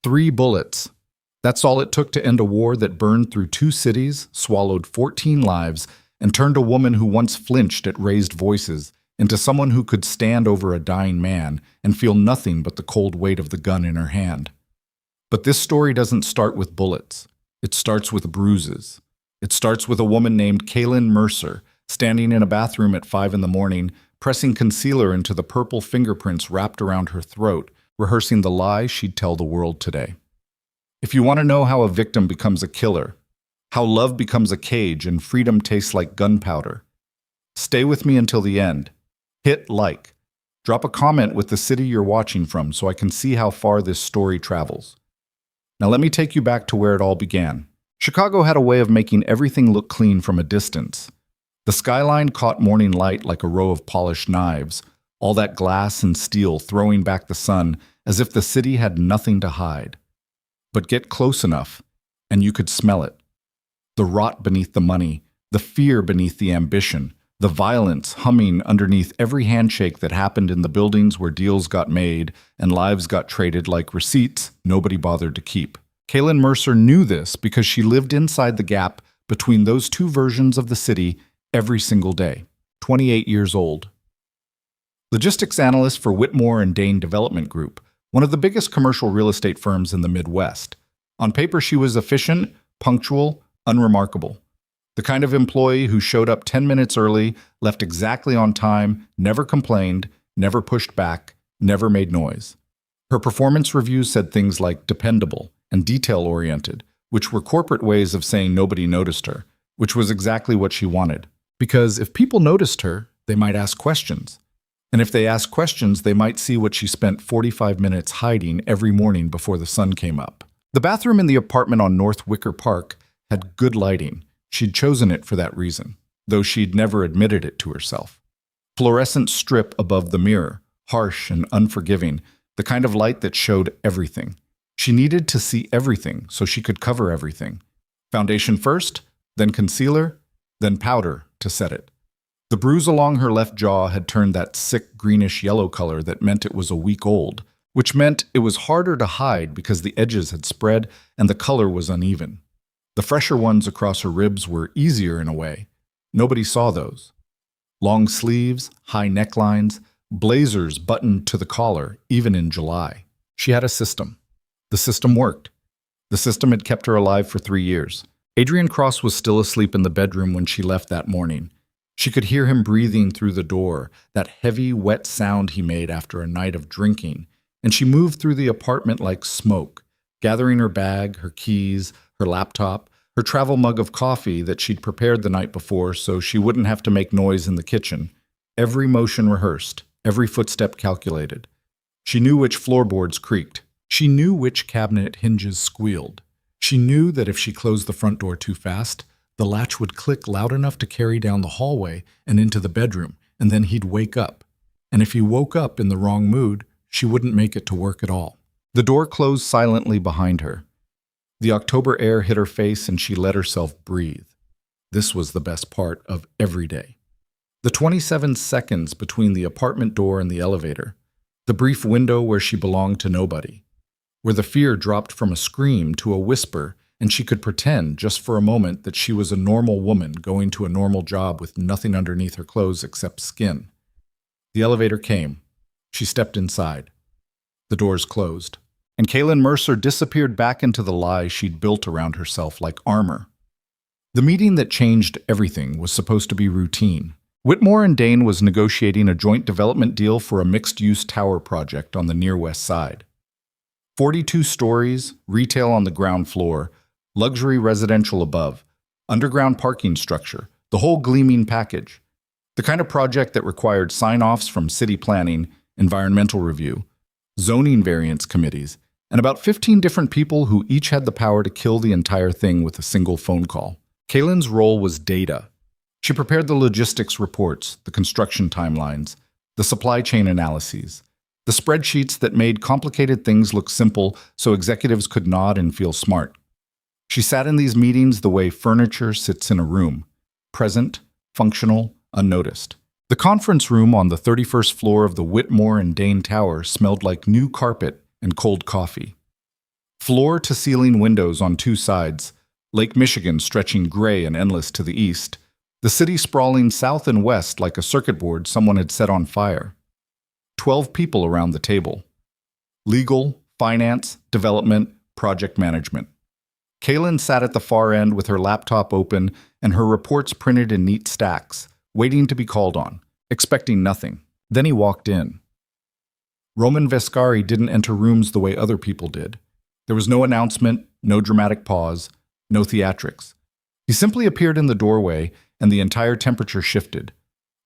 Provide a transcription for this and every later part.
3 bullets. That's all it took to end a war that burned through 2 cities, swallowed 14 lives, and turned a woman who once flinched at raised voices into someone who could stand over a dying man and feel nothing but the cold weight of the gun in her hand. But this story doesn't start with bullets. It starts with bruises. It starts with a woman named Kaelyn Mercer, standing in a bathroom at 5 in the morning, pressing concealer into the purple fingerprints wrapped around her throat, rehearsing the lie she'd tell the world today. If you want to know how a victim becomes a killer, how love becomes a cage and freedom tastes like gunpowder, stay with me until the end. Hit like. Drop a comment with the city you're watching from so I can see how far this story travels. Now let me take you back to where it all began. Chicago had a way of making everything look clean from a distance. The skyline caught morning light like a row of polished knives, all that glass and steel throwing back the sun as if the city had nothing to hide. But get close enough, and you could smell it. The rot beneath the money, the fear beneath the ambition, the violence humming underneath every handshake that happened in the buildings where deals got made and lives got traded like receipts nobody bothered to keep. Kaelyn Mercer knew this because she lived inside the gap between those two versions of the city every single day. 28 years old. Logistics analyst for Whitmore and Dane Development Group, one of the biggest commercial real estate firms in the Midwest. On paper, she was efficient, punctual, unremarkable. The kind of employee who showed up 10 minutes early, left exactly on time, never complained, never pushed back, never made noise. Her performance reviews said things like dependable and detail-oriented, which were corporate ways of saying nobody noticed her, which was exactly what she wanted. Because if people noticed her, they might ask questions. And if they asked questions, they might see what she spent 45 minutes hiding every morning before the sun came up. The bathroom in the apartment on North Wicker Park had good lighting. She'd chosen it for that reason, though she'd never admitted it to herself. Fluorescent strip above the mirror, harsh and unforgiving, the kind of light that showed everything. She needed to see everything so she could cover everything. Foundation first, then concealer, then powder to set it. The bruise along her left jaw had turned that sick greenish-yellow color that meant it was a week old, which meant it was harder to hide because the edges had spread and the color was uneven. The fresher ones across her ribs were easier in a way. Nobody saw those. Long sleeves, high necklines, blazers buttoned to the collar, even in July. She had a system. The system worked. The system had kept her alive for 3 years. Adrian Cross was still asleep in the bedroom when she left that morning. She could hear him breathing through the door, that heavy, wet sound he made after a night of drinking, and she moved through the apartment like smoke, gathering her bag, her keys, her laptop, her travel mug of coffee that she'd prepared the night before so she wouldn't have to make noise in the kitchen. Every motion rehearsed, every footstep calculated. She knew which floorboards creaked. She knew which cabinet hinges squealed. She knew that if she closed the front door too fast, the latch would click loud enough to carry down the hallway and into the bedroom, and then he'd wake up. And if he woke up in the wrong mood, she wouldn't make it to work at all. The door closed silently behind her. The October air hit her face and she let herself breathe. This was the best part of every day. The 27 seconds between the apartment door and the elevator, the brief window where she belonged to nobody, where the fear dropped from a scream to a whisper and she could pretend just for a moment that she was a normal woman going to a normal job with nothing underneath her clothes except skin. The elevator came. She stepped inside. The doors closed. And Kaelyn Mercer disappeared back into the lies she'd built around herself like armor. The meeting that changed everything was supposed to be routine. Whitmore and Dane was negotiating a joint development deal for a mixed-use tower project on the near west side. 42 stories, retail on the ground floor, luxury residential above, underground parking structure, the whole gleaming package. The kind of project that required sign-offs from city planning, environmental review, zoning variance committees, and about 15 different people who each had the power to kill the entire thing with a single phone call. Kaelyn's role was data. She prepared the logistics reports, the construction timelines, the supply chain analyses, the spreadsheets that made complicated things look simple so executives could nod and feel smart. She sat in these meetings the way furniture sits in a room, present, functional, unnoticed. The conference room on the 31st floor of the Whitmore and Dane Tower smelled like new carpet and cold coffee. Floor-to-ceiling windows on two sides, Lake Michigan stretching gray and endless to the east, the city sprawling south and west like a circuit board someone had set on fire. 12 people around the table. Legal, finance, development, project management. Kaelyn sat at the far end with her laptop open and her reports printed in neat stacks, waiting to be called on, expecting nothing. Then he walked in. Roman Vescari didn't enter rooms the way other people did. There was no announcement, no dramatic pause, no theatrics. He simply appeared in the doorway, and the entire temperature shifted.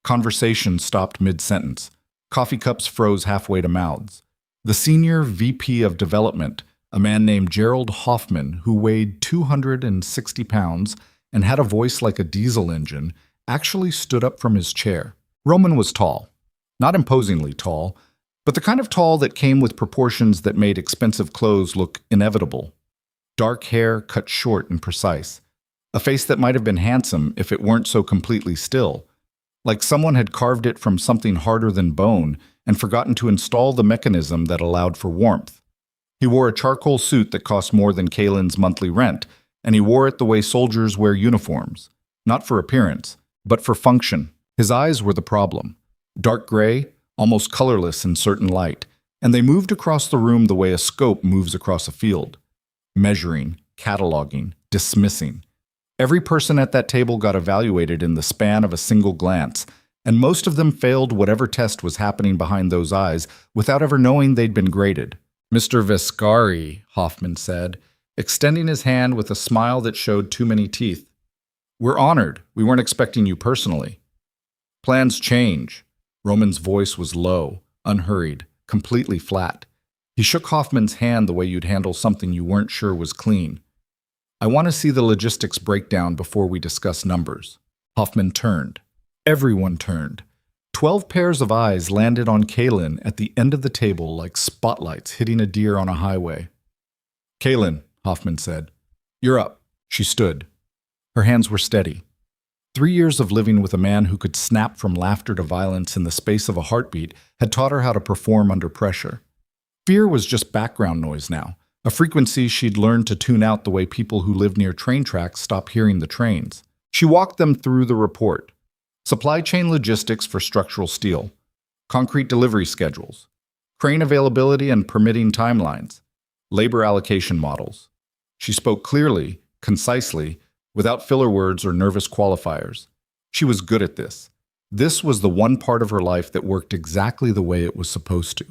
Conversation stopped mid-sentence. Coffee cups froze halfway to mouths. The senior VP of development, a man named Gerald Hoffman, who weighed 260 pounds and had a voice like a diesel engine, actually stood up from his chair. Roman was tall. Not imposingly tall, but the kind of tall that came with proportions that made expensive clothes look inevitable. Dark hair cut short and precise. A face that might have been handsome if it weren't so completely still, like someone had carved it from something harder than bone and forgotten to install the mechanism that allowed for warmth. He wore a charcoal suit that cost more than Kaelyn's monthly rent, and he wore it the way soldiers wear uniforms, not for appearance, but for function. His eyes were the problem. Dark gray, almost colorless in certain light, and they moved across the room the way a scope moves across a field. Measuring, cataloging, dismissing. Every person at that table got evaluated in the span of a single glance, and most of them failed whatever test was happening behind those eyes without ever knowing they'd been graded. "Mr. Vescari," Hoffman said, extending his hand with a smile that showed too many teeth. "We're honored. We weren't expecting you personally." "Plans change." Roman's voice was low, unhurried, completely flat. He shook Hoffman's hand the way you'd handle something you weren't sure was clean. "I want to see the logistics breakdown before we discuss numbers." Hoffman turned. Everyone turned. 12 pairs of eyes landed on Kaelyn at the end of the table like spotlights hitting a deer on a highway. "Kaelyn," Hoffman said. "You're up." She stood. Her hands were steady. 3 years of living with a man who could snap from laughter to violence in the space of a heartbeat had taught her how to perform under pressure. Fear was just background noise now, a frequency she'd learned to tune out the way people who live near train tracks stop hearing the trains. She walked them through the report. Supply chain logistics for structural steel, concrete delivery schedules, crane availability and permitting timelines, labor allocation models. She spoke clearly, concisely, without filler words or nervous qualifiers. She was good at this. This was the one part of her life that worked exactly the way it was supposed to.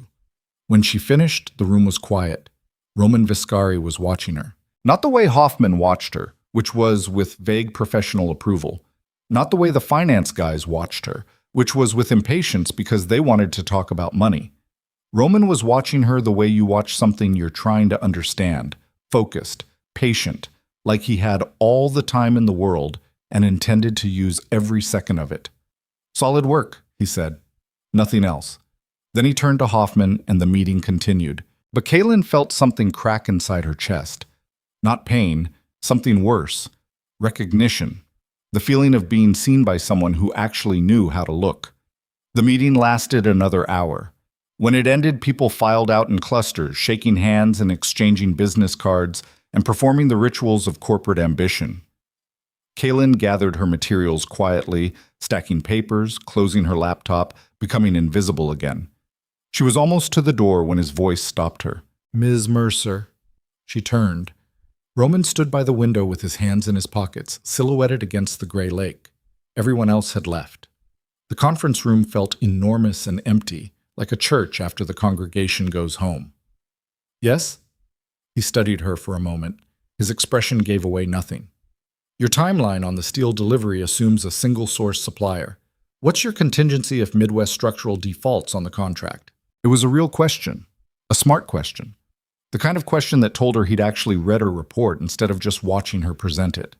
When she finished, the room was quiet. Roman Vescari was watching her. Not the way Hoffman watched her, which was with vague professional approval. Not the way the finance guys watched her, which was with impatience because they wanted to talk about money. Roman was watching her the way you watch something you're trying to understand, focused, patient, like he had all the time in the world and intended to use every second of it. "Solid work," he said. Nothing else. Then he turned to Hoffman and the meeting continued. But Kaelyn felt something crack inside her chest. Not pain, something worse. Recognition. The feeling of being seen by someone who actually knew how to look. The meeting lasted another hour. When it ended, people filed out in clusters, shaking hands and exchanging business cards and performing the rituals of corporate ambition. Kaelyn gathered her materials quietly, stacking papers, closing her laptop, becoming invisible again. She was almost to the door when his voice stopped her. "Ms. Mercer." She turned. Roman stood by the window with his hands in his pockets, silhouetted against the gray lake. Everyone else had left. The conference room felt enormous and empty, like a church after the congregation goes home. "Yes?" He studied her for a moment. His expression gave away nothing. "Your timeline on the steel delivery assumes a single-source supplier. What's your contingency if Midwest Structural defaults on the contract?" It was a real question, a smart question. The kind of question that told her he'd actually read her report instead of just watching her present it.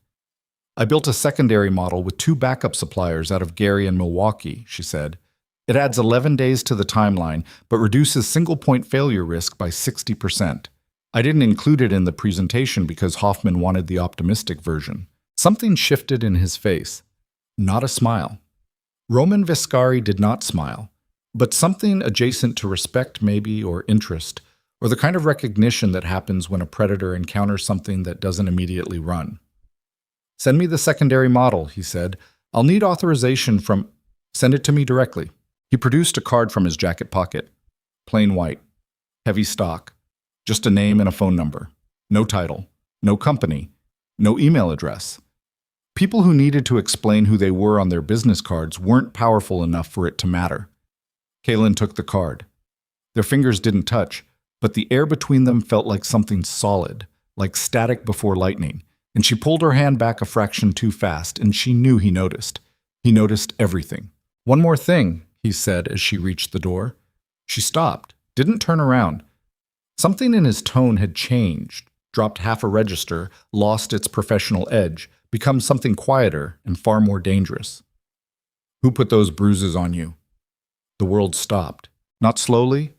"I built a secondary model with 2 backup suppliers out of Gary and Milwaukee," she said. "It adds 11 days to the timeline, but reduces single-point failure risk by 60%. I didn't include it in the presentation because Hoffman wanted the optimistic version." Something shifted in his face. Not a smile. Roman Vescari did not smile, but something adjacent to respect maybe or interest, or the kind of recognition that happens when a predator encounters something that doesn't immediately run. "Send me the secondary model," he said. "I'll need authorization from—" "Send it to me directly." He produced a card from his jacket pocket. Plain white. Heavy stock. Just a name and a phone number. No title. No company. No email address. People who needed to explain who they were on their business cards weren't powerful enough for it to matter. Kaelyn took the card. Their fingers didn't touch, but the air between them felt like something solid, like static before lightning, and she pulled her hand back a fraction too fast, and she knew he noticed. He noticed everything. "One more thing," he said as she reached the door. She stopped, didn't turn around. Something in his tone had changed, dropped half a register, lost its professional edge, become something quieter and far more dangerous. "Who put those bruises on you?" The world stopped. Not slowly,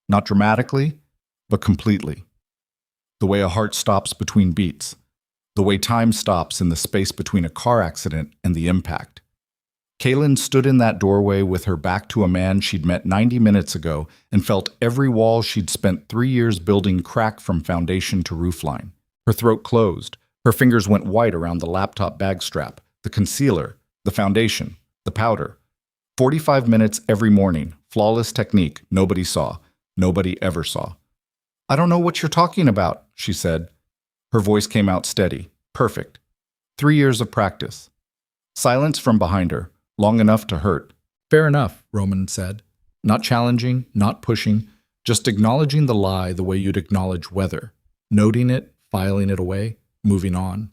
not dramatically, but completely. The way a heart stops between beats. The way time stops in the space between a car accident and the impact. Kaelyn stood in that doorway with her back to a man she'd met 90 minutes ago and felt every wall she'd spent 3 years building crack from foundation to roofline. Her throat closed. Her fingers went white around the laptop bag strap, the concealer, the foundation, the powder. 45 minutes every morning, flawless technique, nobody saw, nobody ever saw. "I don't know what you're talking about," she said. Her voice came out steady, perfect. 3 years of practice. Silence from behind her, long enough to hurt. "Fair enough," Roman said. Not challenging, not pushing, just acknowledging the lie the way you'd acknowledge weather, noting it, filing it away, moving on.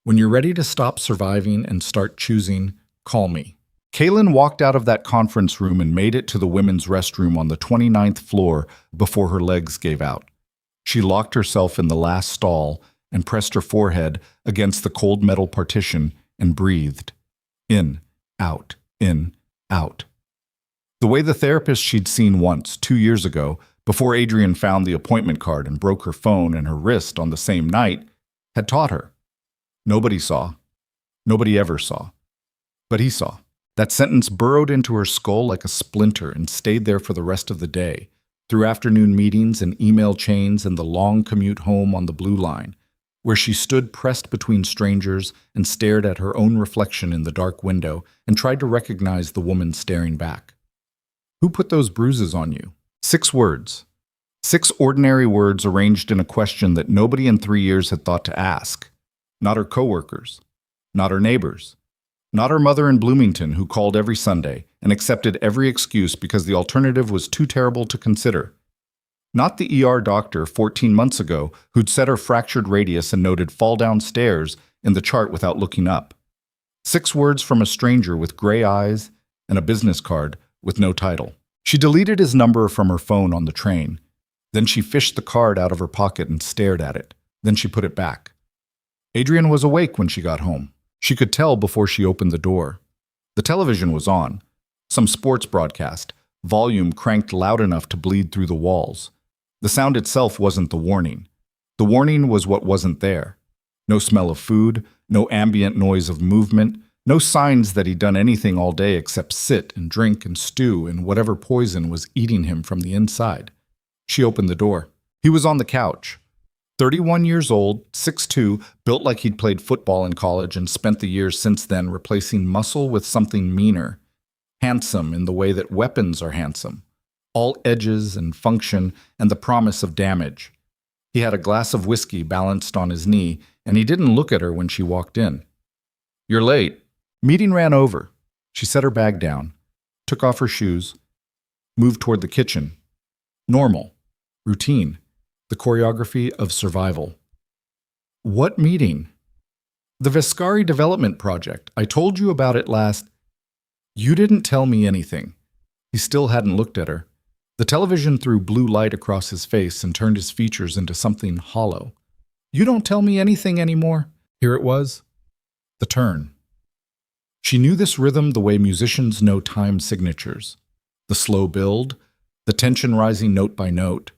"When you're ready to stop surviving and start choosing, call me." Kaelyn walked out of that conference room and made it to the women's restroom on the 29th floor before her legs gave out. She locked herself in the last stall and pressed her forehead against the cold metal partition and breathed. In, out, in, out. The way the therapist she'd seen once, 2 years ago, before Adrian found the appointment card and broke her phone and her wrist on the same night, had taught her. Nobody saw. Nobody ever saw. But he saw. That sentence burrowed into her skull like a splinter and stayed there for the rest of the day, through afternoon meetings and email chains and the long commute home on the Blue Line, where she stood pressed between strangers and stared at her own reflection in the dark window and tried to recognize the woman staring back. "Who put those bruises on you?" 6 words. 6 ordinary words arranged in a question that nobody in 3 years had thought to ask. Not her coworkers. Not her neighbors. Not her mother in Bloomington, who called every Sunday and accepted every excuse because the alternative was too terrible to consider. Not the ER doctor 14 months ago who'd set her fractured radius and noted "fall downstairs" in the chart without looking up. 6 words from a stranger with gray eyes and a business card with no title. She deleted his number from her phone on the train. Then she fished the card out of her pocket and stared at it. Then she put it back. Adrian was awake when she got home. She could tell before she opened the door. The television was on. Some sports broadcast, volume cranked loud enough to bleed through the walls. The sound itself wasn't the warning. The warning was what wasn't there. No smell of food, no ambient noise of movement, no signs that he'd done anything all day except sit and drink and stew in whatever poison was eating him from the inside. She opened the door. He was on the couch. 31 years old, 6'2", built like he'd played football in college and spent the years since then replacing muscle with something meaner. Handsome in the way that weapons are handsome. All edges and function and the promise of damage. He had a glass of whiskey balanced on his knee, and he didn't look at her when she walked in. "You're late." Meeting ran over. She set her bag down, took off her shoes, moved toward the kitchen. Normal. Routine. The choreography of survival. "What meeting?" "The Vescari Development Project. I told you about it last—" "You didn't tell me anything." He still hadn't looked at her. The television threw blue light across his face and turned his features into something hollow. "You don't tell me anything anymore." Here it was. The turn. She knew this rhythm the way musicians know time signatures. The slow build, the tension rising note by note.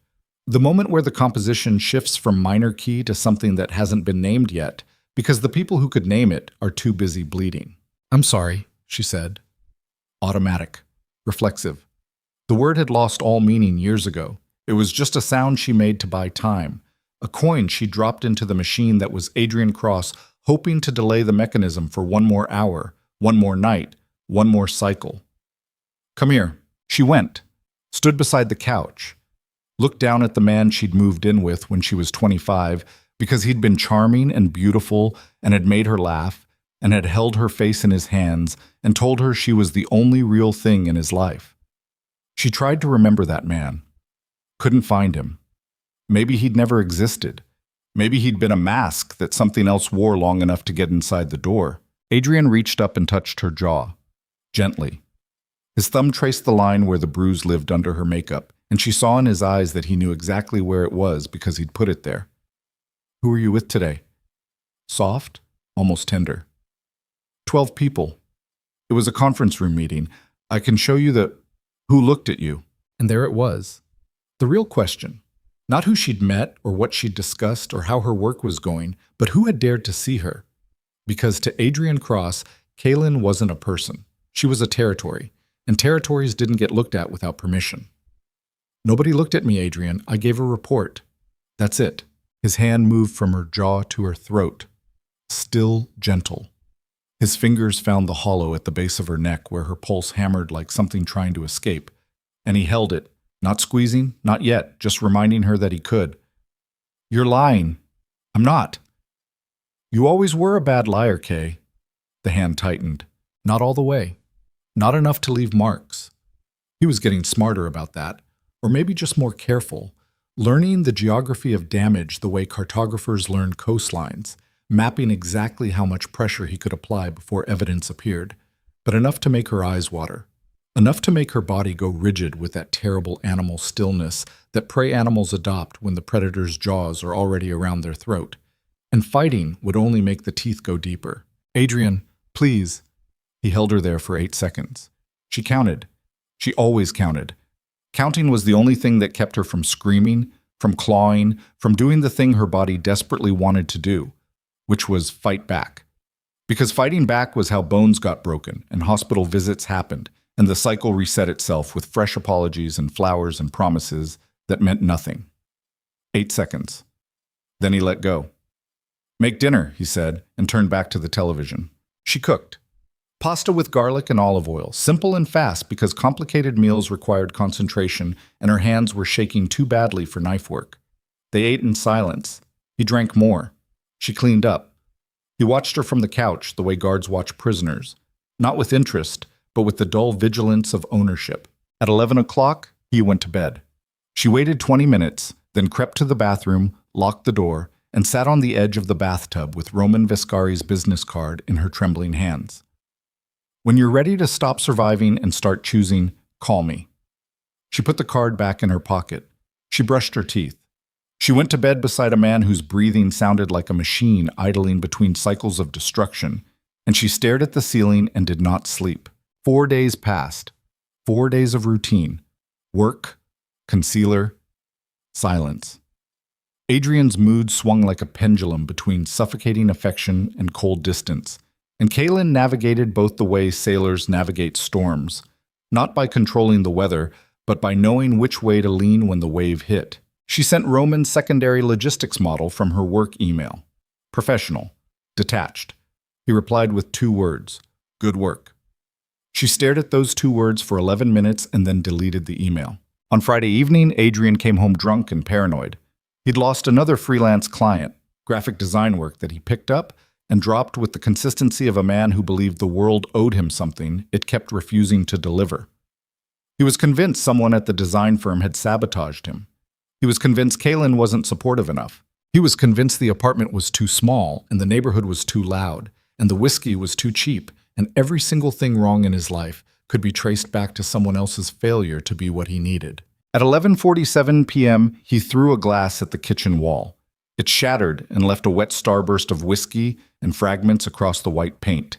The moment where the composition shifts from minor key to something that hasn't been named yet, because the people who could name it are too busy bleeding. "I'm sorry," she said. Automatic. Reflexive. The word had lost all meaning years ago. It was just a sound she made to buy time, a coin she dropped into the machine that was Adrian Cross, hoping to delay the mechanism for one more hour, one more night, one more cycle. Come here. She went, stood beside the couch, looked down at the man she'd moved in with when she was 25 because he'd been charming and beautiful and had made her laugh and had held her face in his hands and told her she was the only real thing in his life. She tried to remember that man. Couldn't find him. Maybe he'd never existed. Maybe he'd been a mask that something else wore long enough to get inside the door. Adrian reached up and touched her jaw, gently. His thumb traced the line where the bruise lived under her makeup, and she saw in his eyes that he knew exactly where it was because he'd put it there. Who are you with today? Soft, almost tender. 12 people. It was a conference room meeting. I can show you the... Who looked at you? And there it was. The real question. Not who she'd met or what she'd discussed or how her work was going, but who had dared to see her. Because to Adrian Cross, Kaelyn wasn't a person. She was a territory, and territories didn't get looked at without permission. Nobody looked at me, Adrian. I gave a report. That's it. His hand moved from her jaw to her throat. Still gentle. His fingers found the hollow at the base of her neck where her pulse hammered like something trying to escape. And he held it, not squeezing, not yet, just reminding her that he could. You're lying. I'm not. You always were a bad liar, Kay. The hand tightened. Not all the way. Not enough to leave marks. He was getting smarter about that, or maybe just more careful, learning the geography of damage the way cartographers learned coastlines, mapping exactly how much pressure he could apply before evidence appeared, but enough to make her eyes water, enough to make her body go rigid with that terrible animal stillness that prey animals adopt when the predator's jaws are already around their throat. And fighting would only make the teeth go deeper. Adrian, please. He held her there for 8 seconds. She counted. She always counted. Counting was the only thing that kept her from screaming, from clawing, from doing the thing her body desperately wanted to do, which was fight back. Because fighting back was how bones got broken and hospital visits happened, and the cycle reset itself with fresh apologies and flowers and promises that meant nothing. 8 seconds. Then he let go. Make dinner, he said, and turned back to the television. She cooked. Pasta with garlic and olive oil, simple and fast because complicated meals required concentration and her hands were shaking too badly for knife work. They ate in silence. He drank more. She cleaned up. He watched her from the couch the way guards watch prisoners, not with interest, but with the dull vigilance of ownership. At 11 o'clock, he went to bed. She waited 20 minutes, then crept to the bathroom, locked the door, and sat on the edge of the bathtub with Roman Viscari's business card in her trembling hands. When you're ready to stop surviving and start choosing, call me. She put the card back in her pocket. She brushed her teeth. She went to bed beside a man whose breathing sounded like a machine idling between cycles of destruction, and she stared at the ceiling and did not sleep. 4 days passed. 4 days of routine. Work, concealer, silence. Adrian's mood swung like a pendulum between suffocating affection and cold distance, and Kaelyn navigated both the way sailors navigate storms, not by controlling the weather, but by knowing which way to lean when the wave hit. She sent Roman's secondary logistics model from her work email. Professional. Detached. He replied with 2 words. Good work. She stared at those 2 words for 11 minutes and then deleted the email. On Friday evening, Adrian came home drunk and paranoid. He'd lost another freelance client, graphic design work that he picked up and dropped with the consistency of a man who believed the world owed him something it kept refusing to deliver. He was convinced someone at the design firm had sabotaged him. He was convinced Kaelyn wasn't supportive enough. He was convinced the apartment was too small and the neighborhood was too loud and the whiskey was too cheap and every single thing wrong in his life could be traced back to someone else's failure to be what he needed. At 11:47 p.m., he threw a glass at the kitchen wall. It shattered and left a wet starburst of whiskey and fragments across the white paint.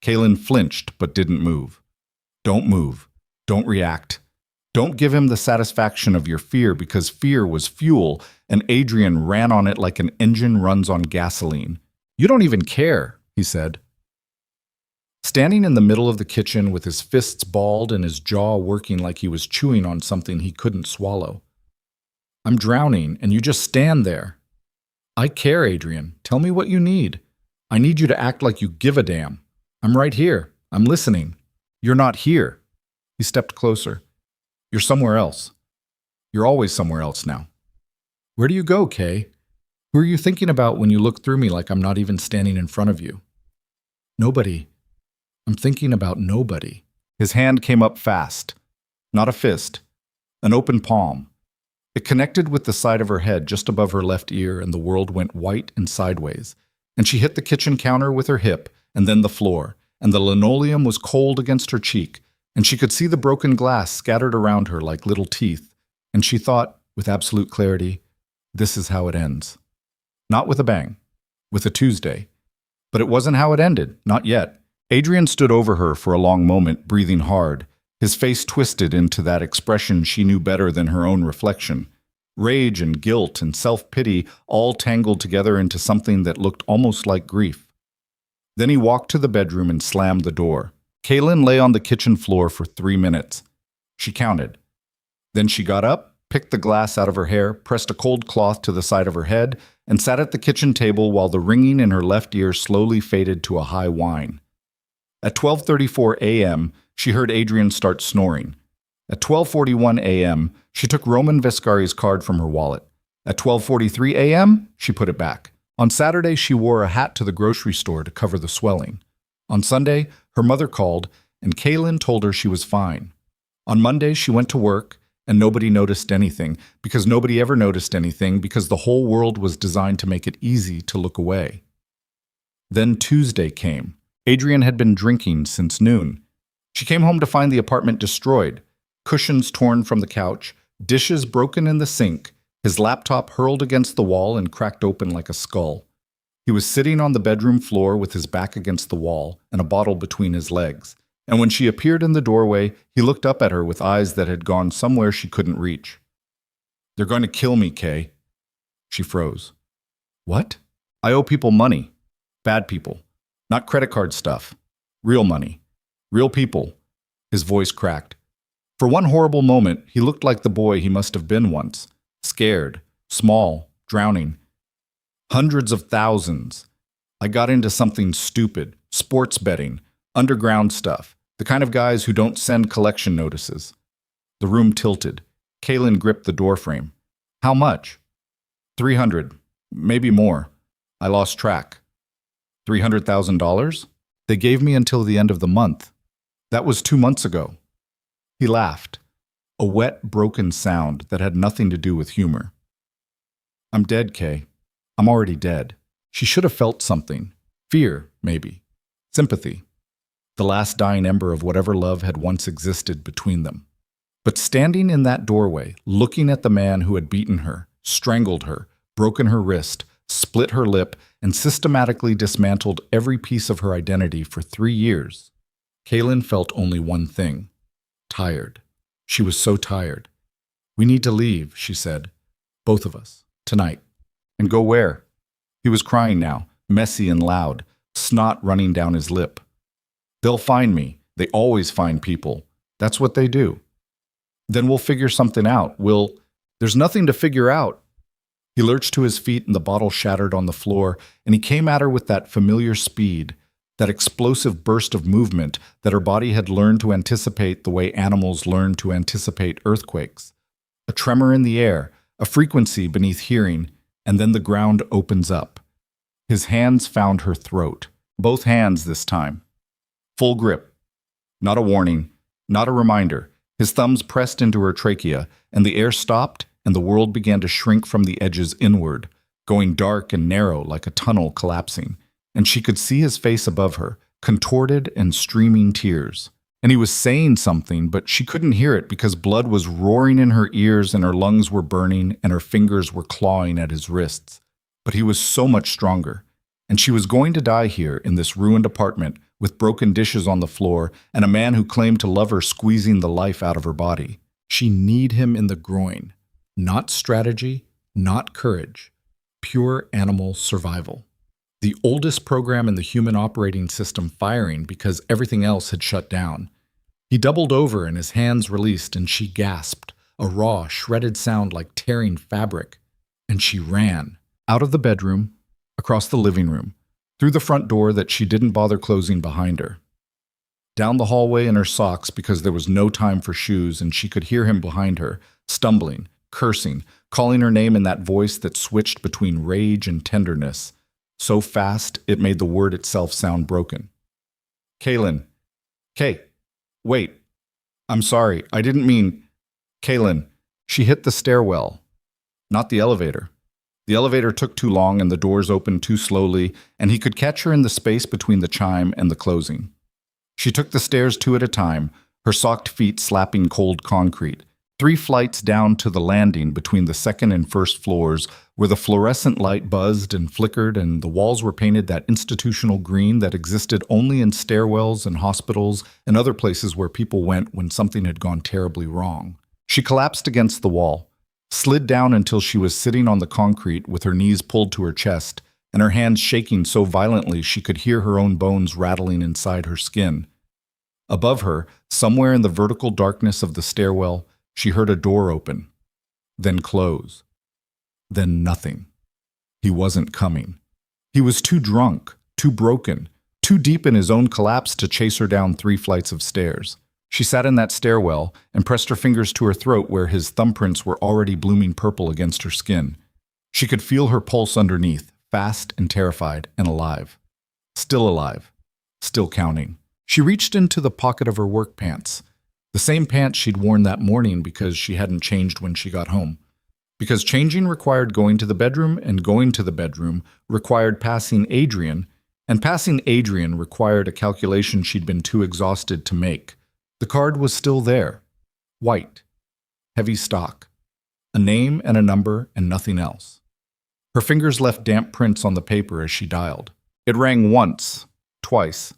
Kaelyn flinched but didn't move. Don't move. Don't react. Don't give him the satisfaction of your fear because fear was fuel and Adrian ran on it like an engine runs on gasoline. You don't even care, he said. Standing in the middle of the kitchen with his fists balled and his jaw working like he was chewing on something he couldn't swallow. I'm drowning, and you just stand there. I care, Adrian. Tell me what you need. I need you to act like you give a damn. I'm right here. I'm listening. You're not here. He stepped closer. You're somewhere else. You're always somewhere else now. Where do you go, Kay? Who are you thinking about when you look through me like I'm not even standing in front of you? Nobody. I'm thinking about nobody. His hand came up fast. Not a fist. An open palm. It connected with the side of her head just above her left ear, and the world went white and sideways. And she hit the kitchen counter with her hip, and then the floor, and the linoleum was cold against her cheek, and she could see the broken glass scattered around her like little teeth, and she thought, with absolute clarity, this is how it ends. Not with a bang, with a Tuesday. But it wasn't how it ended, not yet. Adrian stood over her for a long moment, breathing hard, his face twisted into that expression she knew better than her own reflection. Rage and guilt and self-pity all tangled together into something that looked almost like grief. Then he walked to the bedroom and slammed the door. Kaelyn lay on the kitchen floor for 3 minutes. She counted. Then she got up, picked the glass out of her hair, pressed a cold cloth to the side of her head, and sat at the kitchen table while the ringing in her left ear slowly faded to a high whine. At 12:34 a.m., she heard Adrian start snoring. At 12:41 a.m., she took Roman Vescari's card from her wallet. At 12:43 a.m., she put it back. On Saturday, she wore a hat to the grocery store to cover the swelling. On Sunday, her mother called, and Kaelyn told her she was fine. On Monday, she went to work, and nobody noticed anything, because nobody ever noticed anything, because the whole world was designed to make it easy to look away. Then Tuesday came. Adrian had been drinking since noon. She came home to find the apartment destroyed, cushions torn from the couch, dishes broken in the sink, his laptop hurled against the wall and cracked open like a skull. He was sitting on the bedroom floor with his back against the wall and a bottle between his legs. And when she appeared in the doorway, he looked up at her with eyes that had gone somewhere she couldn't reach. "They're going to kill me, Kay." She froze. "What?" "I owe people money. Bad people. Not credit card stuff. Real money. Real people." His voice cracked. For one horrible moment, he looked like the boy he must have been once. Scared, small, drowning. "Hundreds of thousands. I got into something stupid, sports betting, underground stuff, the kind of guys who don't send collection notices." The room tilted. Kaelyn gripped the doorframe. "How much?" 300, maybe more. I lost track." $300,000? They gave me until the end of the month. That was 2 months ago." He laughed, a wet, broken sound that had nothing to do with humor. "I'm dead, Kay. I'm already dead." She should have felt something. Fear, maybe. Sympathy. The last dying ember of whatever love had once existed between them. But standing in that doorway, looking at the man who had beaten her, strangled her, broken her wrist, split her lip, and systematically dismantled every piece of her identity for 3 years, Kaelyn felt only one thing. Tired. She was so tired. "We need to leave," she said. "Both of us. Tonight." "And go where?" He was crying now, messy and loud, snot running down his lip. "They'll find me. They always find people. That's what they do." "Then we'll figure something out. There's nothing to figure out." He lurched to his feet and the bottle shattered on the floor, and he came at her with that familiar speed, that explosive burst of movement that her body had learned to anticipate the way animals learn to anticipate earthquakes. A tremor in the air, a frequency beneath hearing, and then the ground opens up. His hands found her throat, both hands this time. Full grip. Not a warning, not a reminder. His thumbs pressed into her trachea, and the air stopped, and the world began to shrink from the edges inward, going dark and narrow like a tunnel collapsing. And she could see his face above her, contorted and streaming tears. And he was saying something, but she couldn't hear it because blood was roaring in her ears and her lungs were burning and her fingers were clawing at his wrists. But he was so much stronger. And she was going to die here in this ruined apartment with broken dishes on the floor and a man who claimed to love her squeezing the life out of her body. She kneed him in the groin. Not strategy, not courage. Pure animal survival. The oldest program in the human operating system firing because everything else had shut down. He doubled over and his hands released and she gasped, a raw, shredded sound like tearing fabric. And she ran. Out of the bedroom, across the living room, through the front door that she didn't bother closing behind her. Down the hallway in her socks because there was no time for shoes and she could hear him behind her, stumbling, cursing, calling her name in that voice that switched between rage and tenderness, so fast it made the word itself sound broken. Kaelyn. Wait. I'm sorry, I didn't mean… Kaelyn. She hit the stairwell, not the elevator. The elevator took too long and the doors opened too slowly, and he could catch her in the space between the chime and the closing. She took the stairs two at a time, her socked feet slapping cold concrete, 3 flights down to the landing between the second and first floors, where the fluorescent light buzzed and flickered and the walls were painted that institutional green that existed only in stairwells and hospitals and other places where people went when something had gone terribly wrong. She collapsed against the wall, slid down until she was sitting on the concrete with her knees pulled to her chest and her hands shaking so violently she could hear her own bones rattling inside her skin. Above her, somewhere in the vertical darkness of the stairwell, she heard a door open, then close, then nothing. He wasn't coming. He was too drunk, too broken, too deep in his own collapse to chase her down 3 flights of stairs. She sat in that stairwell and pressed her fingers to her throat where his thumbprints were already blooming purple against her skin. She could feel her pulse underneath, fast and terrified and alive. Still alive. Still counting. She reached into the pocket of her work pants, the same pants she'd worn that morning because she hadn't changed when she got home. Because changing required going to the bedroom, and going to the bedroom required passing Adrian, and passing Adrian required a calculation she'd been too exhausted to make. The card was still there. White. Heavy stock. A name and a number and nothing else. Her fingers left damp prints on the paper as she dialed. It rang once, twice.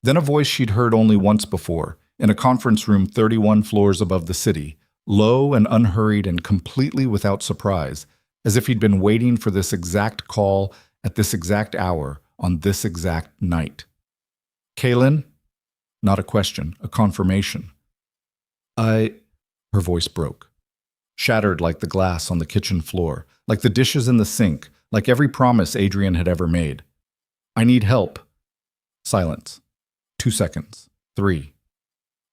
Then a voice she'd heard only once before, in a conference room 31 floors above the city, low and unhurried and completely without surprise, as if he'd been waiting for this exact call at this exact hour on this exact night. Kaelyn? Not a question, a confirmation. Her voice broke. Shattered like the glass on the kitchen floor, like the dishes in the sink, like every promise Adrian had ever made. I need help. Silence. 2 seconds. 3.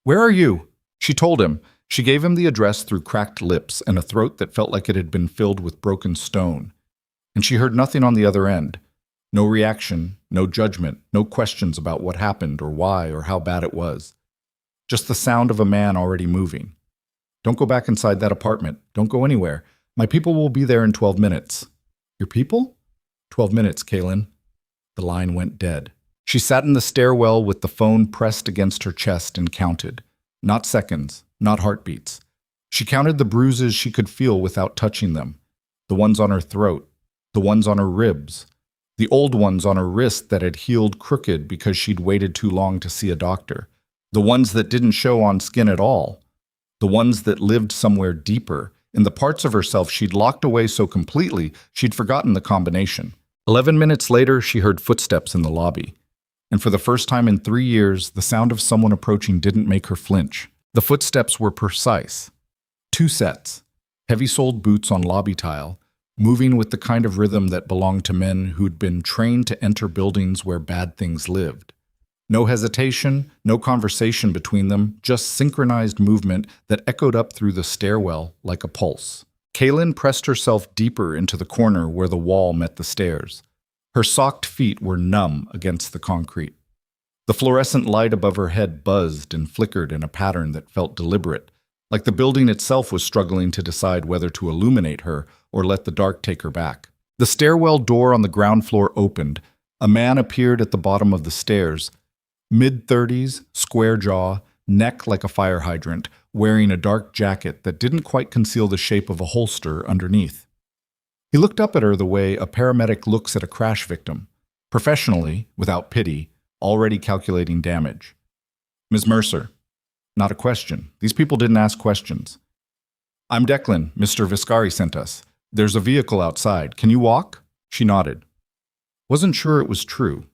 Where are you? She told him. She gave him the address through cracked lips and a throat that felt like it had been filled with broken stone. And she heard nothing on the other end. No reaction, no judgment, no questions about what happened or why or how bad it was. Just the sound of a man already moving. Don't go back inside that apartment. Don't go anywhere. My people will be there in 12 minutes. Your people? 12 minutes, Kaelyn. The line went dead. She sat in the stairwell with the phone pressed against her chest and counted. Not seconds, not heartbeats. She counted the bruises she could feel without touching them. The ones on her throat, the ones on her ribs, the old ones on her wrist that had healed crooked because she'd waited too long to see a doctor, the ones that didn't show on skin at all, the ones that lived somewhere deeper, in the parts of herself she'd locked away so completely she'd forgotten the combination. 11 minutes later, she heard footsteps in the lobby. And for the first time in 3 years, the sound of someone approaching didn't make her flinch. The footsteps were precise. 2 sets, heavy-soled boots on lobby tile, moving with the kind of rhythm that belonged to men who'd been trained to enter buildings where bad things lived. No hesitation, no conversation between them, just synchronized movement that echoed up through the stairwell like a pulse. Kaelyn pressed herself deeper into the corner where the wall met the stairs. Her socked feet were numb against the concrete. The fluorescent light above her head buzzed and flickered in a pattern that felt deliberate, like the building itself was struggling to decide whether to illuminate her or let the dark take her back. The stairwell door on the ground floor opened. A man appeared at the bottom of the stairs, mid-30s, square jaw, neck like a fire hydrant, wearing a dark jacket that didn't quite conceal the shape of a holster underneath. He looked up at her the way a paramedic looks at a crash victim, professionally, without pity, already calculating damage. Ms. Mercer. Not a question. These people didn't ask questions. I'm Declan. Mr. Viscari sent us. There's a vehicle outside. Can you walk? She nodded. Wasn't sure it was true.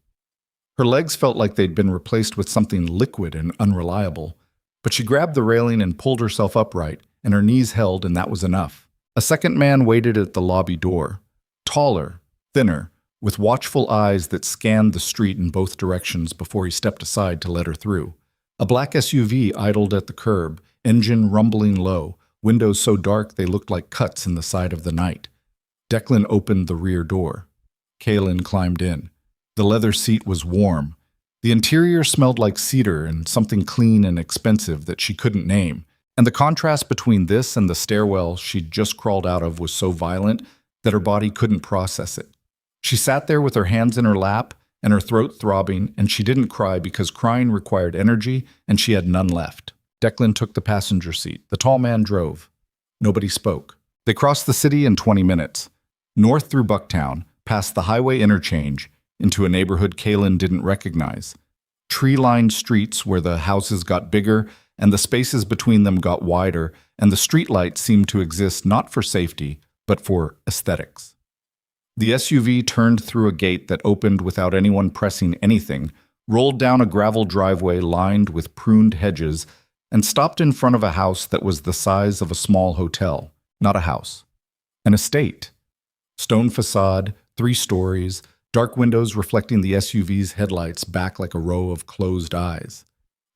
Her legs felt like they'd been replaced with something liquid and unreliable, but she grabbed the railing and pulled herself upright and her knees held, and that was enough. A second man waited at the lobby door, taller, thinner, with watchful eyes that scanned the street in both directions before he stepped aside to let her through. A black SUV idled at the curb, engine rumbling low, windows so dark they looked like cuts in the side of the night. Declan opened the rear door. Kaelyn climbed in. The leather seat was warm. The interior smelled like cedar and something clean and expensive that she couldn't name, and the contrast between this and the stairwell she'd just crawled out of was so violent that her body couldn't process it. She sat there with her hands in her lap and her throat throbbing, and she didn't cry because crying required energy and she had none left. Declan took the passenger seat. The tall man drove. Nobody spoke. They crossed the city in 20 minutes, north through Bucktown, past the highway interchange, into a neighborhood Kaelyn didn't recognize. Tree-lined streets where the houses got bigger and the spaces between them got wider, and the streetlights seemed to exist not for safety, but for aesthetics. The SUV turned through a gate that opened without anyone pressing anything, rolled down a gravel driveway lined with pruned hedges, and stopped in front of a house that was the size of a small hotel. Not a house. An estate. Stone facade, 3 stories, dark windows reflecting the SUV's headlights back like a row of closed eyes.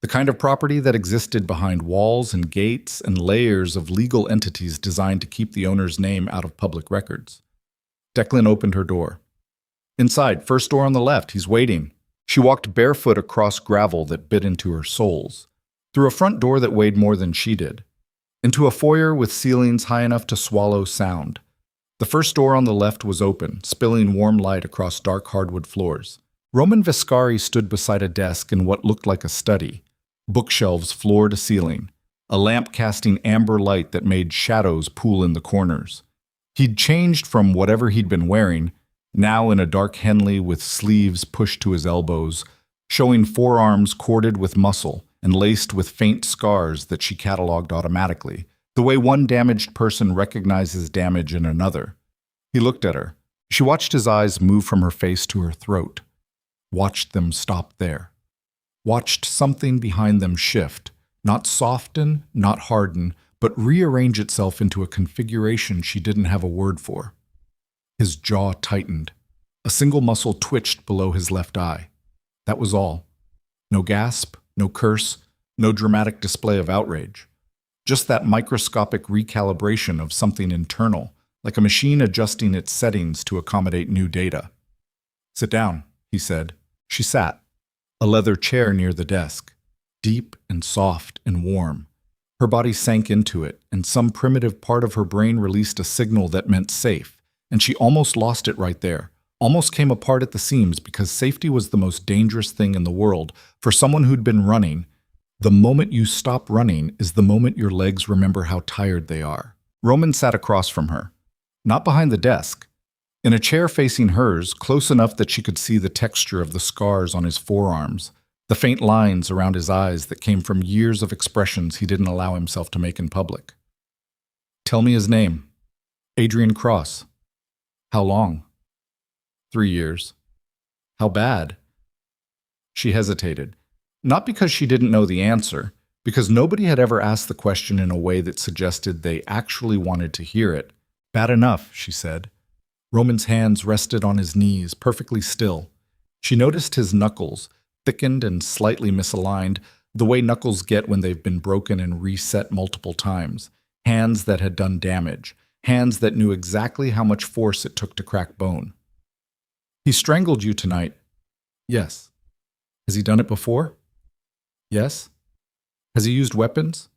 The kind of property that existed behind walls and gates and layers of legal entities designed to keep the owner's name out of public records. Declan opened her door. Inside, first door on the left, he's waiting. She walked barefoot across gravel that bit into her soles, through a front door that weighed more than she did, into a foyer with ceilings high enough to swallow sound. The first door on the left was open, spilling warm light across dark hardwood floors. Roman Viscari stood beside a desk in what looked like a study, bookshelves floor to ceiling, a lamp casting amber light that made shadows pool in the corners. He'd changed from whatever he'd been wearing, now in a dark Henley with sleeves pushed to his elbows, showing forearms corded with muscle and laced with faint scars that she cataloged automatically, the way one damaged person recognizes damage in another. He looked at her. She watched his eyes move from her face to her throat, watched them stop there, watched something behind them shift, not soften, not harden, but rearrange itself into a configuration she didn't have a word for. His jaw tightened. A single muscle twitched below his left eye. That was all. No gasp, no curse, no dramatic display of outrage. Just that microscopic recalibration of something internal, like a machine adjusting its settings to accommodate new data. "Sit down," he said. She sat. A leather chair near the desk, deep and soft and warm. Her body sank into it, and some primitive part of her brain released a signal that meant safe, and she almost lost it right there, almost came apart at the seams because safety was the most dangerous thing in the world for someone who'd been running. The moment you stop running is the moment your legs remember how tired they are. Roman sat across from her, not behind the desk, in a chair facing hers, close enough that she could see the texture of the scars on his forearms, the faint lines around his eyes that came from years of expressions he didn't allow himself to make in public. "Tell me his name." "Adrian Cross." "How long?" 3 years. "How bad?" She hesitated, not because she didn't know the answer, because nobody had ever asked the question in a way that suggested they actually wanted to hear it. "Bad enough," she said. Roman's hands rested on his knees, perfectly still. She noticed his knuckles, thickened and slightly misaligned, the way knuckles get when they've been broken and reset multiple times. Hands that had done damage. Hands that knew exactly how much force it took to crack bone. "He strangled you tonight." "Yes." "Has he done it before?" "Yes." "Has he used weapons?"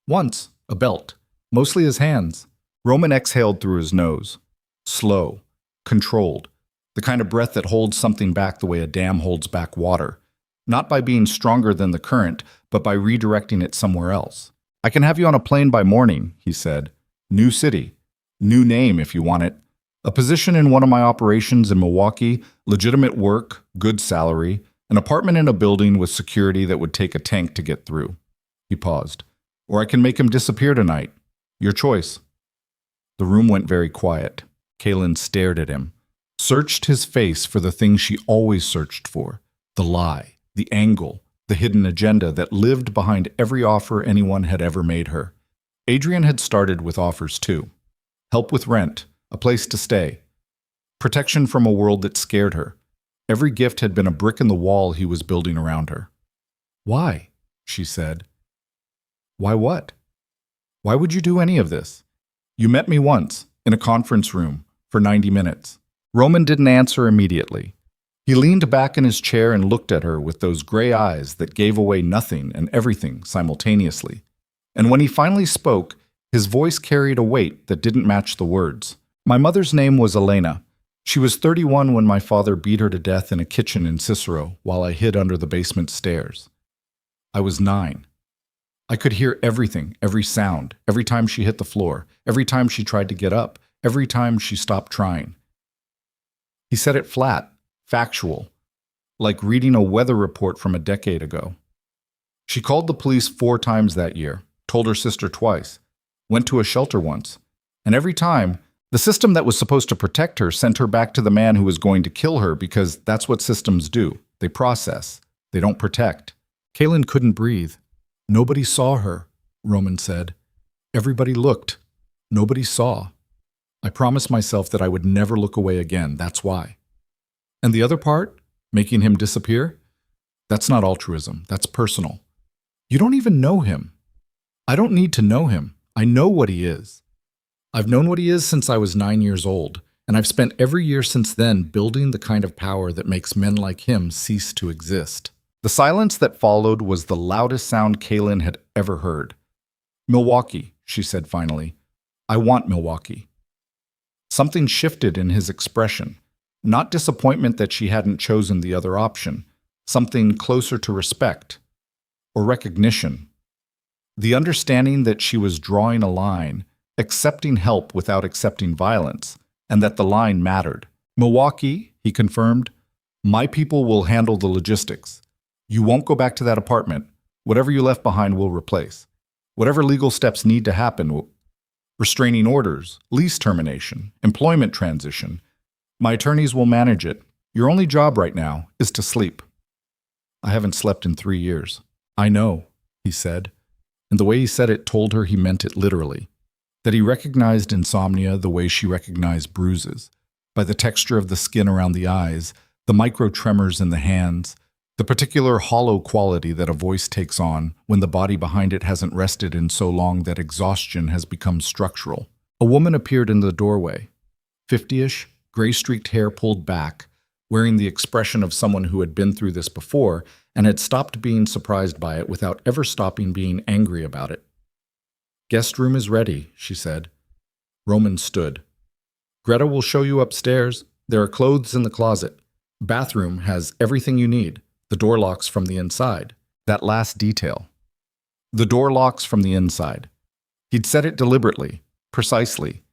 "Once. A belt. Mostly his hands." Roman exhaled through his nose. Slow. Controlled. The kind of breath that holds something back the way a dam holds back water. Not by being stronger than the current, but by redirecting it somewhere else. "I can have you on a plane by morning," he said. "New city. New name if you want it. A position in one of my operations in Milwaukee, legitimate work, good salary, an apartment in a building with security that would take a tank to get through." He paused. "Or I can make him disappear tonight. Your choice." The room went very quiet. Kaelyn stared at him, searched his face for the thing she always searched for, the lie, the angle, the hidden agenda that lived behind every offer anyone had ever made her. Adrian had started with offers too. Help with rent, a place to stay, protection from a world that scared her. Every gift had been a brick in the wall he was building around her. Why? She said. Why what? Why would you do any of this? You met me once, in a conference room, for 90 minutes. Roman didn't answer immediately. He leaned back in his chair and looked at her with those gray eyes that gave away nothing and everything simultaneously. And when he finally spoke, his voice carried a weight that didn't match the words. My mother's name was Elena. She was 31 when my father beat her to death in a kitchen in Cicero while I hid under the basement stairs. I was 9. I could hear everything, every sound, every time she hit the floor, every time she tried to get up, every time she stopped trying. He said it flat, factual, like reading a weather report from a decade ago. She called the police 4 times that year, told her sister twice, went to a shelter once, and every time, the system that was supposed to protect her sent her back to the man who was going to kill her because that's what systems do. They process. They don't protect. Kaelyn couldn't breathe. Nobody saw her, Roman said. Everybody looked. Nobody saw. I promised myself that I would never look away again, that's why. And the other part, making him disappear? That's not altruism, that's personal. You don't even know him. I don't need to know him. I know what he is. I've known what he is since I was 9 years old, and I've spent every year since then building the kind of power that makes men like him cease to exist. The silence that followed was the loudest sound Kaelyn had ever heard. Milwaukee, she said finally. I want Milwaukee. Something shifted in his expression. Not disappointment that she hadn't chosen the other option. Something closer to respect. Or recognition. The understanding that she was drawing a line, accepting help without accepting violence, and that the line mattered. Milwaukee, he confirmed, my people will handle the logistics. You won't go back to that apartment. Whatever you left behind will replace. Whatever legal steps need to happen, restraining orders, lease termination, employment transition. My attorneys will manage it. Your only job right now is to sleep. I haven't slept in 3 years. I know, he said, and the way he said it told her he meant it literally. That he recognized insomnia the way she recognized bruises, by the texture of the skin around the eyes, the micro tremors in the hands, the particular hollow quality that a voice takes on when the body behind it hasn't rested in so long that exhaustion has become structural. A woman appeared in the doorway, 50-ish, gray-streaked hair pulled back, wearing the expression of someone who had been through this before and had stopped being surprised by it without ever stopping being angry about it. Guest room is ready, she said. Roman stood. Greta will show you upstairs. There are clothes in the closet. Bathroom has everything you need. The door locks from the inside. That last detail. The door locks from the inside. He'd said it deliberately, precisely,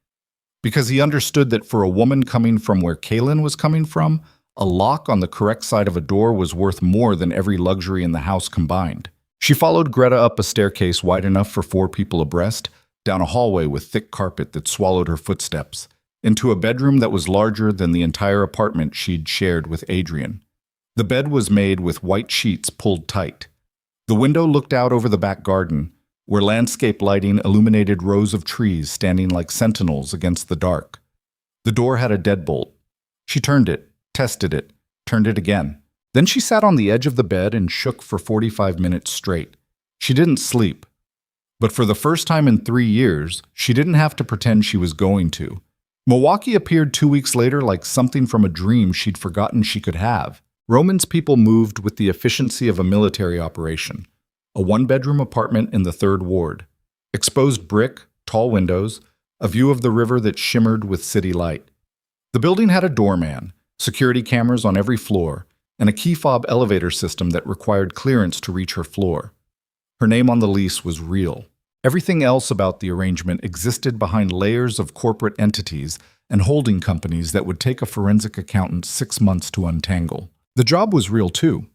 because he understood that for a woman coming from where Kaelyn was coming from, a lock on the correct side of a door was worth more than every luxury in the house combined. She followed Greta up a staircase wide enough for 4 people abreast, down a hallway with thick carpet that swallowed her footsteps, into a bedroom that was larger than the entire apartment she'd shared with Adrian. The bed was made with white sheets pulled tight. The window looked out over the back garden, where landscape lighting illuminated rows of trees standing like sentinels against the dark. The door had a deadbolt. She turned it, tested it, turned it again. Then she sat on the edge of the bed and shook for 45 minutes straight. She didn't sleep. But for the first time in 3 years, she didn't have to pretend she was going to. Milwaukee appeared 2 weeks later like something from a dream she'd forgotten she could have. Roman's people moved with the efficiency of a military operation. A 1-bedroom apartment in the 3rd ward. Exposed brick, tall windows, a view of the river that shimmered with city light. The building had a doorman, security cameras on every floor, and a key fob elevator system that required clearance to reach her floor. Her name on the lease was real. Everything else about the arrangement existed behind layers of corporate entities and holding companies that would take a forensic accountant 6 months to untangle. The job was real too.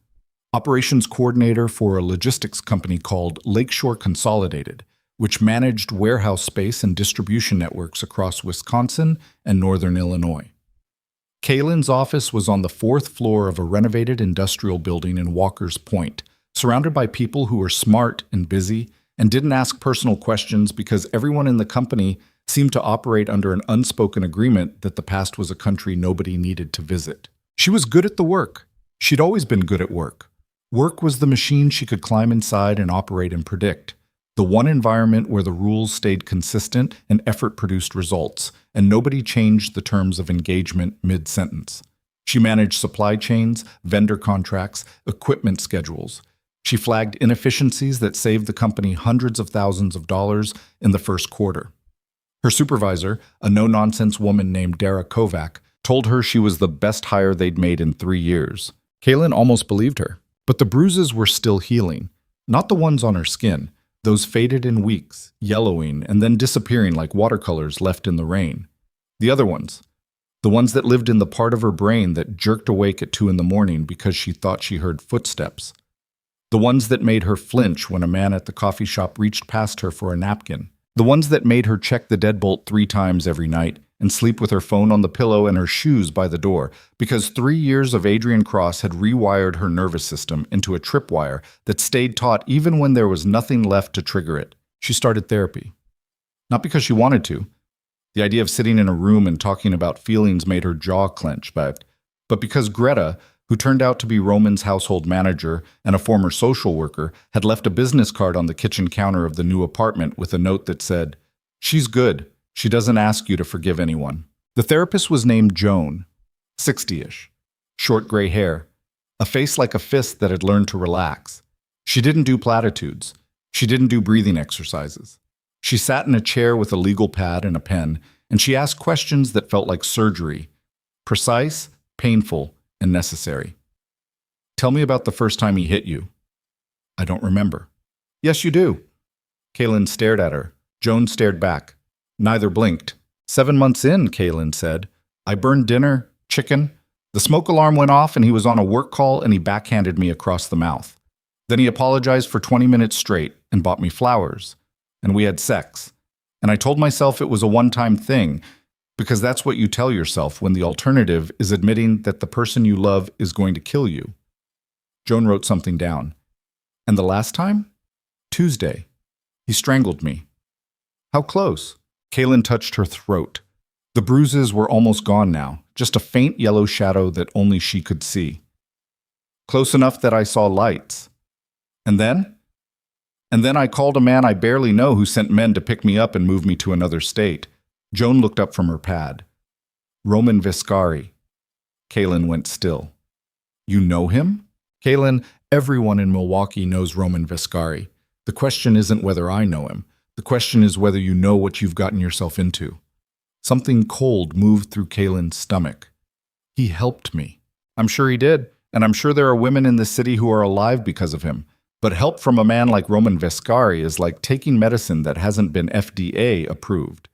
Operations coordinator for a logistics company called Lakeshore Consolidated, which managed warehouse space and distribution networks across Wisconsin and northern Illinois. Kaelyn's office was on the 4th floor of a renovated industrial building in Walker's Point, surrounded by people who were smart and busy and didn't ask personal questions because everyone in the company seemed to operate under an unspoken agreement that the past was a country nobody needed to visit. She was good at the work. She'd always been good at work. Work was the machine she could climb inside and operate and predict. The one environment where the rules stayed consistent and effort produced results, and nobody changed the terms of engagement mid-sentence. She managed supply chains, vendor contracts, equipment schedules. She flagged inefficiencies that saved the company hundreds of thousands of dollars in the first quarter. Her supervisor, a no-nonsense woman named Dara Kovac, told her she was the best hire they'd made in 3 years. Kaelyn almost believed her, but the bruises were still healing. Not the ones on her skin. Those faded in weeks, yellowing, and then disappearing like watercolors left in the rain. The other ones. The ones that lived in the part of her brain that jerked awake at 2 a.m. because she thought she heard footsteps. The ones that made her flinch when a man at the coffee shop reached past her for a napkin. The ones that made her check the deadbolt 3 times every night and sleep with her phone on the pillow and her shoes by the door, because 3 years of Adrian Cross had rewired her nervous system into a tripwire that stayed taut even when there was nothing left to trigger it. She started therapy. Not because she wanted to. The idea of sitting in a room and talking about feelings made her jaw clench, but because Greta, who turned out to be Roman's household manager and a former social worker, had left a business card on the kitchen counter of the new apartment with a note that said, "She's good. She doesn't ask you to forgive anyone." The therapist was named Joan, 60-ish, short gray hair, a face like a fist that had learned to relax. She didn't do platitudes. She didn't do breathing exercises. She sat in a chair with a legal pad and a pen, and she asked questions that felt like surgery, precise, painful, and necessary. "Tell me about the first time he hit you." "I don't remember." "Yes, you do." Kaelyn stared at her. Joan stared back. Neither blinked. 7 months in, Kaelyn said. "I burned dinner, chicken. The smoke alarm went off and he was on a work call and he backhanded me across the mouth. Then he apologized for 20 minutes straight and bought me flowers. And we had sex. And I told myself it was a one-time thing, because that's what you tell yourself when the alternative is admitting that the person you love is going to kill you." Joan wrote something down. "And the last time? Tuesday. He strangled me." "How close?" Kaelyn touched her throat. The bruises were almost gone now, just a faint yellow shadow that only she could see. "Close enough that I saw lights. And then? And then I called a man I barely know who sent men to pick me up and move me to another state." Joan looked up from her pad. "Roman Viscari." Kaelyn went still. "You know him?" "Kaelyn, everyone in Milwaukee knows Roman Viscari. The question isn't whether I know him. The question is whether you know what you've gotten yourself into." Something cold moved through Kaelyn's stomach. "He helped me." "I'm sure he did, and I'm sure there are women in this city who are alive because of him. But help from a man like Roman Viscari is like taking medicine that hasn't been FDA approved.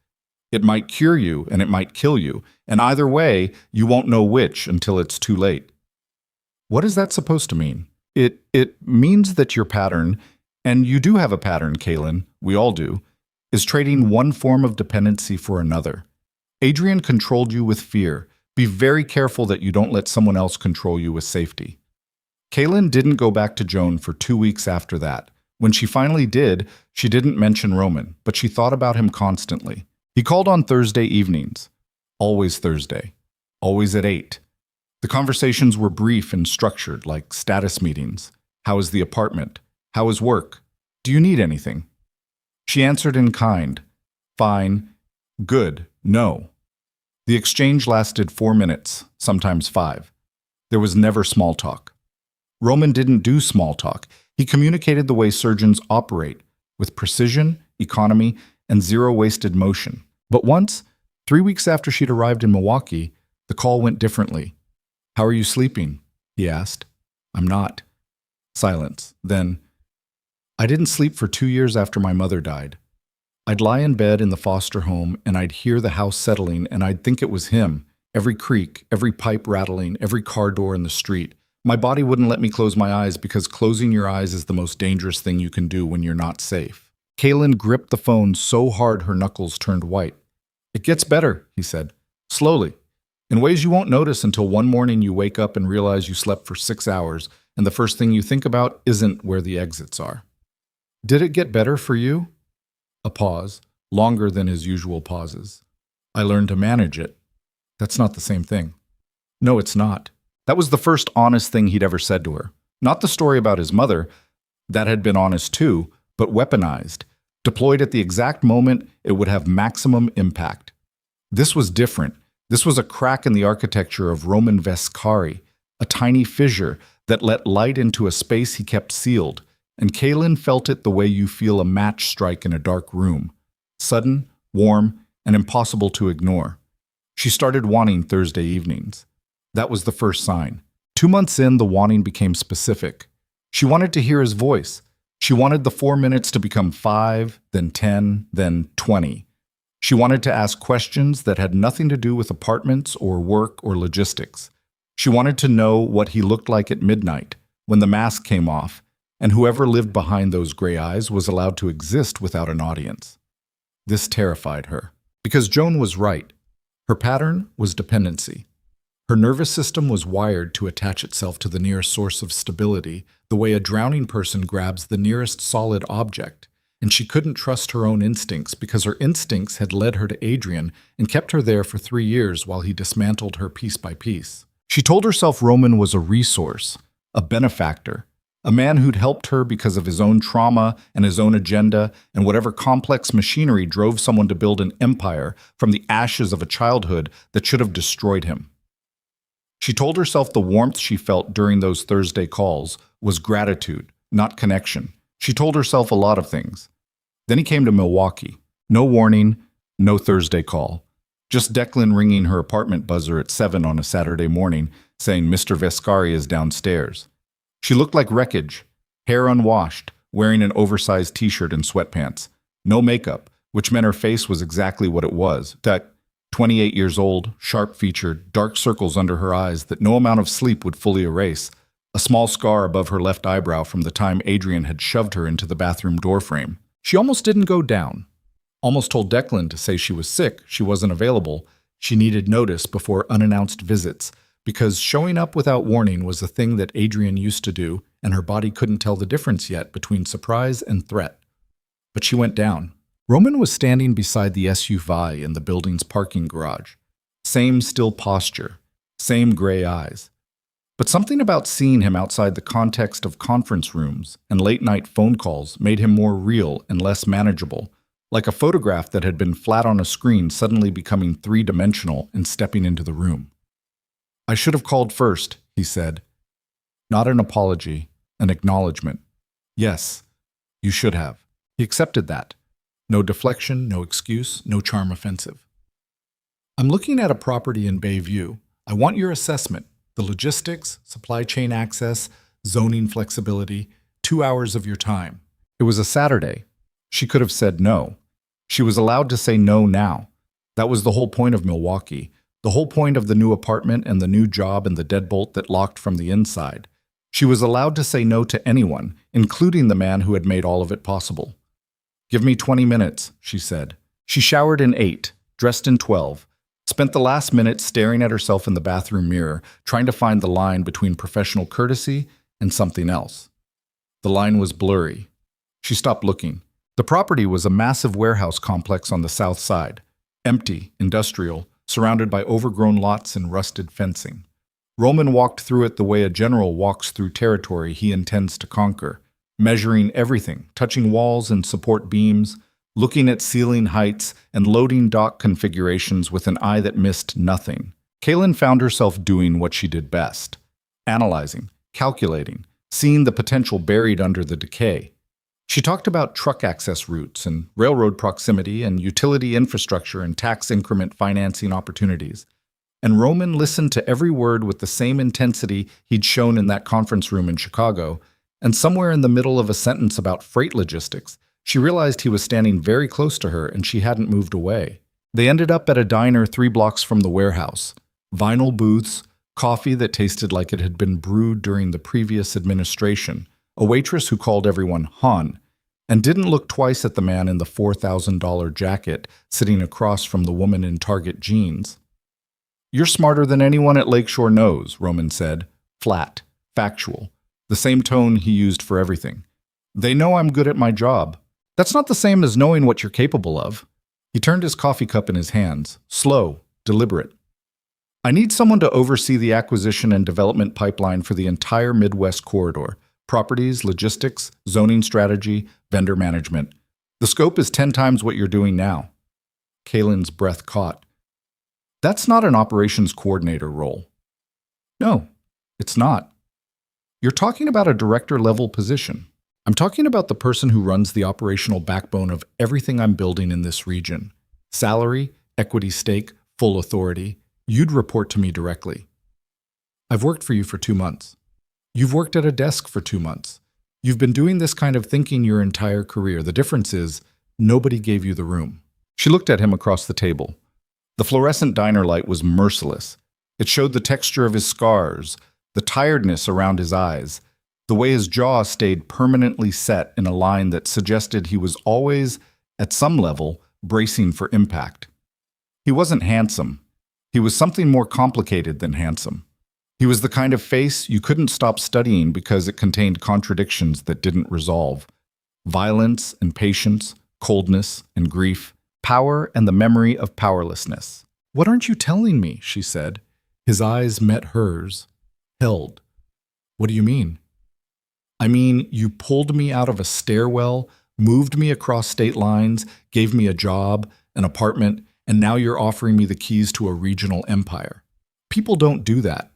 It might cure you and it might kill you, and either way, you won't know which until it's too late." "What is that supposed to mean?" It means that your pattern, and you do have a pattern, Kaelyn, we all do, is trading one form of dependency for another. Adrian controlled you with fear. Be very careful that you don't let someone else control you with safety. Kaelyn didn't go back to Joan for 2 weeks after that. When she finally did, she didn't mention Roman, but she thought about him constantly. He called on Thursday evenings. Always Thursday. Always at 8. The conversations were brief and structured, like status meetings. How is the apartment? How is work? Do you need anything? She answered in kind. Fine. Good. No. The exchange lasted 4 minutes, sometimes 5. There was never small talk. Roman didn't do small talk. He communicated the way surgeons operate, with precision, economy, and zero wasted motion. But once, 3 weeks after she'd arrived in Milwaukee, the call went differently. "How are you sleeping?" he asked. "I'm not." Silence. Then, "I didn't sleep for 2 years after my mother died. I'd lie in bed in the foster home and I'd hear the house settling and I'd think it was him. Every creak, every pipe rattling, every car door in the street. My body wouldn't let me close my eyes because closing your eyes is the most dangerous thing you can do when you're not safe." Kaelyn gripped the phone so hard her knuckles turned white. "It gets better," he said. "Slowly. In ways you won't notice until one morning you wake up and realize you slept for 6 hours and the first thing you think about isn't where the exits are." Did it get better for you? A pause, longer than his usual pauses. I learned to manage it. That's not the same thing. No, it's not. That was the first honest thing he'd ever said to her. Not the story about his mother. That had been honest too, but weaponized, deployed at the exact moment it would have maximum impact. This was different. This was a crack in the architecture of Roman Vescari, a tiny fissure that let light into a space he kept sealed, and Kaelyn felt it the way you feel a match strike in a dark room. Sudden, warm, and impossible to ignore. She started wanting Thursday evenings. That was the first sign. 2 months in, the wanting became specific. She wanted to hear his voice. She wanted the 4 minutes to become 5, then 10, then 20. She wanted to ask questions that had nothing to do with apartments or work or logistics. She wanted to know what he looked like at midnight, when the mask came off, and whoever lived behind those gray eyes was allowed to exist without an audience. This terrified her. Because Joan was right. Her pattern was dependency. Her nervous system was wired to attach itself to the nearest source of stability, the way a drowning person grabs the nearest solid object. And she couldn't trust her own instincts because her instincts had led her to Adrian and kept her there for 3 years while he dismantled her piece by piece. She told herself Roman was a resource, a benefactor, a man who'd helped her because of his own trauma and his own agenda and whatever complex machinery drove someone to build an empire from the ashes of a childhood that should have destroyed him. She told herself the warmth she felt during those Thursday calls was gratitude, not connection. She told herself a lot of things. Then he came to Milwaukee. No warning, no Thursday call. Just Declan ringing her apartment buzzer at 7 on a Saturday morning, saying Mr. Vescari is downstairs. She looked like wreckage, hair unwashed, wearing an oversized t-shirt and sweatpants. No makeup, which meant her face was exactly what it was. 28 years old, sharp-featured, dark circles under her eyes that no amount of sleep would fully erase. A small scar above her left eyebrow from the time Adrian had shoved her into the bathroom doorframe. She almost didn't go down. Almost told Declan to say she was sick, she wasn't available. She needed notice before unannounced visits, because showing up without warning was a thing that Adrian used to do, and her body couldn't tell the difference yet between surprise and threat. But she went down. Roman was standing beside the SUV in the building's parking garage. Same still posture, same gray eyes. But something about seeing him outside the context of conference rooms and late-night phone calls made him more real and less manageable, like a photograph that had been flat on a screen suddenly becoming three-dimensional and stepping into the room. I should have called first, he said. Not an apology, an acknowledgement. Yes, you should have. He accepted that. No deflection, no excuse, no charm offensive. I'm looking at a property in Bayview. I want your assessment. The logistics, supply chain access, zoning flexibility, 2 hours of your time. It was a Saturday. She could have said no. She was allowed to say no now. That was the whole point of Milwaukee, the whole point of the new apartment and the new job and the deadbolt that locked from the inside. She was allowed to say no to anyone, including the man who had made all of it possible. Give me 20 minutes, she said. She showered in 8, dressed in 12, spent the last minute staring at herself in the bathroom mirror, trying to find the line between professional courtesy and something else. The line was blurry. She stopped looking. The property was a massive warehouse complex on the south side, empty, industrial, surrounded by overgrown lots and rusted fencing. Roman walked through it the way a general walks through territory he intends to conquer, measuring everything, touching walls and support beams, looking at ceiling heights and loading dock configurations with an eye that missed nothing. Kaelyn found herself doing what she did best, analyzing, calculating, seeing the potential buried under the decay. She talked about truck access routes and railroad proximity and utility infrastructure and tax increment financing opportunities. And Roman listened to every word with the same intensity he'd shown in that conference room in Chicago, and somewhere in the middle of a sentence about freight logistics, she realized he was standing very close to her and she hadn't moved away. They ended up at a diner 3 blocks from the warehouse. Vinyl booths, coffee that tasted like it had been brewed during the previous administration, a waitress who called everyone Hon, and didn't look twice at the man in the $4,000 jacket sitting across from the woman in Target jeans. You're smarter than anyone at Lakeshore knows, Roman said, flat, factual. The same tone he used for everything. They know I'm good at my job. That's not the same as knowing what you're capable of. He turned his coffee cup in his hands, slow, deliberate. I need someone to oversee the acquisition and development pipeline for the entire Midwest corridor: properties, logistics, zoning strategy, vendor management. The scope is 10 times what you're doing now. Kaelyn's breath caught. That's not an operations coordinator role. No, it's not. You're talking about a director-level position. I'm talking about the person who runs the operational backbone of everything I'm building in this region. Salary, equity stake, full authority. You'd report to me directly. I've worked for you for 2 months. You've worked at a desk for 2 months. You've been doing this kind of thinking your entire career. The difference is, nobody gave you the room. She looked at him across the table. The fluorescent diner light was merciless. It showed the texture of his scars, the tiredness around his eyes, the way his jaw stayed permanently set in a line that suggested he was always, at some level, bracing for impact. He wasn't handsome. He was something more complicated than handsome. He was the kind of face you couldn't stop studying because it contained contradictions that didn't resolve. Violence and patience, coldness and grief, power and the memory of powerlessness. "What aren't you telling me?" she said. His eyes met hers, held. "What do you mean?" "I mean, you pulled me out of a stairwell, moved me across state lines, gave me a job, an apartment, and now you're offering me the keys to a regional empire. People don't do that."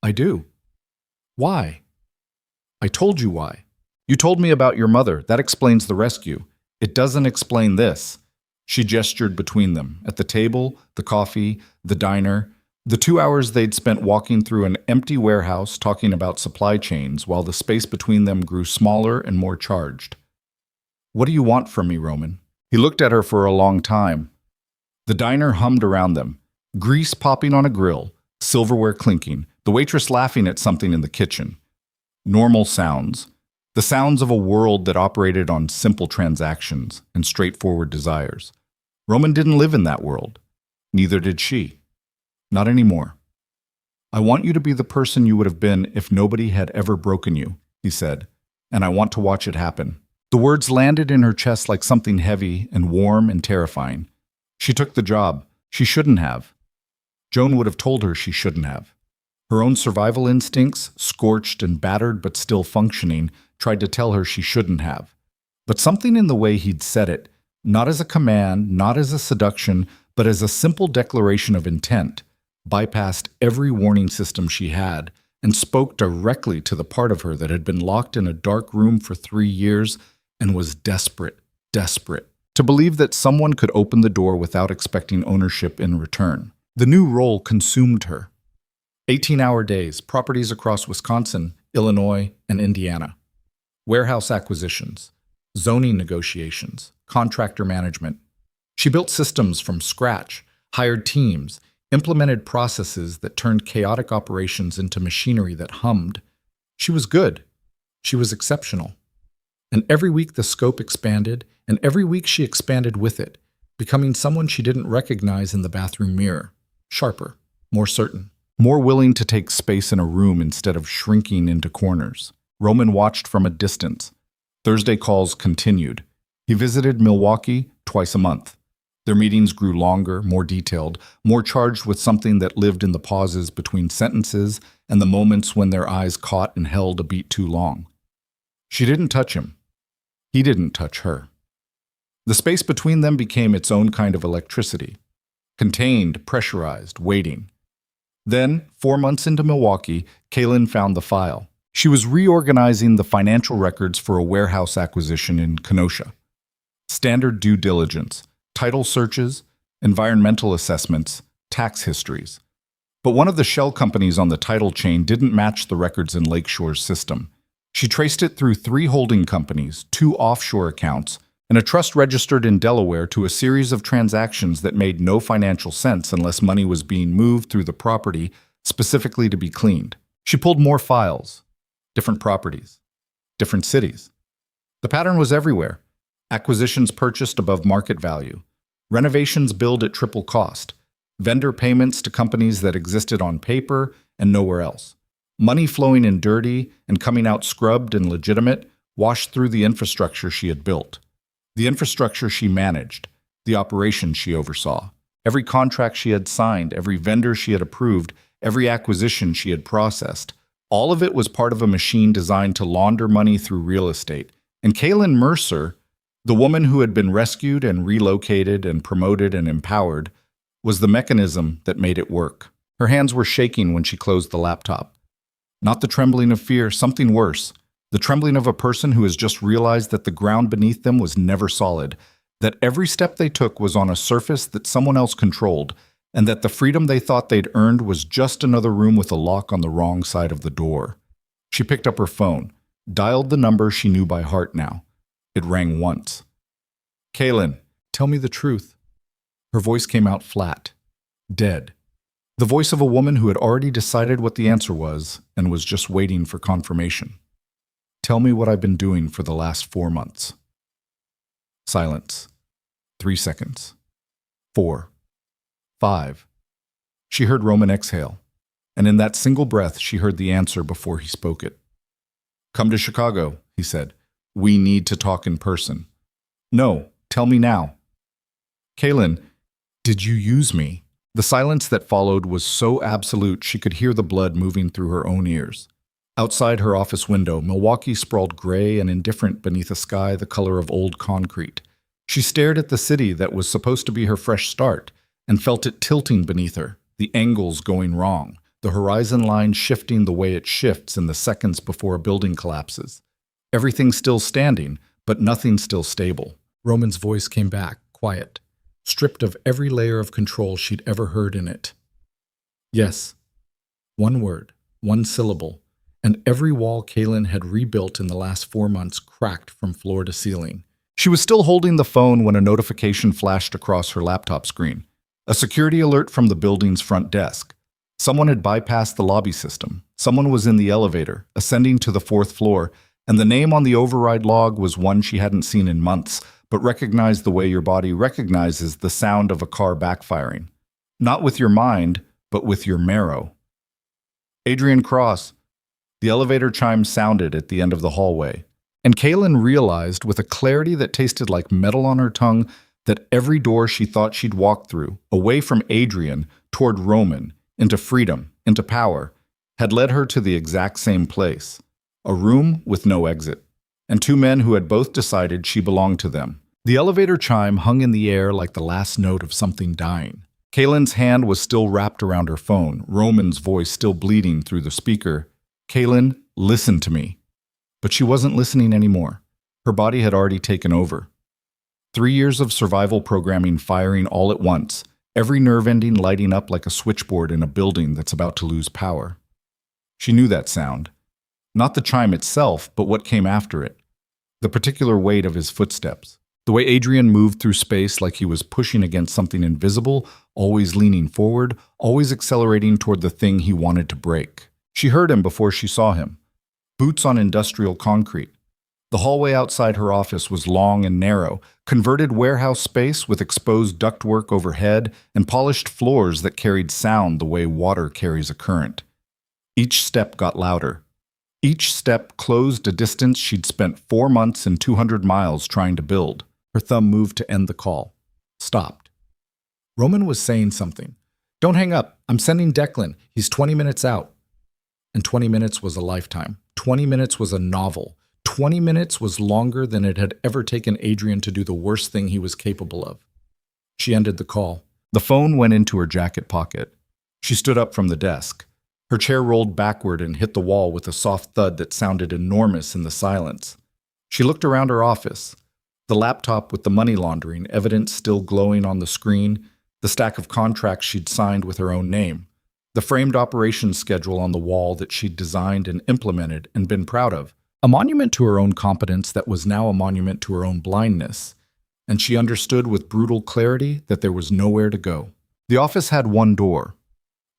"I do." "Why?" "I told you why. You told me about your mother. That explains the rescue. It doesn't explain this." She gestured between them, at the table, the coffee, the diner, the 2 hours they'd spent walking through an empty warehouse talking about supply chains while the space between them grew smaller and more charged. "What do you want from me, Roman?" He looked at her for a long time. The diner hummed around them, grease popping on a grill, silverware clinking, the waitress laughing at something in the kitchen. Normal sounds, the sounds of a world that operated on simple transactions and straightforward desires. Roman didn't live in that world. Neither did she. Not anymore. "I want you to be the person you would have been if nobody had ever broken you," he said, "and I want to watch it happen." The words landed in her chest like something heavy and warm and terrifying. She took the job. She shouldn't have. Joan would have told her she shouldn't have. Her own survival instincts, scorched and battered but still functioning, tried to tell her she shouldn't have. But something in the way he'd said it, not as a command, not as a seduction, but as a simple declaration of intent, bypassed every warning system she had and spoke directly to the part of her that had been locked in a dark room for 3 years and was desperate to believe that someone could open the door without expecting ownership in return. The new role consumed her. 18-hour days, properties across Wisconsin, Illinois, and Indiana. Warehouse acquisitions, zoning negotiations, contractor management. She built systems from scratch, hired teams, implemented processes that turned chaotic operations into machinery that hummed. She was good. She was exceptional. And every week the scope expanded, and every week she expanded with it, becoming someone she didn't recognize in the bathroom mirror. Sharper, more certain, more willing to take space in a room instead of shrinking into corners. Roman watched from a distance. Thursday calls continued. He visited Milwaukee twice a month. Their meetings grew longer, more detailed, more charged with something that lived in the pauses between sentences and the moments when their eyes caught and held a beat too long. She didn't touch him. He didn't touch her. The space between them became its own kind of electricity. Contained, pressurized, waiting. Then, 4 months into Milwaukee, Kaelyn found the file. She was reorganizing the financial records for a warehouse acquisition in Kenosha. Standard due diligence, title searches, environmental assessments, tax histories. But one of the shell companies on the title chain didn't match the records in Lakeshore's system. She traced it through 3 holding companies, 2 offshore accounts, and a trust registered in Delaware to a series of transactions that made no financial sense unless money was being moved through the property specifically to be cleaned. She pulled more files, different properties, different cities. The pattern was everywhere. Acquisitions purchased above market value, renovations billed at triple cost, vendor payments to companies that existed on paper and nowhere else, money flowing in dirty and coming out scrubbed and legitimate, washed through the infrastructure she had built, the infrastructure she managed, the operations she oversaw, every contract she had signed, every vendor she had approved, every acquisition she had processed. All of it was part of a machine designed to launder money through real estate. And Kaelyn Mercer, the woman who had been rescued and relocated and promoted and empowered, was the mechanism that made it work. Her hands were shaking when she closed the laptop. Not the trembling of fear, something worse. The trembling of a person who has just realized that the ground beneath them was never solid, that every step they took was on a surface that someone else controlled, and that the freedom they thought they'd earned was just another room with a lock on the wrong side of the door. She picked up her phone, dialed the number she knew by heart now. It rang once. "Kaelyn, tell me the truth." Her voice came out flat, dead. The voice of a woman who had already decided what the answer was and was just waiting for confirmation. "Tell me what I've been doing for the last 4 months." Silence. 3 seconds. 4. 5. She heard Roman exhale, and in that single breath she heard the answer before he spoke it. "Come to Chicago," he said. "We need to talk in person." "No, tell me now." "Kaelyn, did you use me?" The silence that followed was so absolute she could hear the blood moving through her own ears. Outside her office window, Milwaukee sprawled gray and indifferent beneath a sky the color of old concrete. She stared at the city that was supposed to be her fresh start and felt it tilting beneath her, the angles going wrong, the horizon line shifting the way it shifts in the seconds before a building collapses. Everything still standing, but nothing still stable. Roman's voice came back, quiet, stripped of every layer of control she'd ever heard in it. "Yes." One word, one syllable, and every wall Kaelyn had rebuilt in the last 4 months cracked from floor to ceiling. She was still holding the phone when a notification flashed across her laptop screen. A security alert from the building's front desk. Someone had bypassed the lobby system. Someone was in the elevator, ascending to the 4th floor, and the name on the override log was one she hadn't seen in months, but recognized the way your body recognizes the sound of a car backfiring. Not with your mind, but with your marrow. "Adrian Cross." The elevator chime sounded at the end of the hallway, and Kaelyn realized with a clarity that tasted like metal on her tongue that every door she thought she'd walked through, away from Adrian, toward Roman, into freedom, into power, had led her to the exact same place. A room with no exit, and 2 men who had both decided she belonged to them. The elevator chime hung in the air like the last note of something dying. Kaelyn's hand was still wrapped around her phone, Roman's voice still bleeding through the speaker. "Kaelyn, listen to me." But she wasn't listening anymore. Her body had already taken over. 3 years of survival programming firing all at once, every nerve ending lighting up like a switchboard in a building that's about to lose power. She knew that sound. Not the chime itself, but what came after it. The particular weight of his footsteps. The way Adrian moved through space like he was pushing against something invisible, always leaning forward, always accelerating toward the thing he wanted to break. She heard him before she saw him. Boots on industrial concrete. The hallway outside her office was long and narrow, converted warehouse space with exposed ductwork overhead and polished floors that carried sound the way water carries a current. Each step got louder. Each step closed a distance she'd spent 4 months and 200 miles trying to build. Her thumb moved to end the call. Stopped. Roman was saying something. "Don't hang up. I'm sending Declan. He's 20 minutes out." And 20 minutes was a lifetime. 20 minutes was a novel. 20 minutes was longer than it had ever taken Adrian to do the worst thing he was capable of. She ended the call. The phone went into her jacket pocket. She stood up from the desk. Her chair rolled backward and hit the wall with a soft thud that sounded enormous in the silence. She looked around her office. The laptop with the money laundering evidence still glowing on the screen, the stack of contracts she'd signed with her own name, the framed operations schedule on the wall that she'd designed and implemented and been proud of. A monument to her own competence that was now a monument to her own blindness, and she understood with brutal clarity that there was nowhere to go. The office had one door,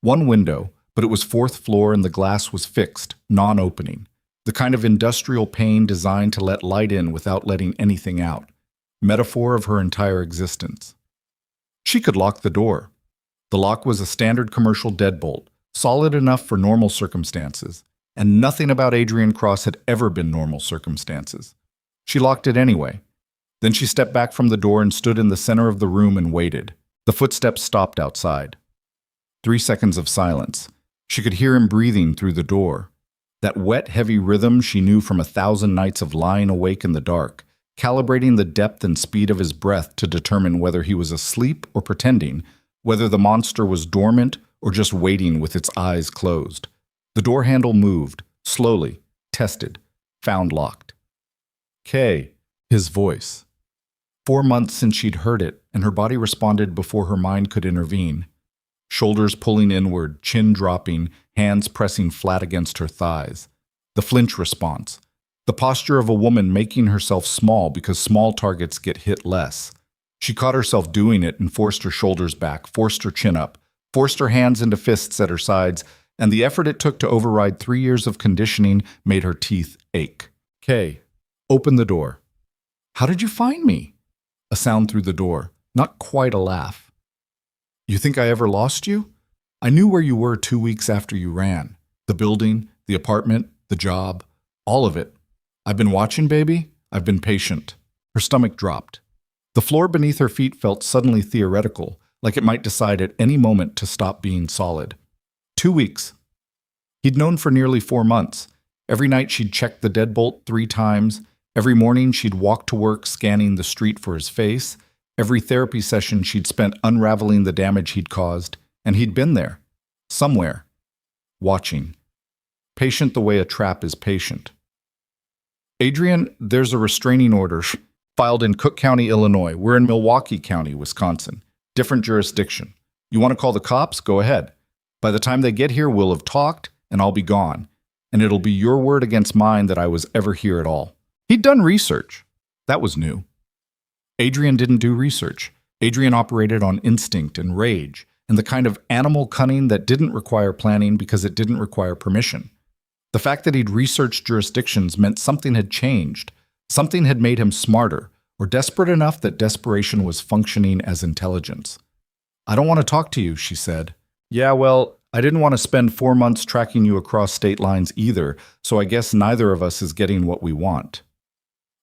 one window, but it was 4th floor and the glass was fixed, non-opening, the kind of industrial pane designed to let light in without letting anything out, metaphor of her entire existence. She could lock the door. The lock was a standard commercial deadbolt, solid enough for normal circumstances. and nothing about Adrian Cross had ever been normal circumstances. She locked it anyway. Then she stepped back from the door and stood in the center of the room and waited. The footsteps stopped outside. 3 seconds of silence. She could hear him breathing through the door. That wet, heavy rhythm she knew from 1,000 nights of lying awake in the dark, calibrating the depth and speed of his breath to determine whether he was asleep or pretending, whether the monster was dormant or just waiting with its eyes closed. The door handle moved, slowly, tested, found locked. "Kay," his voice. 4 months since she'd heard it, and her body responded before her mind could intervene. Shoulders pulling inward, chin dropping, hands pressing flat against her thighs. The flinch response. The posture of a woman making herself small because small targets get hit less. She caught herself doing it and forced her shoulders back, forced her chin up, forced her hands into fists at her sides, and the effort it took to override 3 years of conditioning made her teeth ache. "Kay, open the door." "How did you find me?" A sound through the door, not quite a laugh. "You think I ever lost you? I knew where you were 2 weeks after you ran. The building, the apartment, the job, all of it. I've been watching, baby. I've been patient." Her stomach dropped. The floor beneath her feet felt suddenly theoretical, like it might decide at any moment to stop being solid. 2 weeks. He'd known for nearly 4 months. Every night she'd checked the deadbolt 3 times. Every morning she'd walk to work scanning the street for his face. Every therapy session she'd spent unraveling the damage he'd caused. And he'd been there. Somewhere. Watching. Patient the way a trap is patient. "Adrian, there's a restraining order filed in Cook County, Illinois. We're in Milwaukee County, Wisconsin. Different jurisdiction. You want to call the cops? Go ahead. By the time they get here, we'll have talked, and I'll be gone. And it'll be your word against mine that I was ever here at all." He'd done research. That was new. Adrian didn't do research. Adrian operated on instinct and rage, and the kind of animal cunning that didn't require planning because it didn't require permission. The fact that he'd researched jurisdictions meant something had changed. Something had made him smarter, or desperate enough that desperation was functioning as intelligence. "I don't want to talk to you," she said. "Yeah, well, I didn't want to spend 4 months tracking you across state lines either, so I guess neither of us is getting what we want."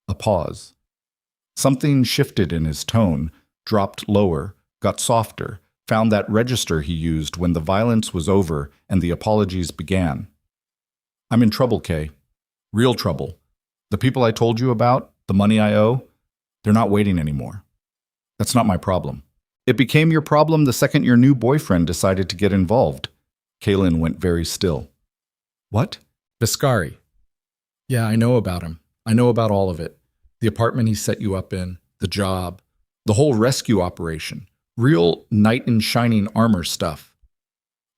A pause. Something shifted in his tone, dropped lower, got softer, found that register he used when the violence was over and the apologies began. "I'm in trouble, Kay. Real trouble. The people I told you about, the money I owe, they're not waiting anymore. That's not my problem. It became your problem the second your new boyfriend decided to get involved." Kaelyn went very still. "What?" "Biscari. Yeah, I know about him. I know about all of it. The apartment he set you up in, the job, the whole rescue operation. Real knight in shining armor stuff."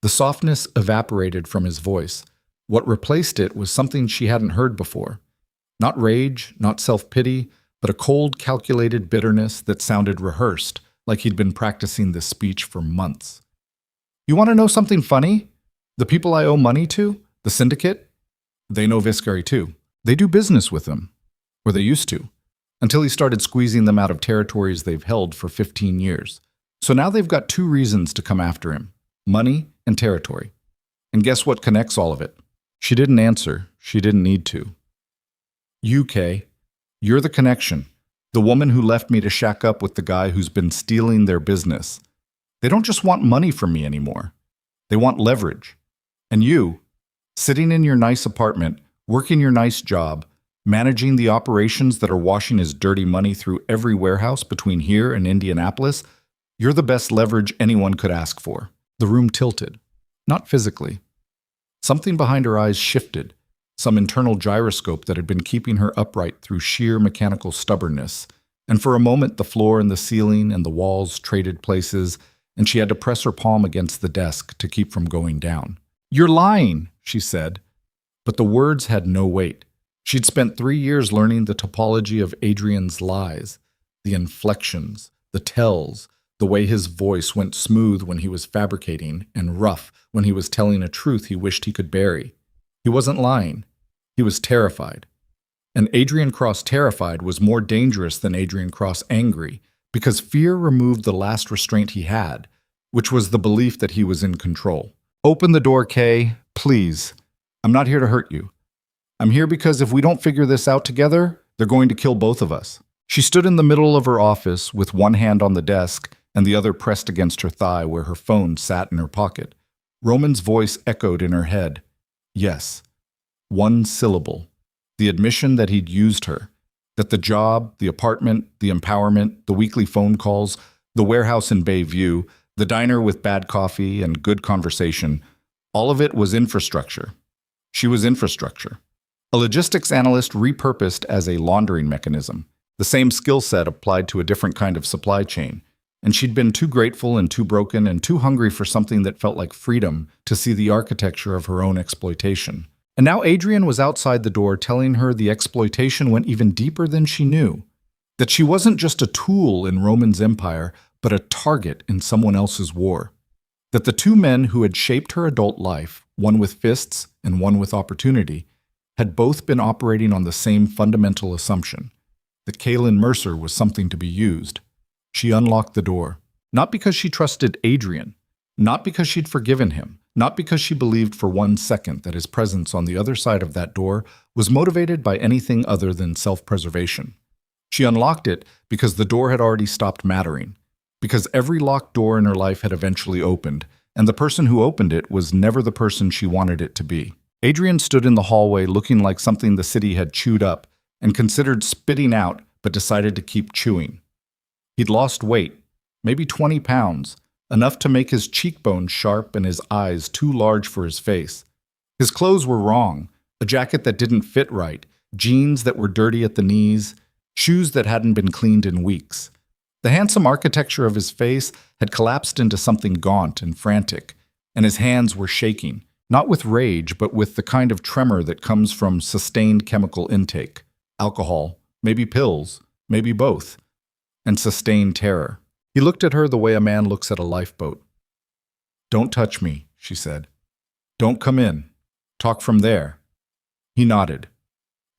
The softness evaporated from his voice. What replaced it was something she hadn't heard before. Not rage, not self-pity, but a cold, calculated bitterness that sounded rehearsed, like he'd been practicing this speech for months. "You want to know something funny? The people I owe money to, the syndicate, they know Viscari too. They do business with him. Or they used to. Until he started squeezing them out of territories they've held for 15 years. So now they've got 2 reasons to come after him. Money and territory. And guess what connects all of it?" She didn't answer. She didn't need to. "You, Kay. You're the connection. The woman who left me to shack up with the guy who's been stealing their business. They don't just want money from me anymore. They want leverage. And you, sitting in your nice apartment, working your nice job, managing the operations that are washing his dirty money through every warehouse between here and Indianapolis, you're the best leverage anyone could ask for." The room tilted. Not physically. Something behind her eyes shifted, some internal gyroscope that had been keeping her upright through sheer mechanical stubbornness. And for a moment the floor and the ceiling and the walls traded places, and she had to press her palm against the desk to keep from going down. "You're lying," she said. But the words had no weight. She'd spent 3 years learning the topology of Adrian's lies, the inflections, the tells, the way his voice went smooth when he was fabricating and rough when he was telling a truth he wished he could bury. He wasn't lying. He was terrified. And Adrian Cross terrified was more dangerous than Adrian Cross angry, because fear removed the last restraint he had, which was the belief that he was in control. "Open the door, Kay, please. I'm not here to hurt you. I'm here because if we don't figure this out together, they're going to kill both of us." She stood in the middle of her office with one hand on the desk and the other pressed against her thigh where her phone sat in her pocket. Roman's voice echoed in her head. Yes. One syllable. The admission that he'd used her. That the job, the apartment, the empowerment, the weekly phone calls, the warehouse in Bayview, the diner with bad coffee and good conversation, all of it was infrastructure. She was infrastructure. A logistics analyst repurposed as a laundering mechanism. The same skill set applied to a different kind of supply chain. And she'd been too grateful and too broken and too hungry for something that felt like freedom to see the architecture of her own exploitation. And now Adrian was outside the door telling her the exploitation went even deeper than she knew. That she wasn't just a tool in Roman's empire, but a target in someone else's war. That the two men who had shaped her adult life, one with fists and one with opportunity, had both been operating on the same fundamental assumption. That Kaelyn Mercer was something to be used. She unlocked the door. Not because she trusted Adrian. Not because she'd forgiven him. Not because she believed for 1 second that his presence on the other side of that door was motivated by anything other than self-preservation. She unlocked it because the door had already stopped mattering. Because every locked door in her life had eventually opened, and the person who opened it was never the person she wanted it to be. Adrian stood in the hallway looking like something the city had chewed up, and considered spitting out, but decided to keep chewing. He'd lost weight, maybe 20 pounds, enough to make his cheekbones sharp and his eyes too large for his face. His clothes were wrong, a jacket that didn't fit right, jeans that were dirty at the knees, shoes that hadn't been cleaned in weeks. The handsome architecture of his face had collapsed into something gaunt and frantic, and his hands were shaking, not with rage, but with the kind of tremor that comes from sustained chemical intake. Alcohol, maybe pills, maybe both, and sustained terror. He looked at her the way a man looks at a lifeboat. "Don't touch me," she said. "Don't come in. Talk from there." He nodded,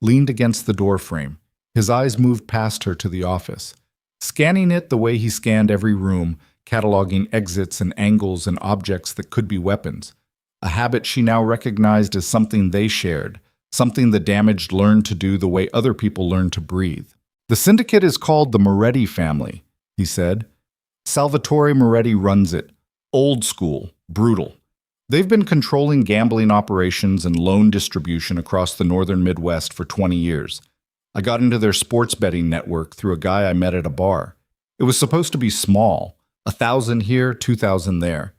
leaned against the door frame. His eyes moved past her to the office, scanning it the way he scanned every room, cataloging exits and angles and objects that could be weapons, a habit she now recognized as something they shared, something the damaged learned to do the way other people learned to breathe. "The syndicate is called the Moretti family," he said. "Salvatore Moretti runs it. Old school, brutal. They've been controlling gambling operations and loan distribution across the northern Midwest for 20 years. I got into their sports betting network through a guy I met at a bar. It was supposed to be small, 1,000 here, 2,000 there.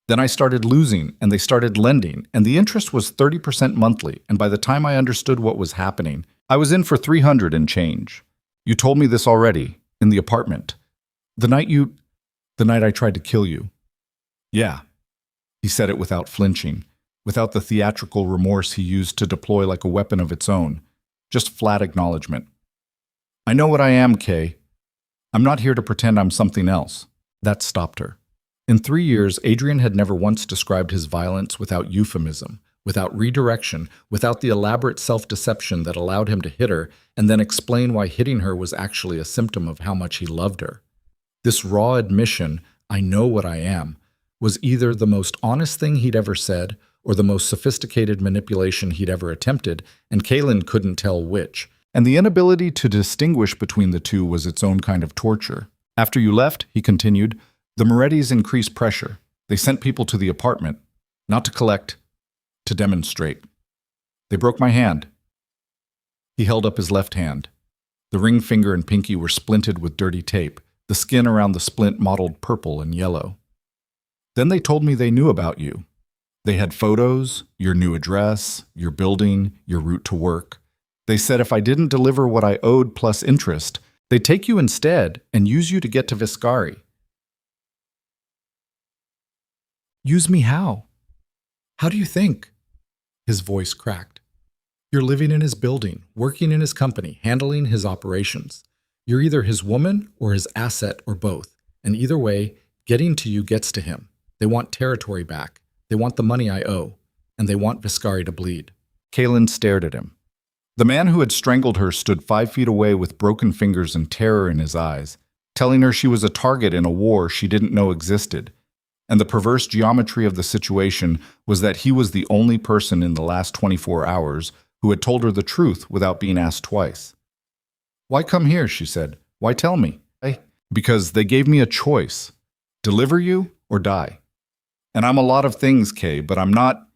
Then I started losing, and they started lending, and the interest was 30% monthly, and by the time I understood what was happening, I was in for 300 and change. You told me this already, in the apartment. The night I tried to kill you." "Yeah." He said it without flinching, without the theatrical remorse he used to deploy like a weapon of its own. Just flat acknowledgement. "I know what I am, Kay. I'm not here to pretend I'm something else." That stopped her. In 3 years, Adrian had never once described his violence without euphemism, without redirection, without the elaborate self-deception that allowed him to hit her and then explain why hitting her was actually a symptom of how much he loved her. This raw admission, "I know what I am," was either the most honest thing he'd ever said or the most sophisticated manipulation he'd ever attempted, and Kaelyn couldn't tell which. And the inability to distinguish between the two was its own kind of torture. "After you left," he continued, "the Morettis increased pressure. They sent people to the apartment, not to collect, to demonstrate. They broke my hand." He held up his left hand. The ring finger and pinky were splinted with dirty tape, the skin around the splint mottled purple and yellow. "Then they told me they knew about you. They had photos, your new address, your building, your route to work. They said if I didn't deliver what I owed plus interest, they'd take you instead and use you to get to Viscari." "Use me how? How do you think?" His voice cracked. "You're living in his building, working in his company, handling his operations. You're either his woman or his asset or both, and either way, getting to you gets to him. They want territory back. They want the money I owe, and they want Viscari to bleed." Kaelyn stared at him. The man who had strangled her stood 5 feet away with broken fingers and terror in his eyes, telling her she was a target in a war she didn't know existed. And the perverse geometry of the situation was that he was the only person in the last 24 hours who had told her the truth without being asked twice. "Why come here?" she said. "Why tell me?" "Because they gave me a choice. Deliver you or die. And I'm a lot of things, Kay, but I'm not—"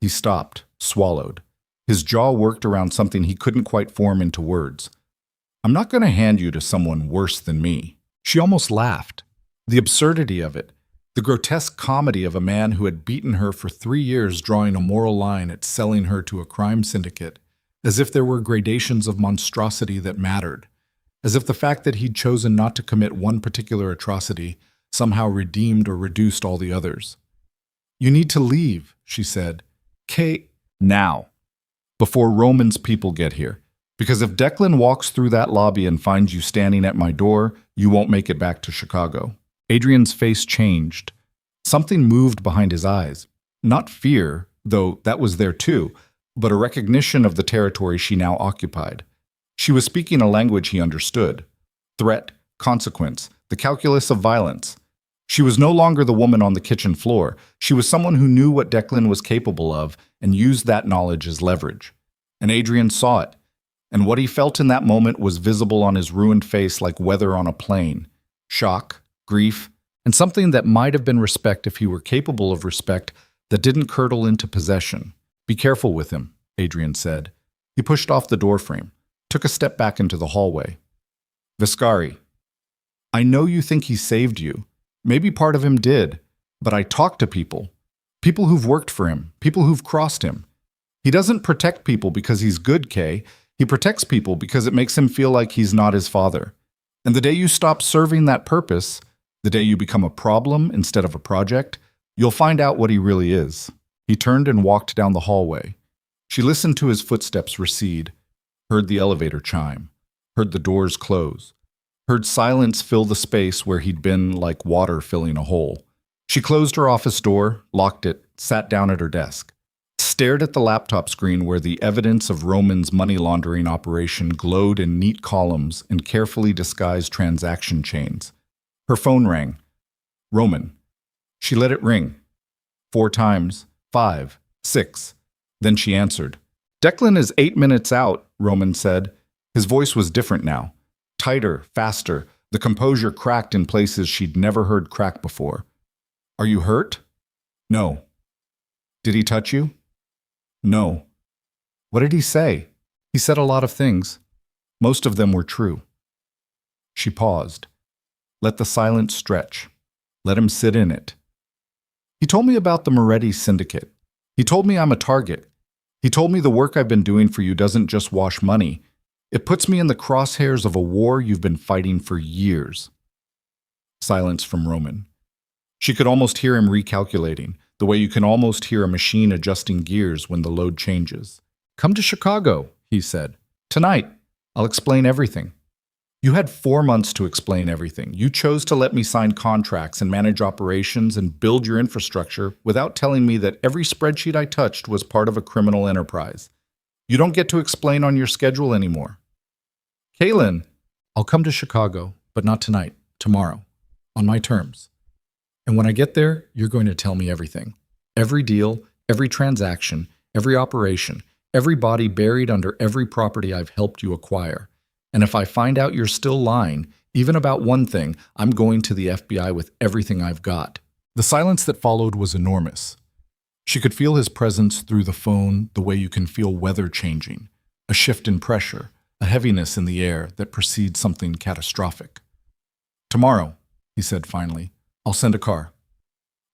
He stopped, swallowed. His jaw worked around something he couldn't quite form into words. "I'm not going to hand you to someone worse than me." She almost laughed. The absurdity of it. The grotesque comedy of a man who had beaten her for 3 years, drawing a moral line at selling her to a crime syndicate, as if there were gradations of monstrosity that mattered, as if the fact that he'd chosen not to commit one particular atrocity somehow redeemed or reduced all the others. "You need to leave," she said. "Kate, now, before Roman's people get here. Because if Declan walks through that lobby and finds you standing at my door, you won't make it back to Chicago." Adrian's face changed. Something moved behind his eyes. Not fear, though that was there too, but a recognition of the territory she now occupied. She was speaking a language he understood. Threat, consequence, the calculus of violence. She was no longer the woman on the kitchen floor. She was someone who knew what Declan was capable of and used that knowledge as leverage. And Adrian saw it. And what he felt in that moment was visible on his ruined face like weather on a plane. Shock, grief, and something that might have been respect if he were capable of respect that didn't curdle into possession. "Be careful with him," Adrian said. He pushed off the doorframe, took a step back into the hallway. "Viscari, I know you think he saved you. Maybe part of him did, but I talk to people. People who've worked for him, people who've crossed him. He doesn't protect people because he's good, Kay. He protects people because it makes him feel like he's not his father. And the day you stop serving that purpose, the day you become a problem instead of a project, you'll find out what he really is." He turned and walked down the hallway. She listened to his footsteps recede, heard the elevator chime, heard the doors close, heard silence fill the space where he'd been like water filling a hole. She closed her office door, locked it, sat down at her desk, stared at the laptop screen where the evidence of Roman's money laundering operation glowed in neat columns and carefully disguised transaction chains. Her phone rang. Roman. She let it ring. 4 times, 5, 6. Then she answered. "Declan is 8 minutes out," Roman said. His voice was different now. Tighter, faster. The composure cracked in places she'd never heard crack before. "Are you hurt?" "No." "Did he touch you?" "No." "What did he say?" "He said a lot of things. Most of them were true." She paused. Let the silence stretch. Let him sit in it. "He told me about the Moretti syndicate. He told me I'm a target. He told me the work I've been doing for you doesn't just wash money. It puts me in the crosshairs of a war you've been fighting for years." Silence from Roman. She could almost hear him recalculating, the way you can almost hear a machine adjusting gears when the load changes. "Come to Chicago," he said. "Tonight. I'll explain everything." "You had 4 months to explain everything. You chose to let me sign contracts and manage operations and build your infrastructure without telling me that every spreadsheet I touched was part of a criminal enterprise. You don't get to explain on your schedule anymore." "Kaelyn, I'll come to Chicago, but not tonight, tomorrow, on my terms. And when I get there, you're going to tell me everything. Every deal, every transaction, every operation, every body buried under every property I've helped you acquire. And if I find out you're still lying, even about one thing, I'm going to the FBI with everything I've got." The silence that followed was enormous. She could feel his presence through the phone the way you can feel weather changing, a shift in pressure, a heaviness in the air that precedes something catastrophic. "Tomorrow," he said finally, "I'll send a car.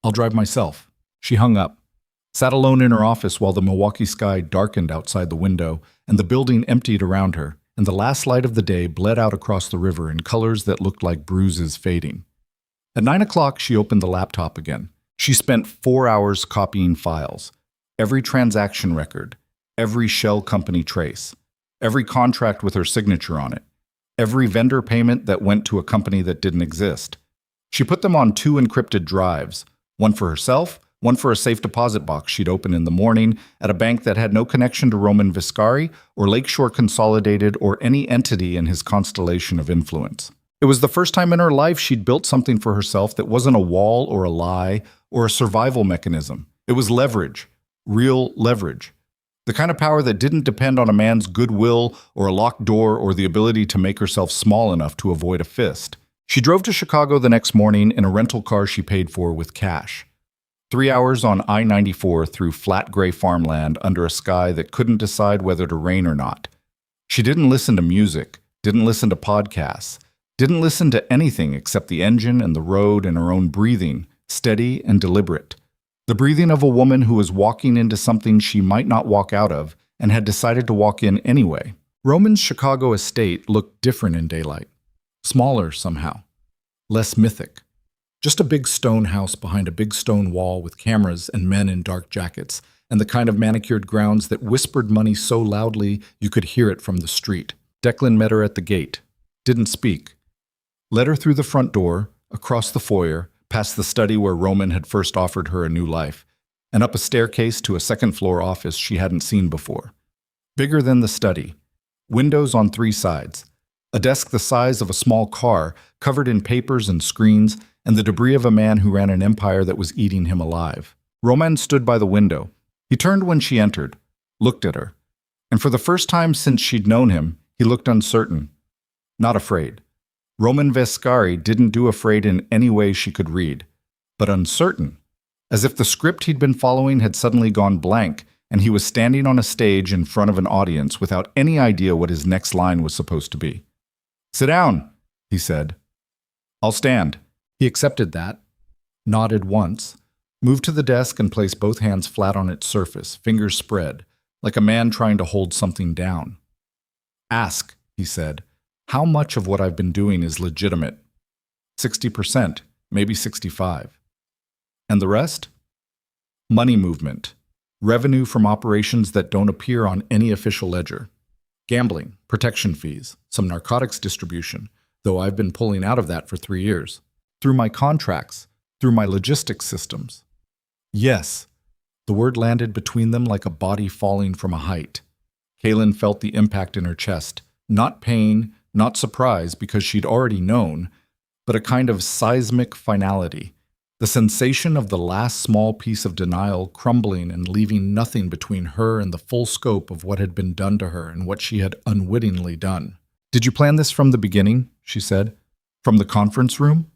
I'll drive myself." She hung up, sat alone in her office while the Milwaukee sky darkened outside the window and the building emptied around her, and the last light of the day bled out across the river in colors that looked like bruises fading. At 9 o'clock, she opened the laptop again. She spent 4 hours copying files, every transaction record, every shell company trace, every contract with her signature on it, every vendor payment that went to a company that didn't exist. She put them on 2 encrypted drives, one for herself, one for a safe deposit box she'd open in the morning at a bank that had no connection to Roman Viscari or Lakeshore Consolidated or any entity in his constellation of influence. It was the first time in her life she'd built something for herself that wasn't a wall or a lie or a survival mechanism. It was leverage, real leverage. The kind of power that didn't depend on a man's goodwill or a locked door or the ability to make herself small enough to avoid a fist. She drove to Chicago the next morning in a rental car she paid for with cash. 3 hours on I-94 through flat gray farmland under a sky that couldn't decide whether to rain or not. She didn't listen to music, didn't listen to podcasts, didn't listen to anything except the engine and the road and her own breathing, steady and deliberate. The breathing of a woman who was walking into something she might not walk out of and had decided to walk in anyway. Roman's Chicago estate looked different in daylight. Smaller somehow. Less mythic. Just a big stone house behind a big stone wall with cameras and men in dark jackets, and the kind of manicured grounds that whispered money so loudly you could hear it from the street. Declan met her at the gate. Didn't speak. Led her through the front door, across the foyer, past the study where Roman had first offered her a new life, and up a staircase to a second-floor office she hadn't seen before. Bigger than the study. Windows on 3 sides. A desk the size of a small car, covered in papers and screens, and the debris of a man who ran an empire that was eating him alive. Roman stood by the window. He turned when she entered, looked at her. And for the first time since she'd known him, he looked uncertain. Not afraid. Roman Vescari didn't do afraid in any way she could read, but uncertain, as if the script he'd been following had suddenly gone blank and he was standing on a stage in front of an audience without any idea what his next line was supposed to be. "Sit down," he said. "I'll stand." He accepted that, nodded once, moved to the desk and placed both hands flat on its surface, fingers spread, like a man trying to hold something down. "Ask," he said. "How much of what I've been doing is legitimate? 60%, maybe 65. And the rest? Money movement, revenue from operations that don't appear on any official ledger. Gambling, protection fees, some narcotics distribution, though I've been pulling out of that for 3 years. Through my contracts, through my logistics systems." Yes, the word landed between them like a body falling from a height. Kaelyn felt the impact in her chest, not pain, not surprise because she'd already known, but a kind of seismic finality, the sensation of the last small piece of denial crumbling and leaving nothing between her and the full scope of what had been done to her and what she had unwittingly done. "Did you plan this from the beginning?" she said. "From the conference room?"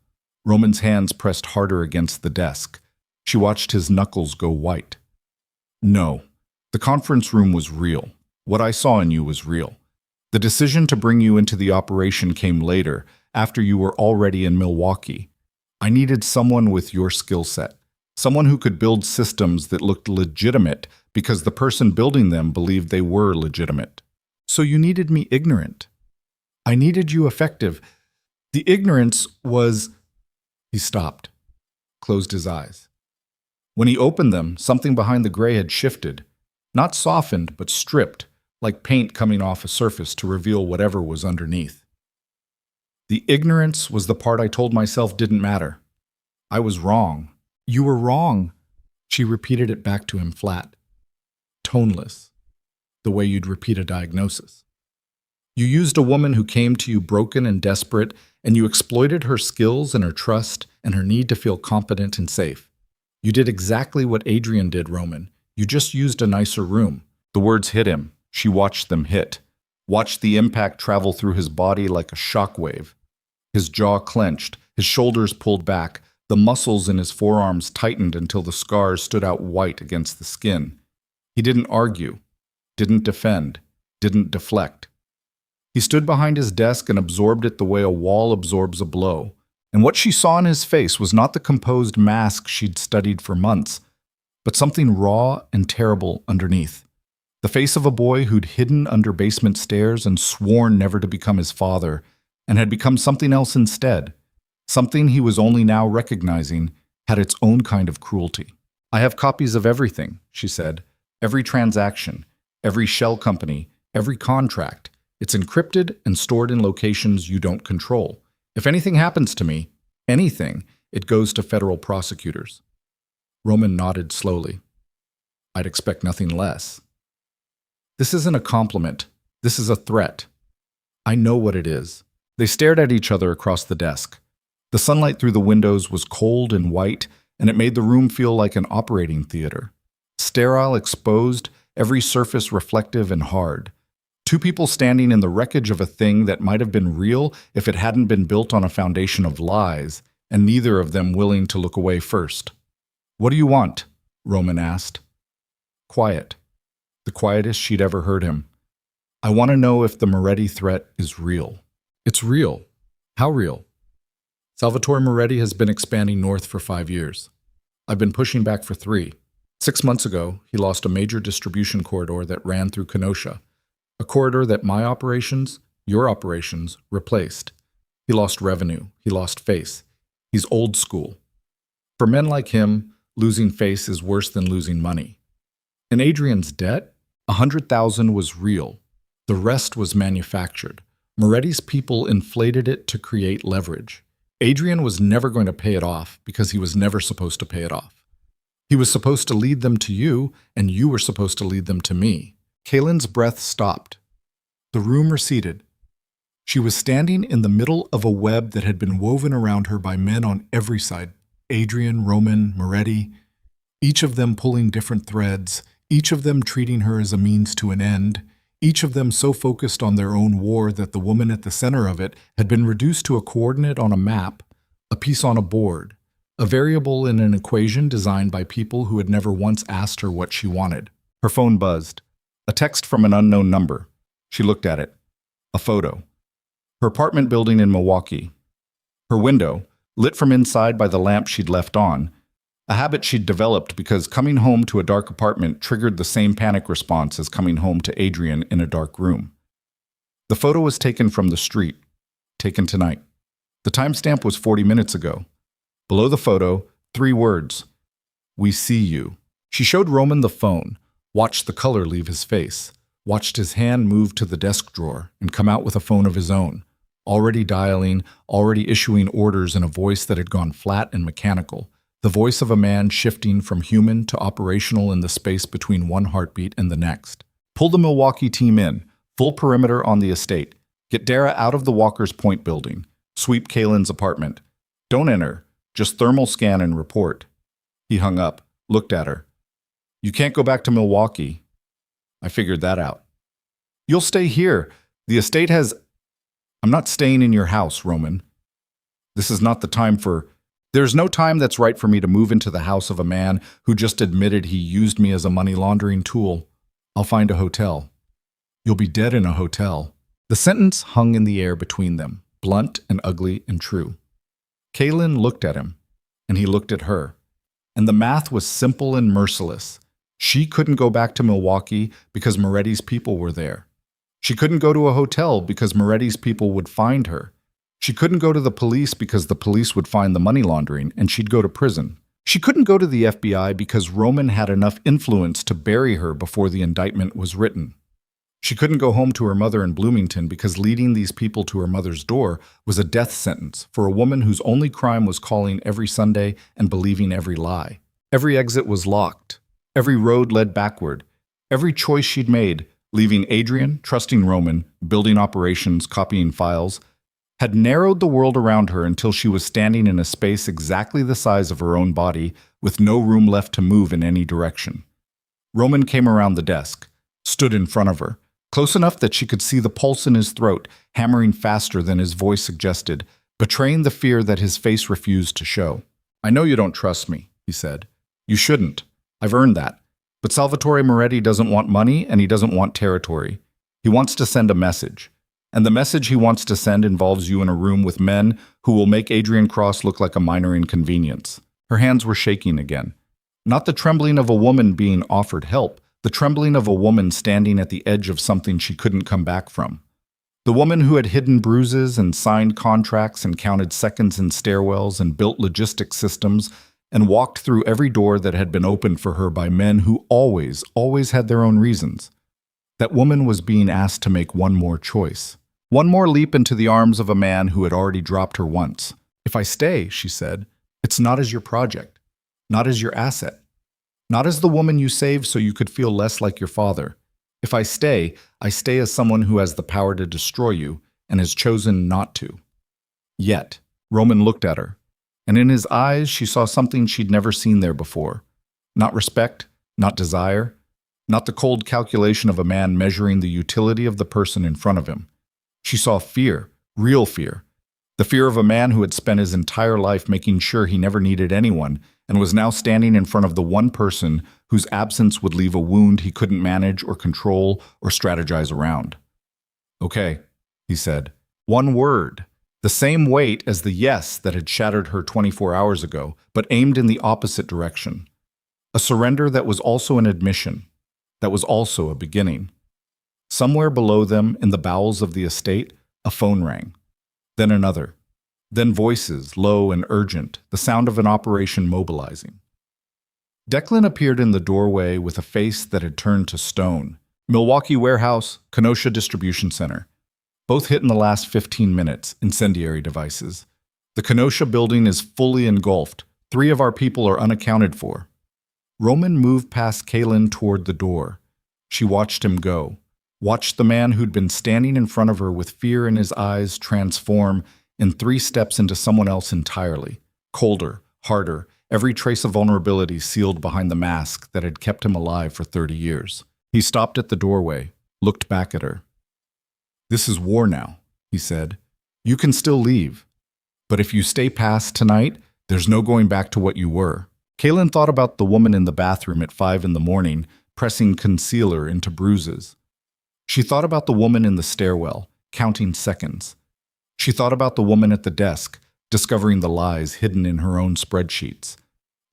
Roman's hands pressed harder against the desk. She watched his knuckles go white. "No, the conference room was real. What I saw in you was real. The decision to bring you into the operation came later, after you were already in Milwaukee. I needed someone with your skill set, someone who could build systems that looked legitimate because the person building them believed they were legitimate. So you needed me ignorant. I needed you effective. The ignorance was..." He stopped, closed his eyes. When he opened them, something behind the gray had shifted, not softened, but stripped, like paint coming off a surface to reveal whatever was underneath. "The ignorance was the part I told myself didn't matter. I was wrong." "You were wrong." She repeated it back to him flat, toneless, the way you'd repeat a diagnosis. "You used a woman who came to you broken and desperate, and you exploited her skills and her trust and her need to feel competent and safe. You did exactly what Adrian did, Roman. You just used a nicer room." The words hit him. She watched them hit, watched the impact travel through his body like a shockwave. His jaw clenched, his shoulders pulled back, the muscles in his forearms tightened until the scars stood out white against the skin. He didn't argue, didn't defend, didn't deflect. He stood behind his desk and absorbed it the way a wall absorbs a blow. And what she saw in his face was not the composed mask she'd studied for months, but something raw and terrible underneath. The face of a boy who'd hidden under basement stairs and sworn never to become his father, and had become something else instead. Something he was only now recognizing had its own kind of cruelty. "I have copies of everything," she said. "Every transaction, every shell company, every contract. It's encrypted and stored in locations you don't control. If anything happens to me, anything, it goes to federal prosecutors." Roman nodded slowly. "I'd expect nothing less." "This isn't a compliment. This is a threat. I know what it is. They stared at each other across the desk. The sunlight through the windows was cold and white, and it made the room feel like an operating theater. Sterile, exposed, every surface reflective and hard. Two people standing in the wreckage of a thing that might have been real if it hadn't been built on a foundation of lies, and neither of them willing to look away first. "What do you want?" Roman asked. Quiet. The quietest she'd ever heard him. "I want to know if the Moretti threat is real." "It's real." "How real?" "Salvatore Moretti has been expanding north for 5 years. I've been pushing back for 3. 6 months ago, he lost a major distribution corridor that ran through Kenosha, a corridor that my operations, your operations, replaced. He lost revenue. He lost face. He's old school. For men like him, losing face is worse than losing money. In Adrian's debt, 100,000 was real. The rest was manufactured. Moretti's people inflated it to create leverage. Adrian was never going to pay it off because he was never supposed to pay it off. He was supposed to lead them to you, and you were supposed to lead them to me. Kaelyn's breath stopped. The room receded. She was standing in the middle of a web that had been woven around her by men on every side. Adrian, Roman, Moretti, each of them pulling different threads, each of them treating her as a means to an end, each of them so focused on their own war that the woman at the center of it had been reduced to a coordinate on a map, a piece on a board, a variable in an equation designed by people who had never once asked her what she wanted. Her phone buzzed. A text from an unknown number. She looked at it. A photo. Her apartment building in Milwaukee. Her window, lit from inside by the lamp she'd left on, a habit she'd developed because coming home to a dark apartment triggered the same panic response as coming home to Adrian in a dark room. The photo was taken from the street, taken tonight. The timestamp was 40 minutes ago. Below the photo, 3 words. "We see you." She showed Roman the phone, watched the color leave his face, watched his hand move to the desk drawer and come out with a phone of his own, already dialing, already issuing orders in a voice that had gone flat and mechanical, the voice of a man shifting from human to operational in the space between one heartbeat and the next. "Pull the Milwaukee team in, full perimeter on the estate. Get Dara out of the Walker's Point building. Sweep Kaelyn's apartment. Don't enter, just thermal scan and report." He hung up, looked at her. "You can't go back to Milwaukee." "I figured that out." "You'll stay here. The estate has—" "I'm not staying in your house, Roman. This is not the time for— There's no time that's right for me to move into the house of a man who just admitted he used me as a money laundering tool. I'll find a hotel." "You'll be dead in a hotel." The sentence hung in the air between them, blunt and ugly and true. Kaelyn looked at him, and he looked at her. And the math was simple and merciless. She couldn't go back to Milwaukee because Moretti's people were there. She couldn't go to a hotel because Moretti's people would find her. She couldn't go to the police because the police would find the money laundering and she'd go to prison. She couldn't go to the FBI because Roman had enough influence to bury her before the indictment was written. She couldn't go home to her mother in Bloomington because leading these people to her mother's door was a death sentence for a woman whose only crime was calling every Sunday and believing every lie. Every exit was locked. Every road led backward. Every choice she'd made, leaving Adrian, trusting Roman, building operations, copying files, had narrowed the world around her until she was standing in a space exactly the size of her own body, with no room left to move in any direction. Roman came around the desk, stood in front of her, close enough that she could see the pulse in his throat, hammering faster than his voice suggested, betraying the fear that his face refused to show. "I know you don't trust me," he said. "You shouldn't. I've earned that. But Salvatore Moretti doesn't want money and he doesn't want territory. He wants to send a message. And the message he wants to send involves you in a room with men who will make Adrian Cross look like a minor inconvenience." Her hands were shaking again. Not the trembling of a woman being offered help, the trembling of a woman standing at the edge of something she couldn't come back from. The woman who had hidden bruises and signed contracts and counted seconds in stairwells and built logistics systems and walked through every door that had been opened for her by men who always had their own reasons. That woman was being asked to make one more choice. One more leap into the arms of a man who had already dropped her once. "If I stay," she said, "it's not as your project, not as your asset, not as the woman you saved so you could feel less like your father. If I stay as someone who has the power to destroy you, and has chosen not to. Yet, Roman looked at her, and in his eyes she saw something she'd never seen there before. Not respect, not desire, not the cold calculation of a man measuring the utility of the person in front of him. She saw fear, real fear. The fear of a man who had spent his entire life making sure he never needed anyone and was now standing in front of the one person whose absence would leave a wound he couldn't manage or control or strategize around. "Okay," he said. One word. The same weight as the yes that had shattered her 24 hours ago, but aimed in the opposite direction. A surrender that was also an admission, that was also a beginning. Somewhere below them, in the bowels of the estate, a phone rang. Then another. Then voices, low and urgent, the sound of an operation mobilizing. Declan appeared in the doorway with a face that had turned to stone. Milwaukee Warehouse, Kenosha Distribution Center. Both hit in the last 15 minutes, incendiary devices. The Kenosha building is fully engulfed. 3 of our people are unaccounted for. Roman moved past Kaelyn toward the door. She watched him go. Watched the man who'd been standing in front of her with fear in his eyes transform in 3 steps into someone else entirely. Colder, harder, every trace of vulnerability sealed behind the mask that had kept him alive for 30 years. He stopped at the doorway, looked back at her. "This is war now," he said. "You can still leave. But if you stay past tonight, there's no going back to what you were." Kaelyn thought about the woman in the bathroom at 5 in the morning, pressing concealer into bruises. She thought about the woman in the stairwell, counting seconds. She thought about the woman at the desk, discovering the lies hidden in her own spreadsheets.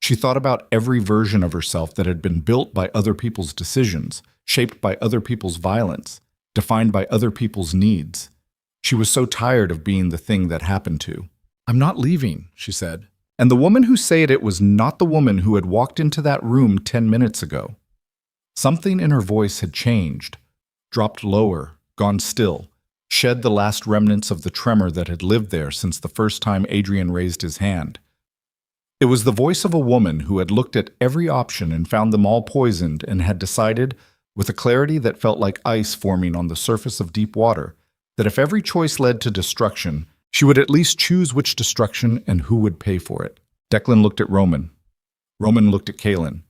She thought about every version of herself that had been built by other people's decisions, shaped by other people's violence, defined by other people's needs. She was so tired of being the thing that happened to. "I'm not leaving," she said. And the woman who said it was not the woman who had walked into that room 10 minutes ago. Something in her voice had changed, dropped lower, gone still, shed the last remnants of the tremor that had lived there since the first time Adrian raised his hand. It was the voice of a woman who had looked at every option and found them all poisoned and had decided, with a clarity that felt like ice forming on the surface of deep water, that if every choice led to destruction, she would at least choose which destruction and who would pay for it. Declan looked at Roman. Roman looked at Kaelyn.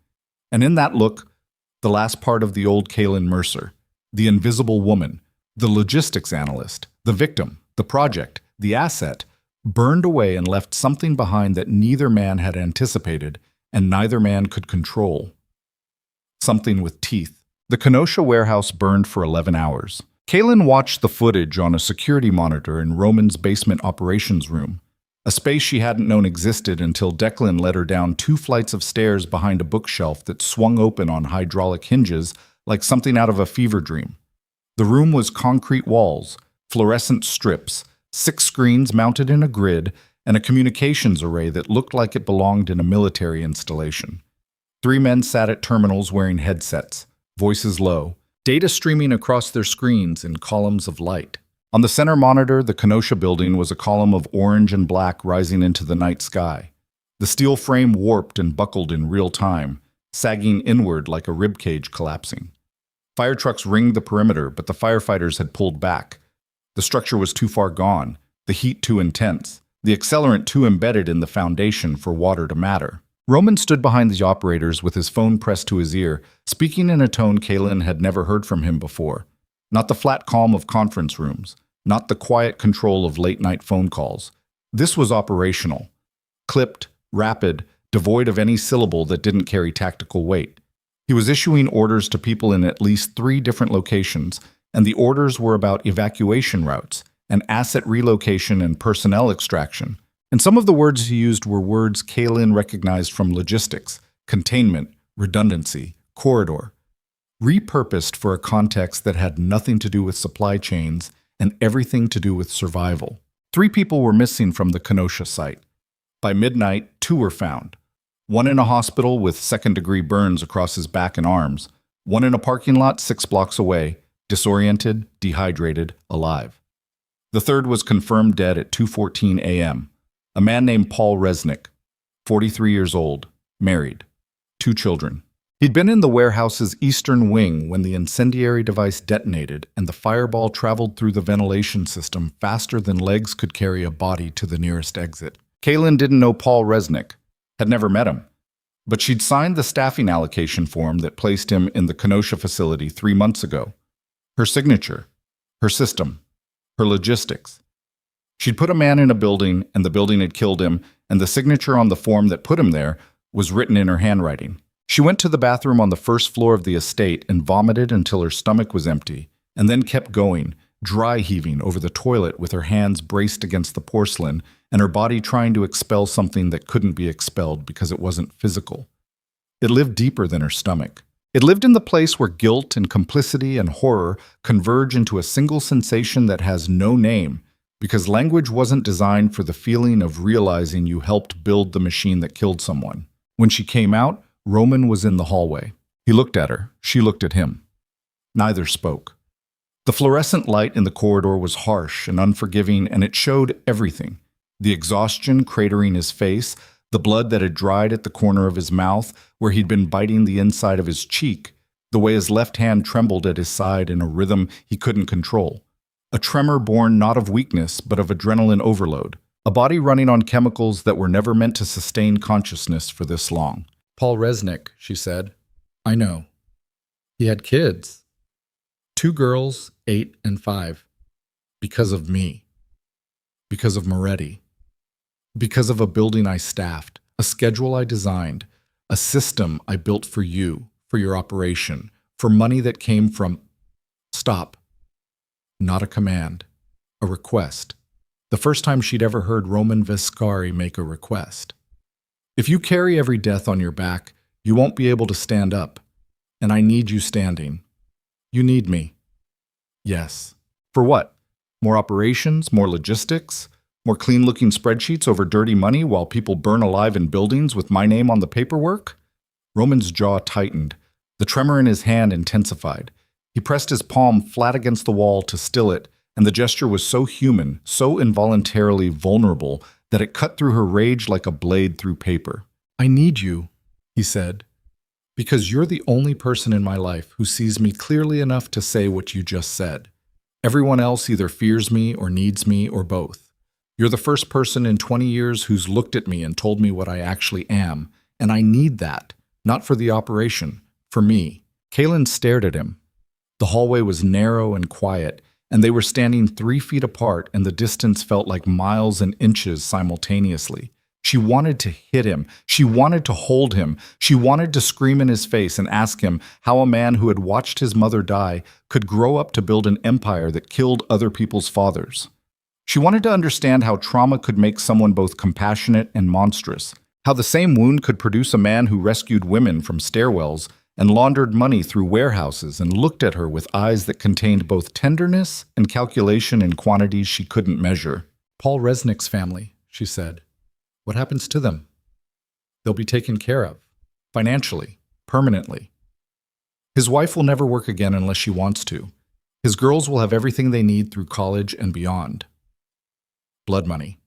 And in that look, the last part of the old Kaelyn Mercer, the invisible woman, the logistics analyst, the victim, the project, the asset, burned away and left something behind that neither man had anticipated and neither man could control. Something with teeth. The Kenosha warehouse burned for 11 hours. Kaelyn watched the footage on a security monitor in Roman's basement operations room, a space she hadn't known existed until Declan led her down 2 flights of stairs behind a bookshelf that swung open on hydraulic hinges like something out of a fever dream. The room was concrete walls, fluorescent strips, 6 screens mounted in a grid, and a communications array that looked like it belonged in a military installation. 3 men sat at terminals wearing headsets, voices low, data streaming across their screens in columns of light. On the center monitor, the Kenosha building was a column of orange and black rising into the night sky. The steel frame warped and buckled in real time, sagging inward like a ribcage collapsing. Fire trucks ringed the perimeter, but the firefighters had pulled back. The structure was too far gone, the heat too intense, the accelerant too embedded in the foundation for water to matter. Roman stood behind the operators with his phone pressed to his ear, speaking in a tone Kaelyn had never heard from him before. Not the flat calm of conference rooms, not the quiet control of late-night phone calls. This was operational. Clipped, rapid, devoid of any syllable that didn't carry tactical weight. He was issuing orders to people in at least 3 different locations, and the orders were about evacuation routes, and asset relocation and personnel extraction. And some of the words he used were words Kaelyn recognized from logistics, containment, redundancy, corridor, repurposed for a context that had nothing to do with supply chains and everything to do with survival. 3 people were missing from the Kenosha site. By midnight, 2 were found. 1 in a hospital with second-degree burns across his back and arms. 1 in a parking lot 6 blocks away, disoriented, dehydrated, alive. The 3rd was confirmed dead at 2:14 a.m. A man named Paul Resnick, 43 years old, married, 2 children. He'd been in the warehouse's eastern wing when the incendiary device detonated and the fireball traveled through the ventilation system faster than legs could carry a body to the nearest exit. Kaelyn didn't know Paul Resnick, had never met him, but she'd signed the staffing allocation form that placed him in the Kenosha facility 3 months ago. Her signature, her system, her logistics. She'd put a man in a building, and the building had killed him, and the signature on the form that put him there was written in her handwriting. She went to the bathroom on the first floor of the estate and vomited until her stomach was empty, and then kept going, dry heaving over the toilet with her hands braced against the porcelain and her body trying to expel something that couldn't be expelled because it wasn't physical. It lived deeper than her stomach. It lived in the place where guilt and complicity and horror converge into a single sensation that has no name, because language wasn't designed for the feeling of realizing you helped build the machine that killed someone. When she came out, Roman was in the hallway. He looked at her. She looked at him. Neither spoke. The fluorescent light in the corridor was harsh and unforgiving, and it showed everything. The exhaustion cratering his face, the blood that had dried at the corner of his mouth where he'd been biting the inside of his cheek, the way his left hand trembled at his side in a rhythm he couldn't control. A tremor born not of weakness but of adrenaline overload. A body running on chemicals that were never meant to sustain consciousness for this long. Paul Resnick, she said. I know. He had kids. 2 girls, 8 and 5. Because of me. Because of Moretti. Because of a building I staffed, a schedule I designed, a system I built for you, for your operation, for money that came from... Stop. Not a command. A request. The first time she'd ever heard Roman Viscari make a request. If you carry every death on your back, you won't be able to stand up. And I need you standing. You need me. Yes. For what? More operations? More logistics? More clean-looking spreadsheets over dirty money while people burn alive in buildings with my name on the paperwork? Roman's jaw tightened. The tremor in his hand intensified. He pressed his palm flat against the wall to still it, and the gesture was so human, so involuntarily vulnerable, that it cut through her rage like a blade through paper. I need you, he said, because you're the only person in my life who sees me clearly enough to say what you just said. Everyone else either fears me or needs me or both. You're the first person in 20 years who's looked at me and told me what I actually am, and I need that, not for the operation, for me. Kaelyn stared at him. The hallway was narrow and quiet, and they were standing 3 feet apart, and the distance felt like miles and inches simultaneously. She wanted to hit him. She wanted to hold him. She wanted to scream in his face and ask him how a man who had watched his mother die could grow up to build an empire that killed other people's fathers. She wanted to understand how trauma could make someone both compassionate and monstrous, how the same wound could produce a man who rescued women from stairwells and laundered money through warehouses and looked at her with eyes that contained both tenderness and calculation in quantities she couldn't measure. Paul Resnick's family, she said. What happens to them? They'll be taken care of, financially, permanently. His wife will never work again unless she wants to. His girls will have everything they need through college and beyond. Blood money.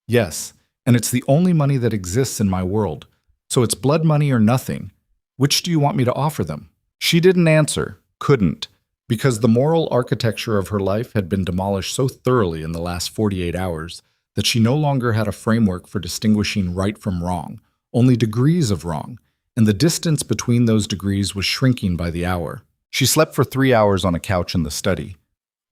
Yes, and it's the only money that exists in my world. So it's blood money or nothing. Which do you want me to offer them? She didn't answer, couldn't, because the moral architecture of her life had been demolished so thoroughly in the last 48 hours that she no longer had a framework for distinguishing right from wrong, only degrees of wrong, and the distance between those degrees was shrinking by the hour. She slept for 3 hours on a couch in the study.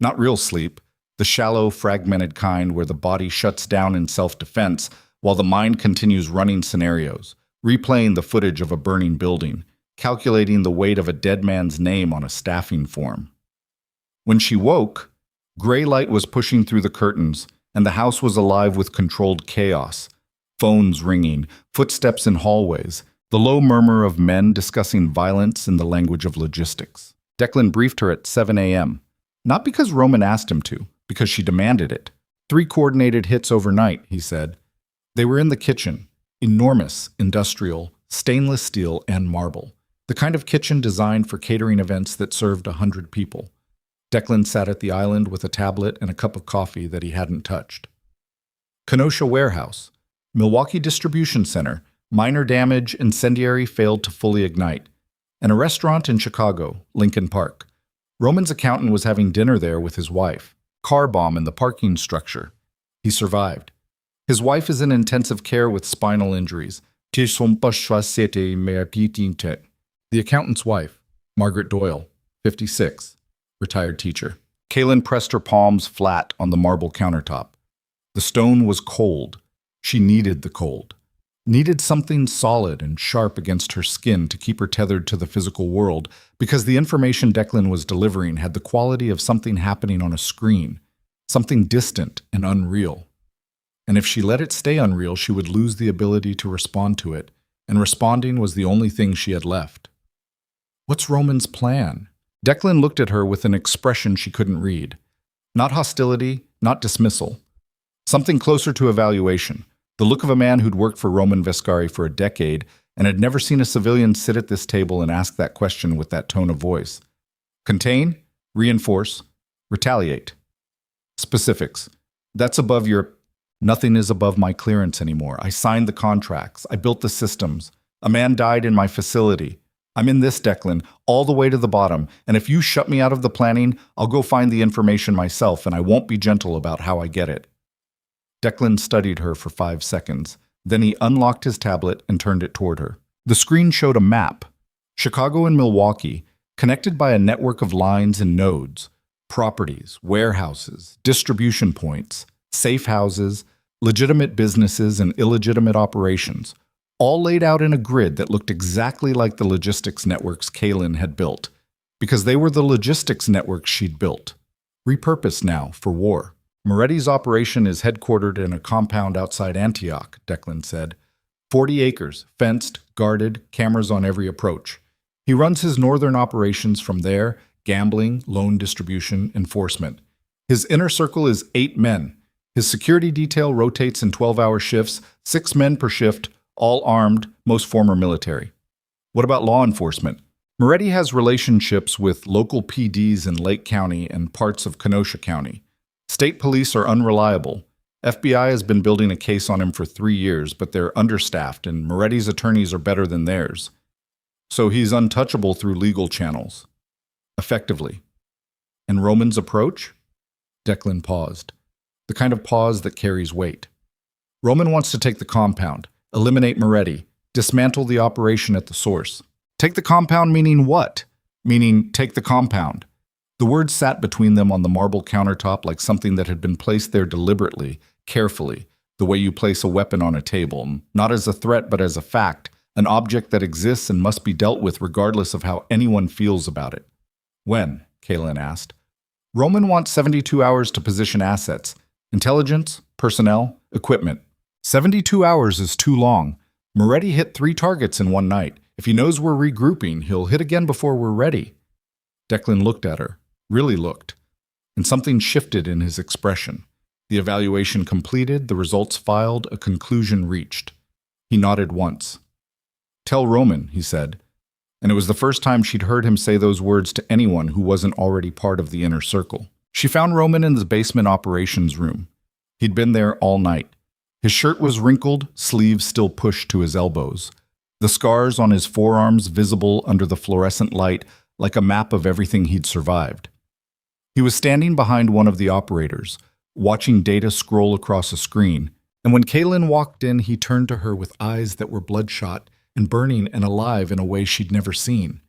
Not real sleep, the shallow, fragmented kind where the body shuts down in self-defense while the mind continues running scenarios, replaying the footage of a burning building, calculating the weight of a dead man's name on a staffing form. When she woke, gray light was pushing through the curtains, and the house was alive with controlled chaos. Phones ringing, footsteps in hallways, the low murmur of men discussing violence in the language of logistics. Declan briefed her at 7 a.m., not because Roman asked him to, because she demanded it. 3 coordinated hits overnight, he said. They were in the kitchen, enormous, industrial, stainless steel and marble, the kind of kitchen designed for catering events that served 100 people. Declan sat at the island with a tablet and a cup of coffee that he hadn't touched. Kenosha Warehouse, Milwaukee Distribution Center, minor damage, incendiary failed to fully ignite. and a restaurant in Chicago, Lincoln Park. Roman's accountant was having dinner there with his wife. Car bomb in the parking structure. He survived. His wife is in intensive care with spinal injuries. The accountant's wife, Margaret Doyle, 56, retired teacher. Kaelyn pressed her palms flat on the marble countertop. The stone was cold. She needed the cold. Needed something solid and sharp against her skin to keep her tethered to the physical world, because the information Declan was delivering had the quality of something happening on a screen, something distant and unreal. And if she let it stay unreal, she would lose the ability to respond to it, and responding was the only thing she had left. What's Roman's plan? Declan looked at her with an expression she couldn't read. Not hostility, not dismissal. Something closer to evaluation. The look of a man who'd worked for Roman Vescari for a decade and had never seen a civilian sit at this table and ask that question with that tone of voice. Contain, reinforce, retaliate. Specifics. That's above your... Nothing is above my clearance anymore. I signed the contracts. I built the systems. A man died in my facility. I'm in this, Declan, all the way to the bottom, and if you shut me out of the planning, I'll go find the information myself, and I won't be gentle about how I get it. Declan studied her for 5 seconds. Then he unlocked his tablet and turned it toward her. The screen showed a map. Chicago and Milwaukee, connected by a network of lines and nodes. Properties, warehouses, distribution points, safe houses, legitimate businesses, and illegitimate operations, all laid out in a grid that looked exactly like the logistics networks Kaelyn had built, because they were the logistics networks she'd built, repurposed now for war. Moretti's operation is headquartered in a compound outside Antioch, Declan said. 40 acres, fenced, guarded, cameras on every approach. He runs his northern operations from there, gambling, loan distribution, enforcement. His inner circle is 8 men. His security detail rotates in 12-hour shifts, 6 men per shift, all armed, most former military. What about law enforcement? Moretti has relationships with local PDs in Lake County and parts of Kenosha County. State police are unreliable. FBI has been building a case on him for 3 years, but they're understaffed, and Moretti's attorneys are better than theirs. So he's untouchable through legal channels. Effectively. And Roman's approach? Declan paused. The kind of pause that carries weight. Roman wants to take the compound, eliminate Moretti, dismantle the operation at the source. Take the compound meaning what? Meaning take the compound. The words sat between them on the marble countertop like something that had been placed there deliberately, carefully, the way you place a weapon on a table, not as a threat but as a fact, an object that exists and must be dealt with regardless of how anyone feels about it. When? Kaelyn asked. Roman wants 72 hours to position assets. Intelligence, personnel, equipment. 72 hours is too long. Moretti hit 3 targets in one night. If he knows we're regrouping, he'll hit again before we're ready. Declan looked at her, really looked, and something shifted in his expression. The evaluation completed, the results filed, a conclusion reached. He nodded once. Tell Roman, he said, and it was the first time she'd heard him say those words to anyone who wasn't already part of the inner circle. She found Roman in the basement operations room. He'd been there all night. His shirt was wrinkled, sleeves still pushed to his elbows. The scars on his forearms visible under the fluorescent light like a map of everything he'd survived. He was standing behind one of the operators, watching data scroll across a screen, and when Kaelyn walked in, he turned to her with eyes that were bloodshot and burning and alive in a way she'd never seen.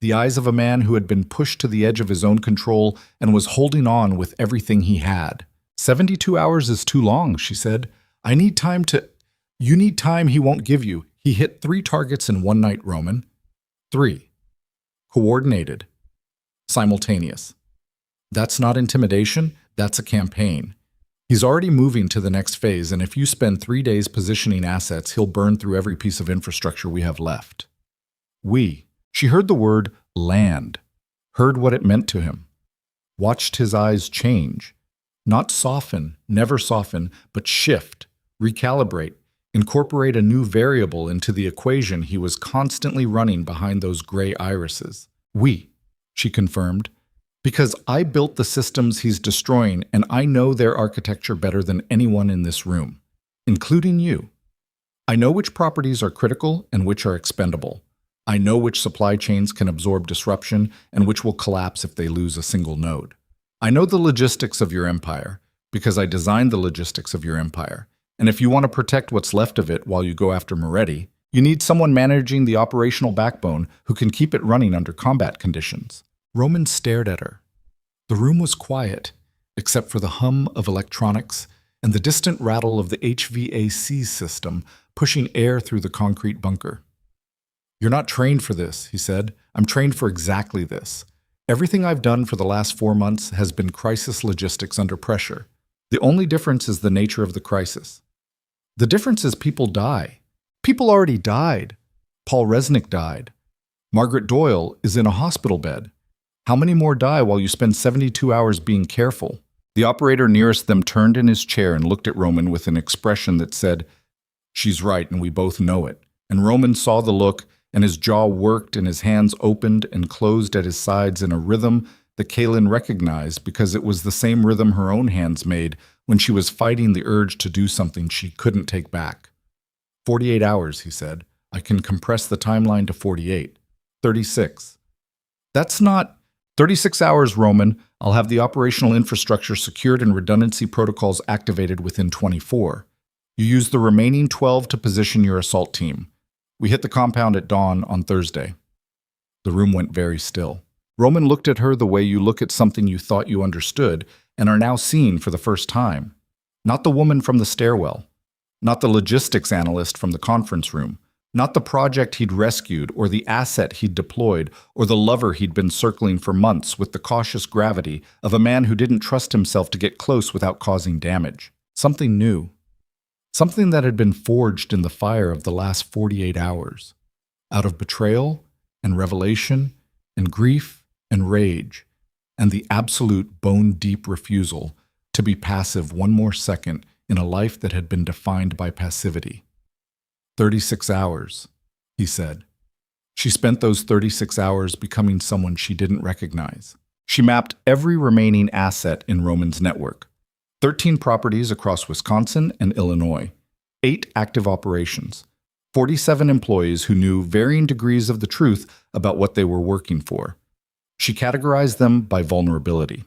The eyes of a man who had been pushed to the edge of his own control and was holding on with everything he had. 72 hours is too long, she said. I need time to... You need time he won't give you. He hit 3 targets in one night, Roman. 3. Coordinated. Simultaneous. That's not intimidation, that's a campaign. He's already moving to the next phase, and if you spend 3 days positioning assets, he'll burn through every piece of infrastructure we have left. We. She heard the word land, heard what it meant to him, watched his eyes change. Not soften, never soften, but shift, recalibrate, incorporate a new variable into the equation he was constantly running behind those gray irises. We, she confirmed, because I built the systems he's destroying and I know their architecture better than anyone in this room, including you. I know which properties are critical and which are expendable. I know which supply chains can absorb disruption and which will collapse if they lose a single node. I know the logistics of your empire because I designed the logistics of your empire. And if you want to protect what's left of it while you go after Moretti, you need someone managing the operational backbone who can keep it running under combat conditions. Roman stared at her. The room was quiet, except for the hum of electronics and the distant rattle of the HVAC system pushing air through the concrete bunker. You're not trained for this, he said. I'm trained for exactly this. Everything I've done for the last 4 months has been crisis logistics under pressure. The only difference is the nature of the crisis. The difference is people die. People already died. Paul Resnick died. Margaret Doyle is in a hospital bed. How many more die while you spend 72 hours being careful? The operator nearest them turned in his chair and looked at Roman with an expression that said, "She's right, and we both know it." And Roman saw the look, and his jaw worked and his hands opened and closed at his sides in a rhythm that Kaelyn recognized because it was the same rhythm her own hands made when she was fighting the urge to do something she couldn't take back. 48 hours, he said. I can compress the timeline to 48. 36. That's not 36 hours, Roman. I'll have the operational infrastructure secured and redundancy protocols activated within 24. You use the remaining 12 to position your assault team. We hit the compound at dawn on Thursday. The room went very still. Roman looked at her the way you look at something you thought you understood and are now seeing for the first time. Not the woman from the stairwell. Not the logistics analyst from the conference room. Not the project he'd rescued or the asset he'd deployed or the lover he'd been circling for months with the cautious gravity of a man who didn't trust himself to get close without causing damage. Something new. Something that had been forged in the fire of the last 48 hours. Out of betrayal and revelation and grief and rage and the absolute bone-deep refusal to be passive one more second in a life that had been defined by passivity. 36 hours, he said. She spent those 36 hours becoming someone she didn't recognize. She mapped every remaining asset in Roman's network. 13 properties across Wisconsin and Illinois. 8 active operations. 47 employees who knew varying degrees of the truth about what they were working for. She categorized them by vulnerability,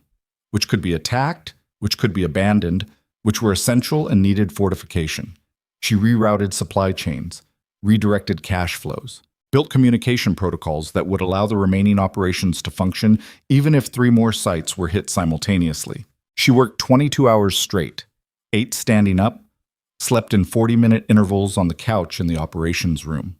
which could be attacked, which could be abandoned, which were essential and needed fortification. She rerouted supply chains, redirected cash flows, built communication protocols that would allow the remaining operations to function even if 3 more sites were hit simultaneously. She worked 22 hours straight, 8 standing up, slept in 40-minute intervals on the couch in the operations room,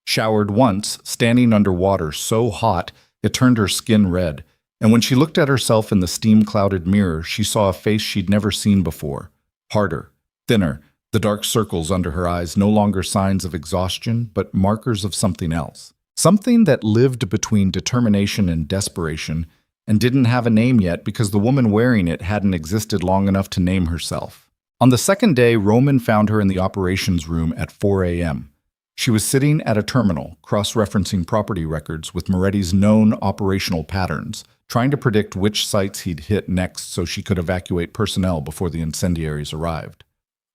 showered once, standing under water so hot it turned her skin red, and when she looked at herself in the steam-clouded mirror, she saw a face she'd never seen before, harder, thinner, the dark circles under her eyes no longer signs of exhaustion, but markers of something else. Something that lived between determination and desperation and didn't have a name yet because the woman wearing it hadn't existed long enough to name herself. On the second day, Roman found her in the operations room at 4 a.m. She was sitting at a terminal, cross-referencing property records with Moretti's known operational patterns, trying to predict which sites he'd hit next so she could evacuate personnel before the incendiaries arrived.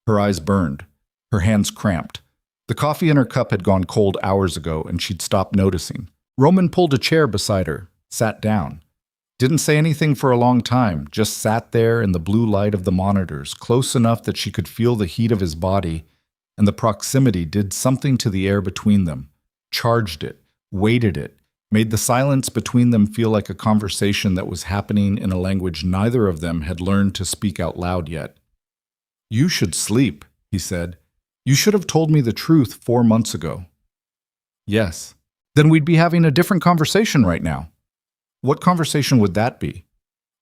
Her eyes burned. Her hands cramped. The coffee in her cup had gone cold hours ago, and she'd stopped noticing. Roman pulled a chair beside her, sat down. Didn't say anything for a long time, just sat there in the blue light of the monitors, close enough that she could feel the heat of his body, and the proximity did something to the air between them, charged it, weighted it, made the silence between them feel like a conversation that was happening in a language neither of them had learned to speak out loud yet. "You should sleep," he said. "You should have told me the truth 4 months ago." "Yes. Then we'd be having a different conversation right now." "What conversation would that be?"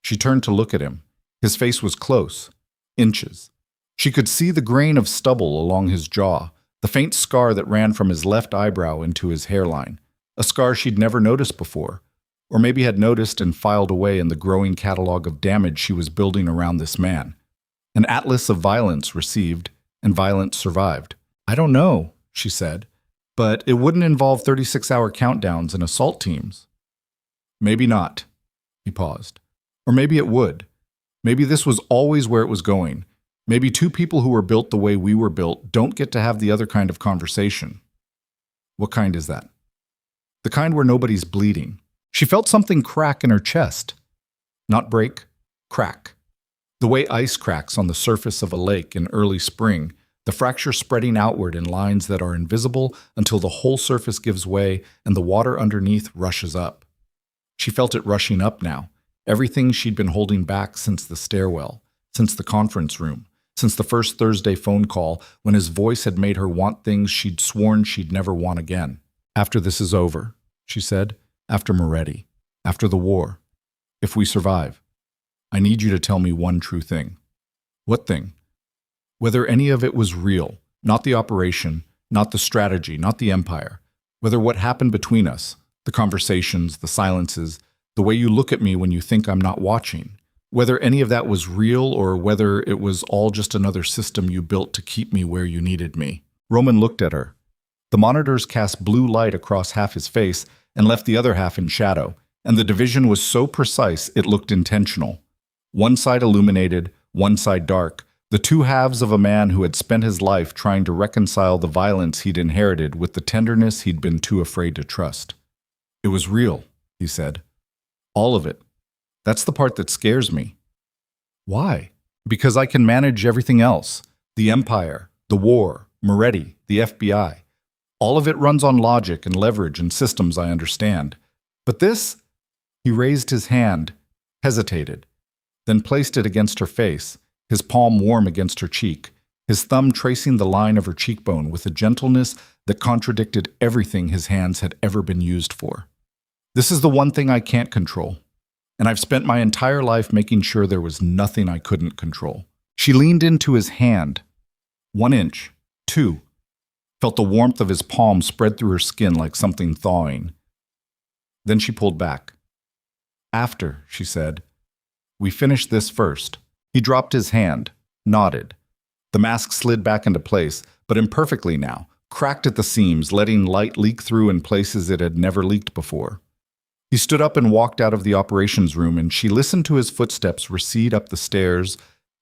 She turned to look at him. His face was close, inches. She could see the grain of stubble along his jaw, the faint scar that ran from his left eyebrow into his hairline, a scar she'd never noticed before, or maybe had noticed and filed away in the growing catalog of damage she was building around this man. An atlas of violence received and violence survived. "I don't know," she said, "but it wouldn't involve 36-hour countdowns and assault teams." "Maybe not." He paused. "Or maybe it would. Maybe this was always where it was going. Maybe 2 people who were built the way we were built don't get to have the other kind of conversation." "What kind is that?" The kind where nobody's bleeding. She felt something crack in her chest. Not break, crack. The way ice cracks on the surface of a lake in early spring, the fracture spreading outward in lines that are invisible until the whole surface gives way and the water underneath rushes up. She felt it rushing up now, everything she'd been holding back since the stairwell, since the conference room, since the first Thursday phone call when his voice had made her want things she'd sworn she'd never want again. After this is over, she said, after Moretti, after the war, if we survive, I need you to tell me one true thing. What thing? Whether any of it was real, not the operation, not the strategy, not the empire. Whether what happened between us, the conversations, the silences, the way you look at me when you think I'm not watching. Whether any of that was real or whether it was all just another system you built to keep me where you needed me. Roman looked at her. The monitors cast blue light across half his face and left the other half in shadow, and the division was so precise it looked intentional. One side illuminated, one side dark, the two halves of a man who had spent his life trying to reconcile the violence he'd inherited with the tenderness he'd been too afraid to trust. It was real, he said. All of it. That's the part that scares me. Why? Because I can manage everything else. The empire, the war, Moretti, the FBI. All of it runs on logic and leverage and systems I understand. But this? He raised his hand, hesitated, then placed it against her face, his palm warm against her cheek, his thumb tracing the line of her cheekbone with a gentleness that contradicted everything his hands had ever been used for. This is the one thing I can't control, and I've spent my entire life making sure there was nothing I couldn't control. She leaned into his hand. 1 inch, 2, felt the warmth of his palm spread through her skin like something thawing. Then she pulled back. After, she said, we finish this first. He dropped his hand, nodded. The mask slid back into place, but imperfectly now, cracked at the seams, letting light leak through in places it had never leaked before. He stood up and walked out of the operations room, and she listened to his footsteps recede up the stairs,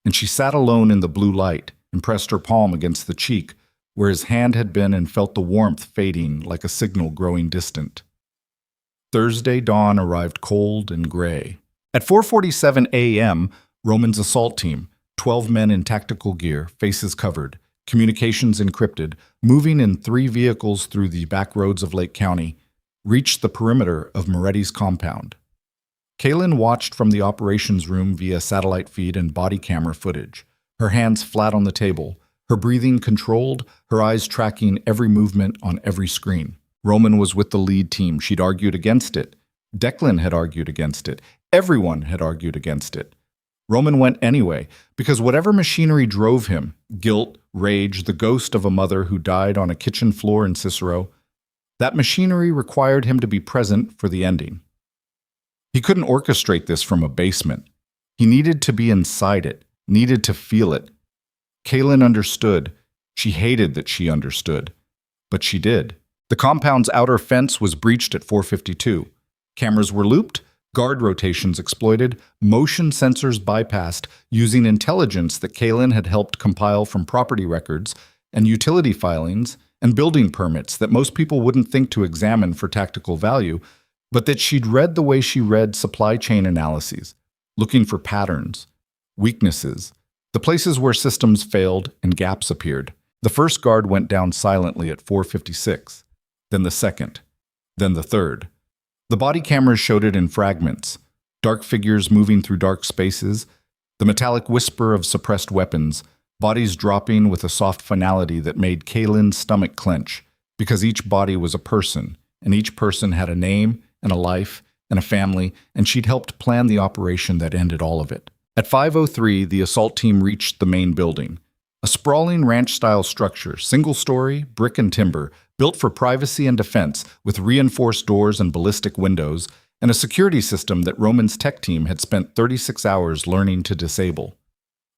and she sat alone in the blue light and pressed her palm against the cheek where his hand had been and felt the warmth fading like a signal growing distant. Thursday dawn arrived cold and gray. At 4:47 a.m., Roman's assault team, 12 men in tactical gear, faces covered, communications encrypted, moving in 3 vehicles through the back roads of Lake County, reached the perimeter of Moretti's compound. Kaelyn watched from the operations room via satellite feed and body camera footage, her hands flat on the table, her breathing controlled, her eyes tracking every movement on every screen. Roman was with the lead team. She'd argued against it. Declan had argued against it. Everyone had argued against it. Roman went anyway, because whatever machinery drove him, guilt, rage, the ghost of a mother who died on a kitchen floor in Cicero, that machinery required him to be present for the ending. He couldn't orchestrate this from a basement. He needed to be inside it, needed to feel it. Kaelyn understood. She hated that she understood. But she did. The compound's outer fence was breached at 4:52. Cameras were looped, guard rotations exploited, motion sensors bypassed using intelligence that Kaelyn had helped compile from property records and utility filings and building permits that most people wouldn't think to examine for tactical value, but that she'd read the way she read supply chain analyses, looking for patterns, weaknesses, the places where systems failed and gaps appeared. The first guard went down silently at 4:56, then the second, then the third. The body cameras showed it in fragments, dark figures moving through dark spaces, the metallic whisper of suppressed weapons, bodies dropping with a soft finality that made Kaelyn's stomach clench, because each body was a person, and each person had a name and a life and a family, and she'd helped plan the operation that ended all of it. At 5:03, the assault team reached the main building, a sprawling ranch-style structure, single-story, brick and timber, built for privacy and defense, with reinforced doors and ballistic windows, and a security system that Roman's tech team had spent 36 hours learning to disable.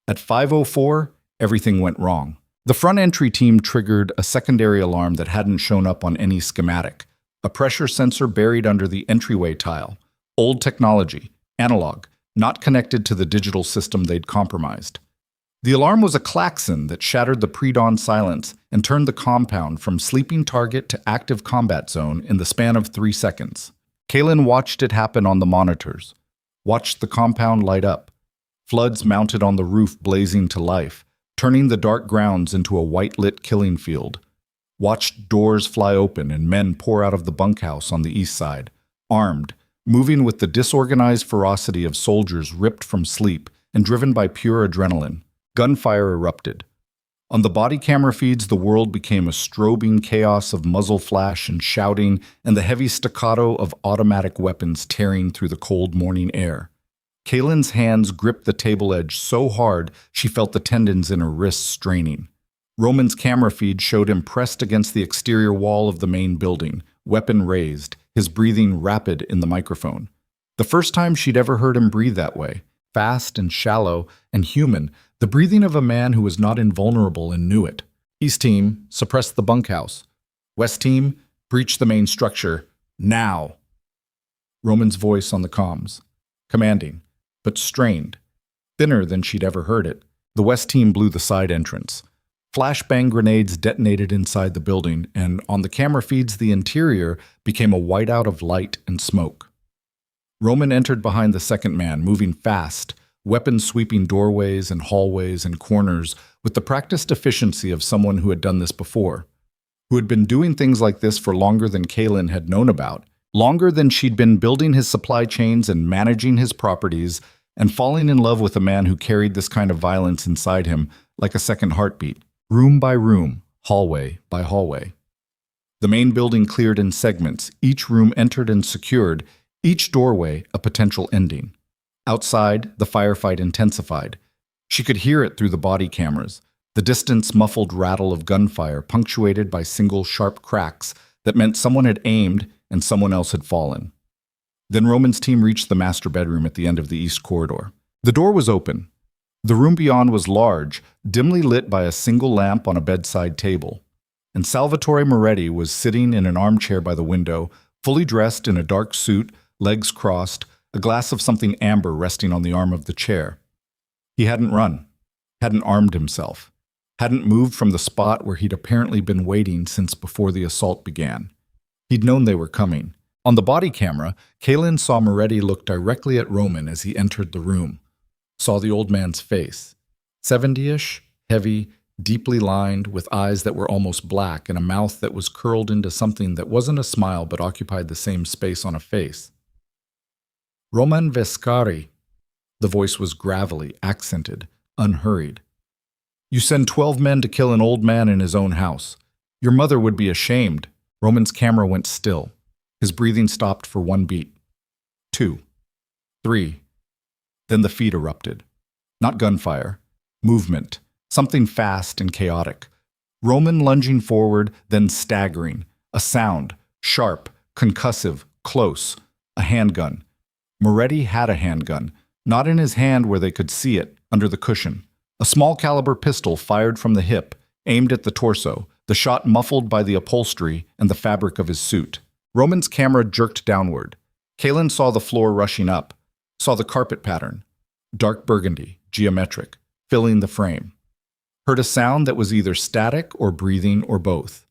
At 5:04, everything went wrong. The front entry team triggered a secondary alarm that hadn't shown up on any schematic, a pressure sensor buried under the entryway tile, old technology, analog, not connected to the digital system they'd compromised. The alarm was a klaxon that shattered the pre-dawn silence and turned the compound from sleeping target to active combat zone in the span of 3 seconds. Kaelyn watched it happen on the monitors, watched the compound light up, floods mounted on the roof blazing to life, turning the dark grounds into a white-lit killing field, watched doors fly open and men pour out of the bunkhouse on the east side, armed, moving with the disorganized ferocity of soldiers ripped from sleep and driven by pure adrenaline. Gunfire erupted. On the body camera feeds, the world became a strobing chaos of muzzle flash and shouting and the heavy staccato of automatic weapons tearing through the cold morning air. Kaelyn's hands gripped the table edge so hard she felt the tendons in her wrists straining. Roman's camera feed showed him pressed against the exterior wall of the main building, weapon raised, his breathing rapid in the microphone. The first time she'd ever heard him breathe that way, fast and shallow and human, the breathing of a man who was not invulnerable and knew it. East team, suppress the bunkhouse. West team, breach the main structure. Now. Roman's voice on the comms. Commanding, but strained. Thinner than she'd ever heard it. The West team blew the side entrance. Flashbang grenades detonated inside the building, and on the camera feeds the interior became a whiteout of light and smoke. Roman entered behind the second man, moving fast, weapons sweeping doorways and hallways and corners with the practiced efficiency of someone who had done this before, who had been doing things like this for longer than Kaelyn had known about, longer than she'd been building his supply chains and managing his properties and falling in love with a man who carried this kind of violence inside him like a second heartbeat, room by room, hallway by hallway. The main building cleared in segments, each room entered and secured, each doorway a potential ending. Outside, the firefight intensified. She could hear it through the body cameras, the distance muffled rattle of gunfire punctuated by single sharp cracks that meant someone had aimed and someone else had fallen. Then Roman's team reached the master bedroom at the end of the east corridor. The door was open. The room beyond was large, dimly lit by a single lamp on a bedside table. And Salvatore Moretti was sitting in an armchair by the window, fully dressed in a dark suit, legs crossed, a glass of something amber resting on the arm of the chair. He hadn't run, hadn't armed himself, hadn't moved from the spot where he'd apparently been waiting since before the assault began. He'd known they were coming. On the body camera, Kaelyn saw Moretti look directly at Roman as he entered the room. Saw the old man's face. 70-ish, heavy, deeply lined, with eyes that were almost black and a mouth that was curled into something that wasn't a smile but occupied the same space on a face. Roman Vescari. The voice was gravelly, accented, unhurried. You send 12 men to kill an old man in his own house. Your mother would be ashamed. Roman's camera went still. His breathing stopped for 1 beat. 2. 3. Then the feed erupted. Not gunfire. Movement. Something fast and chaotic. Roman lunging forward, then staggering. A sound. Sharp. Concussive. Close. A handgun. Moretti had a handgun, not in his hand where they could see it, under the cushion. A small caliber pistol fired from the hip, aimed at the torso, the shot muffled by the upholstery and the fabric of his suit. Roman's camera jerked downward. Kaelyn saw the floor rushing up, saw the carpet pattern, dark burgundy, geometric, filling the frame. Heard a sound that was either static or breathing or both.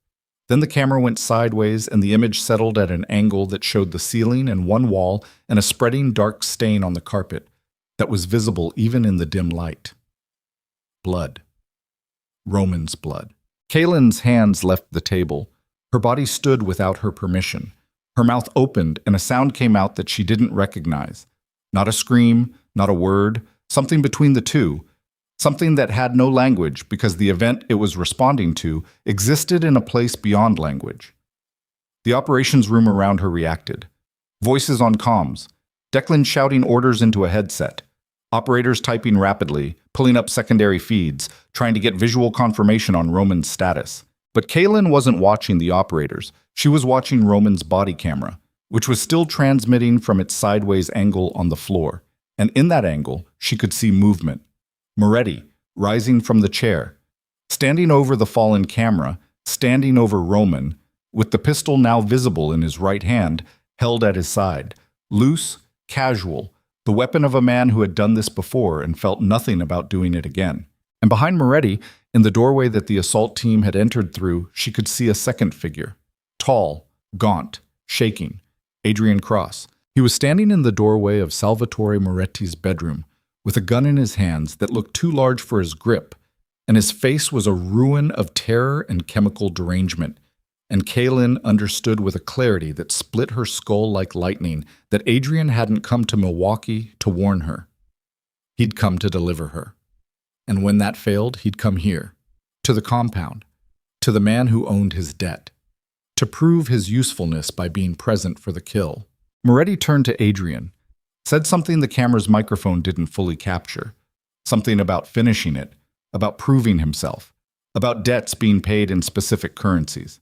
Then the camera went sideways and the image settled at an angle that showed the ceiling and one wall and a spreading dark stain on the carpet that was visible even in the dim light. Blood. Roman's blood. Kaelyn's hands left the table. Her body stood without her permission. Her mouth opened and a sound came out that she didn't recognize. Not a scream, not a word, something between the two. Something that had no language because the event it was responding to existed in a place beyond language. The operations room around her reacted. Voices on comms. Declan shouting orders into a headset. Operators typing rapidly, pulling up secondary feeds, trying to get visual confirmation on Roman's status. But Kaelyn wasn't watching the operators. She was watching Roman's body camera, which was still transmitting from its sideways angle on the floor. And in that angle, she could see movement. Moretti, rising from the chair, standing over the fallen camera, standing over Roman, with the pistol now visible in his right hand, held at his side, loose, casual, the weapon of a man who had done this before and felt nothing about doing it again. And behind Moretti, in the doorway that the assault team had entered through, she could see a second figure. Tall, gaunt, shaking. Adrian Cross. He was standing in the doorway of Salvatore Moretti's bedroom, with a gun in his hands that looked too large for his grip, and his face was a ruin of terror and chemical derangement. And Kaelyn understood with a clarity that split her skull like lightning that Adrian hadn't come to Milwaukee to warn her. He'd come to deliver her. And when that failed, he'd come here, to the compound, to the man who owned his debt, to prove his usefulness by being present for the kill. Moretti turned to Adrian, said something the camera's microphone didn't fully capture, something about finishing it, about proving himself, about debts being paid in specific currencies.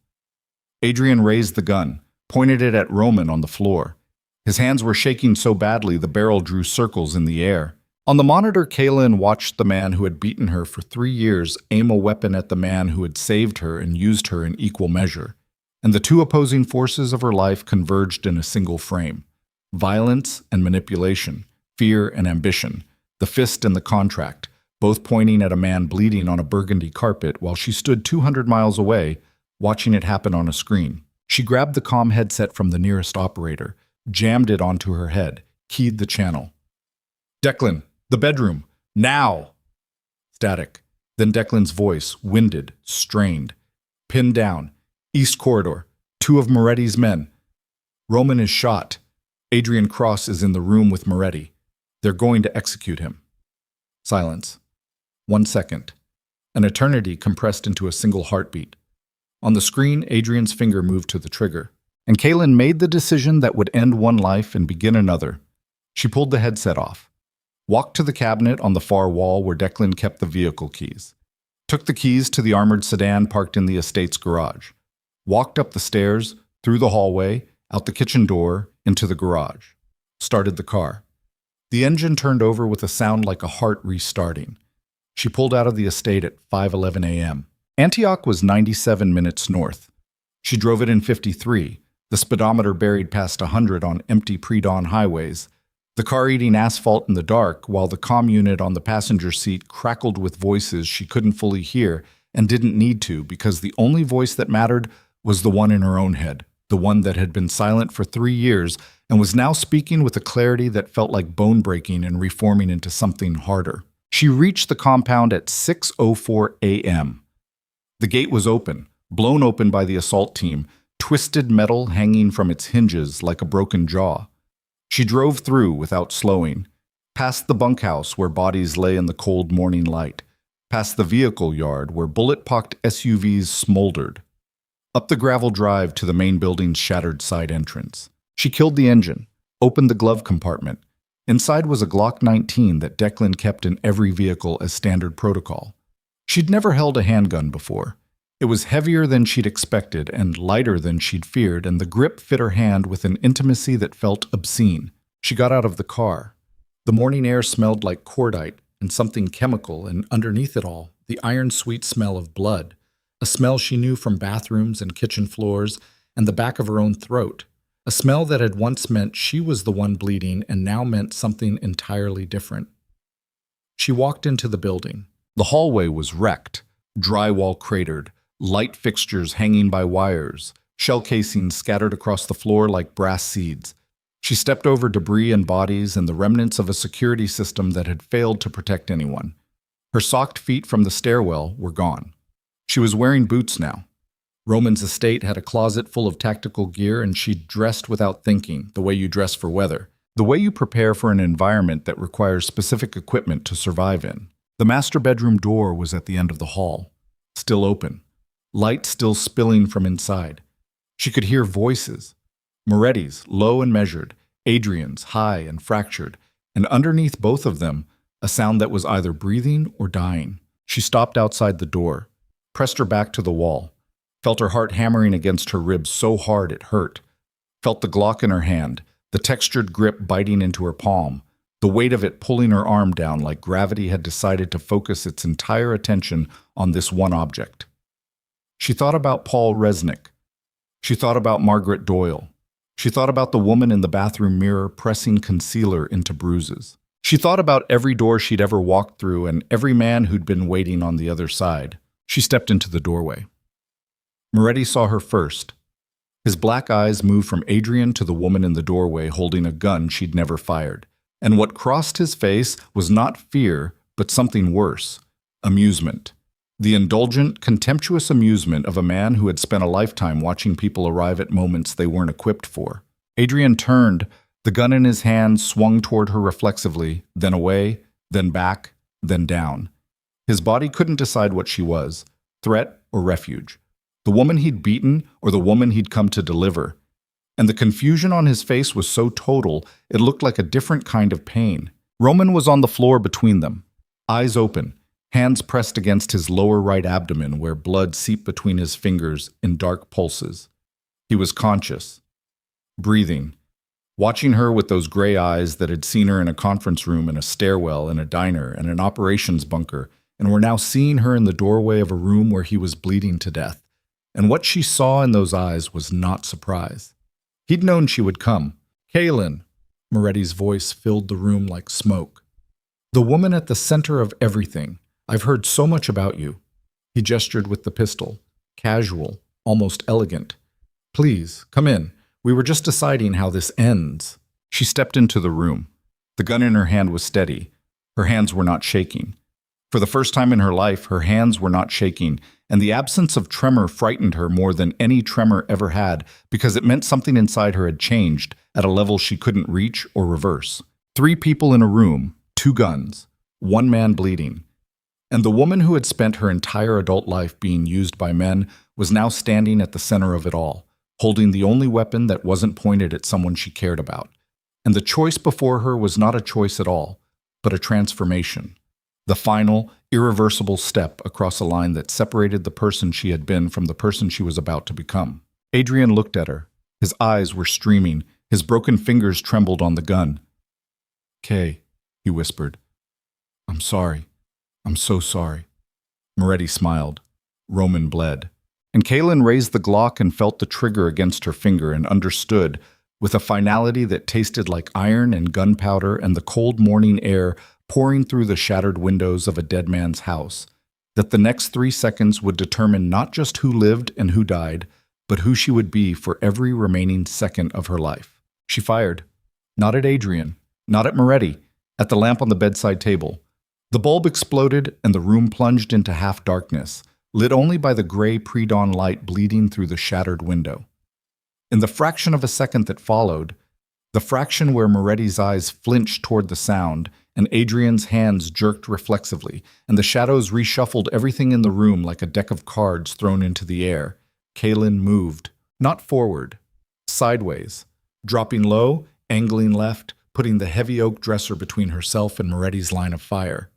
Adrian raised the gun, pointed it at Roman on the floor. His hands were shaking so badly the barrel drew circles in the air. On the monitor, Kaelyn watched the man who had beaten her for 3 years aim a weapon at the man who had saved her and used her in equal measure. And the two opposing forces of her life converged in a single frame. Violence and manipulation, fear and ambition, the fist and the contract, both pointing at a man bleeding on a burgundy carpet while she stood 200 miles away, watching it happen on a screen. She grabbed the comm headset from the nearest operator, jammed it onto her head, keyed the channel. "Declan, the bedroom, now!" Static. Then Declan's voice, winded, strained. "Pinned down. East corridor. 2 of Moretti's men. Roman is shot. Adrian Cross is in the room with Moretti. They're going to execute him." Silence. 1 second. An eternity compressed into a single heartbeat. On the screen, Adrian's finger moved to the trigger, and Kaelyn made the decision that would end one life and begin another. She pulled the headset off, walked to the cabinet on the far wall where Declan kept the vehicle keys, took the keys to the armored sedan parked in the estate's garage, walked up the stairs, through the hallway, out the kitchen door, into the garage, started the car. The engine turned over with a sound like a heart restarting. She pulled out of the estate at 5:11 a.m. Antioch was 97 minutes north. She drove it in 53, the speedometer buried past 100 on empty pre-dawn highways, the car eating asphalt in the dark while the comm unit on the passenger seat crackled with voices she couldn't fully hear and didn't need to because the only voice that mattered was the one in her own head, the one that had been silent for 3 years and was now speaking with a clarity that felt like bone-breaking and reforming into something harder. She reached the compound at 6:04 a.m. The gate was open, blown open by the assault team, twisted metal hanging from its hinges like a broken jaw. She drove through without slowing, past the bunkhouse where bodies lay in the cold morning light, past the vehicle yard where bullet-pocked SUVs smoldered, up the gravel drive to the main building's shattered side entrance. She killed the engine, opened the glove compartment. Inside was a Glock 19 that Declan kept in every vehicle as standard protocol. She'd never held a handgun before. It was heavier than she'd expected and lighter than she'd feared, and the grip fit her hand with an intimacy that felt obscene. She got out of the car. The morning air smelled like cordite and something chemical, and underneath it all, the iron-sweet smell of blood, a smell she knew from bathrooms and kitchen floors and the back of her own throat, a smell that had once meant she was the one bleeding and now meant something entirely different. She walked into the building. The hallway was wrecked, drywall cratered, light fixtures hanging by wires, shell casings scattered across the floor like brass seeds. She stepped over debris and bodies and the remnants of a security system that had failed to protect anyone. Her socked feet from the stairwell were gone. She was wearing boots now. Roman's estate had a closet full of tactical gear, and she dressed without thinking, the way you dress for weather, the way you prepare for an environment that requires specific equipment to survive in. The master bedroom door was at the end of the hall, still open, light still spilling from inside. She could hear voices, Moretti's, low and measured, Adrian's, high and fractured, and underneath both of them, a sound that was either breathing or dying. She stopped outside the door, pressed her back to the wall, felt her heart hammering against her ribs so hard it hurt, felt the Glock in her hand, the textured grip biting into her palm, the weight of it pulling her arm down like gravity had decided to focus its entire attention on this one object. She thought about Paul Resnick. She thought about Margaret Doyle. She thought about the woman in the bathroom mirror pressing concealer into bruises. She thought about every door she'd ever walked through and every man who'd been waiting on the other side. She stepped into the doorway. Moretti saw her first. His black eyes moved from Adrian to the woman in the doorway holding a gun she'd never fired. And what crossed his face was not fear, but something worse: amusement. The indulgent, contemptuous amusement of a man who had spent a lifetime watching people arrive at moments they weren't equipped for. Adrian turned, the gun in his hand swung toward her reflexively, then away, then back, then down. His body couldn't decide what she was: threat or refuge. The woman he'd beaten or the woman he'd come to deliver. And the confusion on his face was so total, it looked like a different kind of pain. Roman was on the floor between them, eyes open, hands pressed against his lower right abdomen where blood seeped between his fingers in dark pulses. He was conscious, breathing, watching her with those gray eyes that had seen her in a conference room, in a stairwell, in a diner, and an operations bunker, and were now seeing her in the doorway of a room where he was bleeding to death. And what she saw in those eyes was not surprise. He'd known she would come. Kaelyn, Moretti's voice filled the room like smoke. The woman at the center of everything. I've heard so much about you. He gestured with the pistol. Casual, almost elegant. Please, come in. We were just deciding how this ends. She stepped into the room. The gun in her hand was steady. Her hands were not shaking. For the first time in her life, her hands were not shaking, and the absence of tremor frightened her more than any tremor ever had because it meant something inside her had changed at a level she couldn't reach or reverse. 3 people in a room, 2 guns, 1 man bleeding. And the woman who had spent her entire adult life being used by men was now standing at the center of it all, holding the only weapon that wasn't pointed at someone she cared about. And the choice before her was not a choice at all, but a transformation. The final, irreversible step across a line that separated the person she had been from the person she was about to become. Adrian looked at her. His eyes were streaming. His broken fingers trembled on the gun. "Kay," he whispered. "I'm sorry. I'm so sorry." Moretti smiled. Roman bled. And Kaelyn raised the Glock and felt the trigger against her finger and understood, with a finality that tasted like iron and gunpowder and the cold morning air pouring through the shattered windows of a dead man's house, that the next 3 seconds would determine not just who lived and who died, but who she would be for every remaining second of her life. She fired. Not at Adrian, not at Moretti, at the lamp on the bedside table. The bulb exploded and the room plunged into half-darkness, lit only by the gray pre-dawn light bleeding through the shattered window. In the fraction of a second that followed, the fraction where Moretti's eyes flinched toward the sound, and Adrian's hands jerked reflexively, and the shadows reshuffled everything in the room like a deck of cards thrown into the air, Kaelyn moved, not forward, sideways, dropping low, angling left, putting the heavy oak dresser between herself and Moretti's line of fire.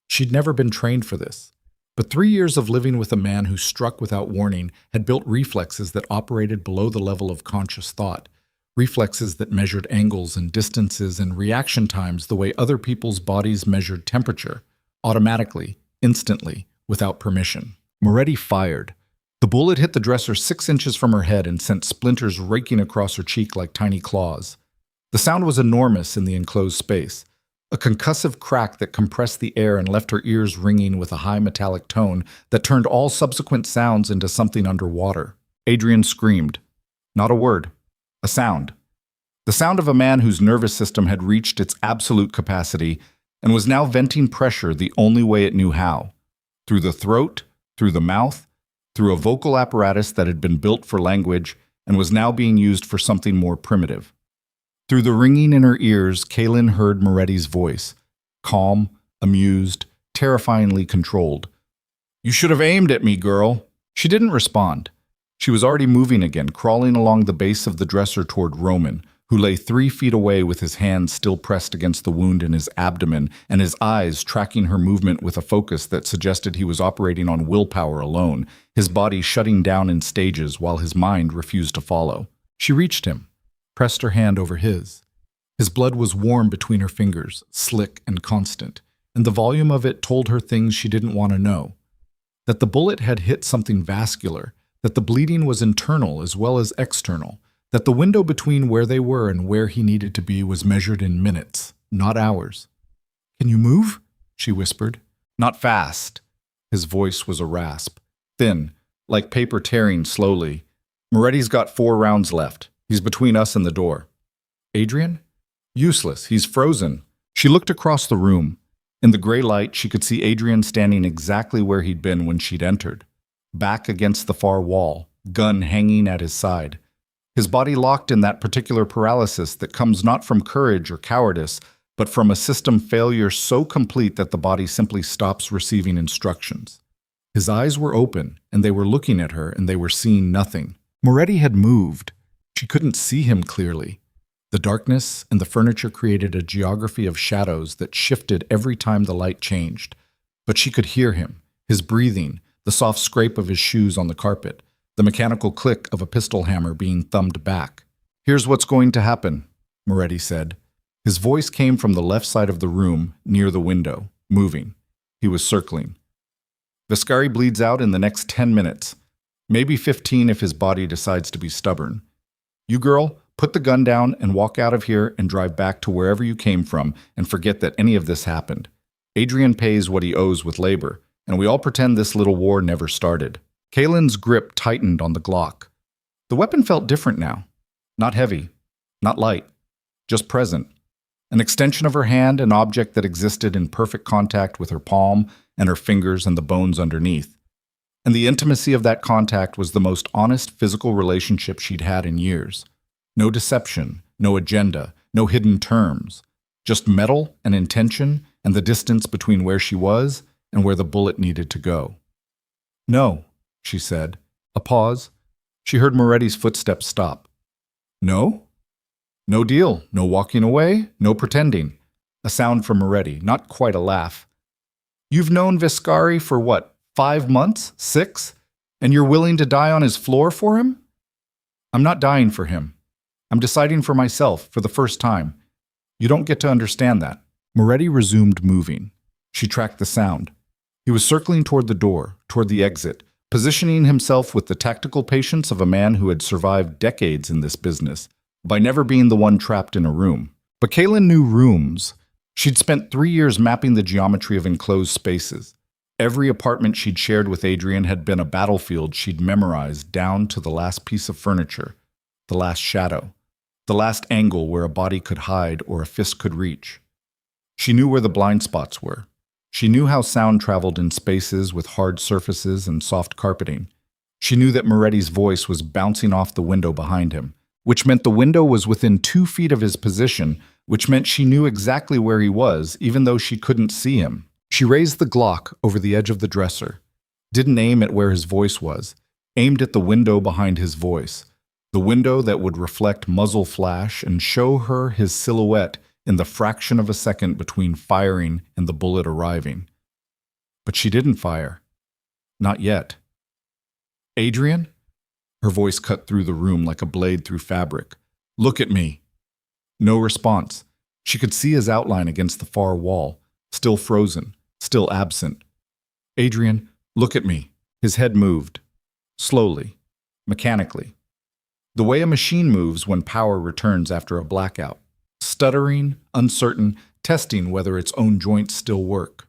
She'd never been trained for this, but 3 years of living with a man who struck without warning had built reflexes that operated below the level of conscious thought, reflexes that measured angles and distances and reaction times the way other people's bodies measured temperature, automatically, instantly, without permission. Moretti fired. The bullet hit the dresser 6 inches from her head and sent splinters raking across her cheek like tiny claws. The sound was enormous in the enclosed space, a concussive crack that compressed the air and left her ears ringing with a high metallic tone that turned all subsequent sounds into something underwater. Adrian screamed. Not a word. A sound. The sound of a man whose nervous system had reached its absolute capacity and was now venting pressure the only way it knew how. Through the throat, through the mouth, through a vocal apparatus that had been built for language and was now being used for something more primitive. Through the ringing in her ears, Kaelyn heard Moretti's voice, calm, amused, terrifyingly controlled. "You should have aimed at me, girl." She didn't respond. She was already moving again, crawling along the base of the dresser toward Roman, who lay 3 feet away with his hands still pressed against the wound in his abdomen and his eyes tracking her movement with a focus that suggested he was operating on willpower alone, his body shutting down in stages while his mind refused to follow. She reached him, pressed her hand over his. His blood was warm between her fingers, slick and constant, and the volume of it told her things she didn't want to know. That the bullet had hit something vascular, that the bleeding was internal as well as external, that the window between where they were and where he needed to be was measured in minutes, not hours. Can you move? She whispered. Not fast. His voice was a rasp. Thin, like paper tearing slowly. Moretti's got 4 rounds left. He's between us and the door. Adrian? Useless. He's frozen. She looked across the room. In the gray light, she could see Adrian standing exactly where he'd been when she'd entered. Back against the far wall, gun hanging at his side. His body locked in that particular paralysis that comes not from courage or cowardice, but from a system failure so complete that the body simply stops receiving instructions. His eyes were open, and they were looking at her, and they were seeing nothing. Moretti had moved. She couldn't see him clearly. The darkness and the furniture created a geography of shadows that shifted every time the light changed. But she could hear him, his breathing, the soft scrape of his shoes on the carpet, the mechanical click of a pistol hammer being thumbed back. Here's what's going to happen, Moretti said. His voice came from the left side of the room, near the window, moving. He was circling. Viscari bleeds out in the next 10 minutes, maybe 15 if his body decides to be stubborn. You girl, put the gun down and walk out of here and drive back to wherever you came from and forget that any of this happened. Adrian pays what he owes with labor, and we all pretend this little war never started. Kaelyn's grip tightened on the Glock. The weapon felt different now. Not heavy, not light, just present. An extension of her hand, an object that existed in perfect contact with her palm and her fingers and the bones underneath. And the intimacy of that contact was the most honest physical relationship she'd had in years. No deception, no agenda, no hidden terms. Just metal and intention and the distance between where she was and where the bullet needed to go. No, she said. A pause. She heard Moretti's footsteps stop. No? No deal. No walking away. No pretending. A sound from Moretti, not quite a laugh. You've known Viscari for what, 5 months? 6? And you're willing to die on his floor for him? I'm not dying for him. I'm deciding for myself, for the first time. You don't get to understand that. Moretti resumed moving. She tracked the sound. He was circling toward the door, toward the exit, positioning himself with the tactical patience of a man who had survived decades in this business, by never being the one trapped in a room. But Kaelyn knew rooms. She'd spent 3 years mapping the geometry of enclosed spaces. Every apartment she'd shared with Adrian had been a battlefield she'd memorized down to the last piece of furniture, the last shadow, the last angle where a body could hide or a fist could reach. She knew where the blind spots were. She knew how sound traveled in spaces with hard surfaces and soft carpeting. She knew that Moretti's voice was bouncing off the window behind him, which meant the window was within 2 feet of his position, which meant she knew exactly where he was, even though she couldn't see him. She raised the Glock over the edge of the dresser, didn't aim at where his voice was, aimed at the window behind his voice, the window that would reflect muzzle flash and show her his silhouette in the fraction of a second between firing and the bullet arriving. But she didn't fire. Not yet. Adrian? Her voice cut through the room like a blade through fabric. Look at me. No response. She could see his outline against the far wall, still frozen, still absent. Adrian, look at me. His head moved. Slowly. Mechanically. The way a machine moves when power returns after a blackout. Stuttering, uncertain, testing whether its own joints still work.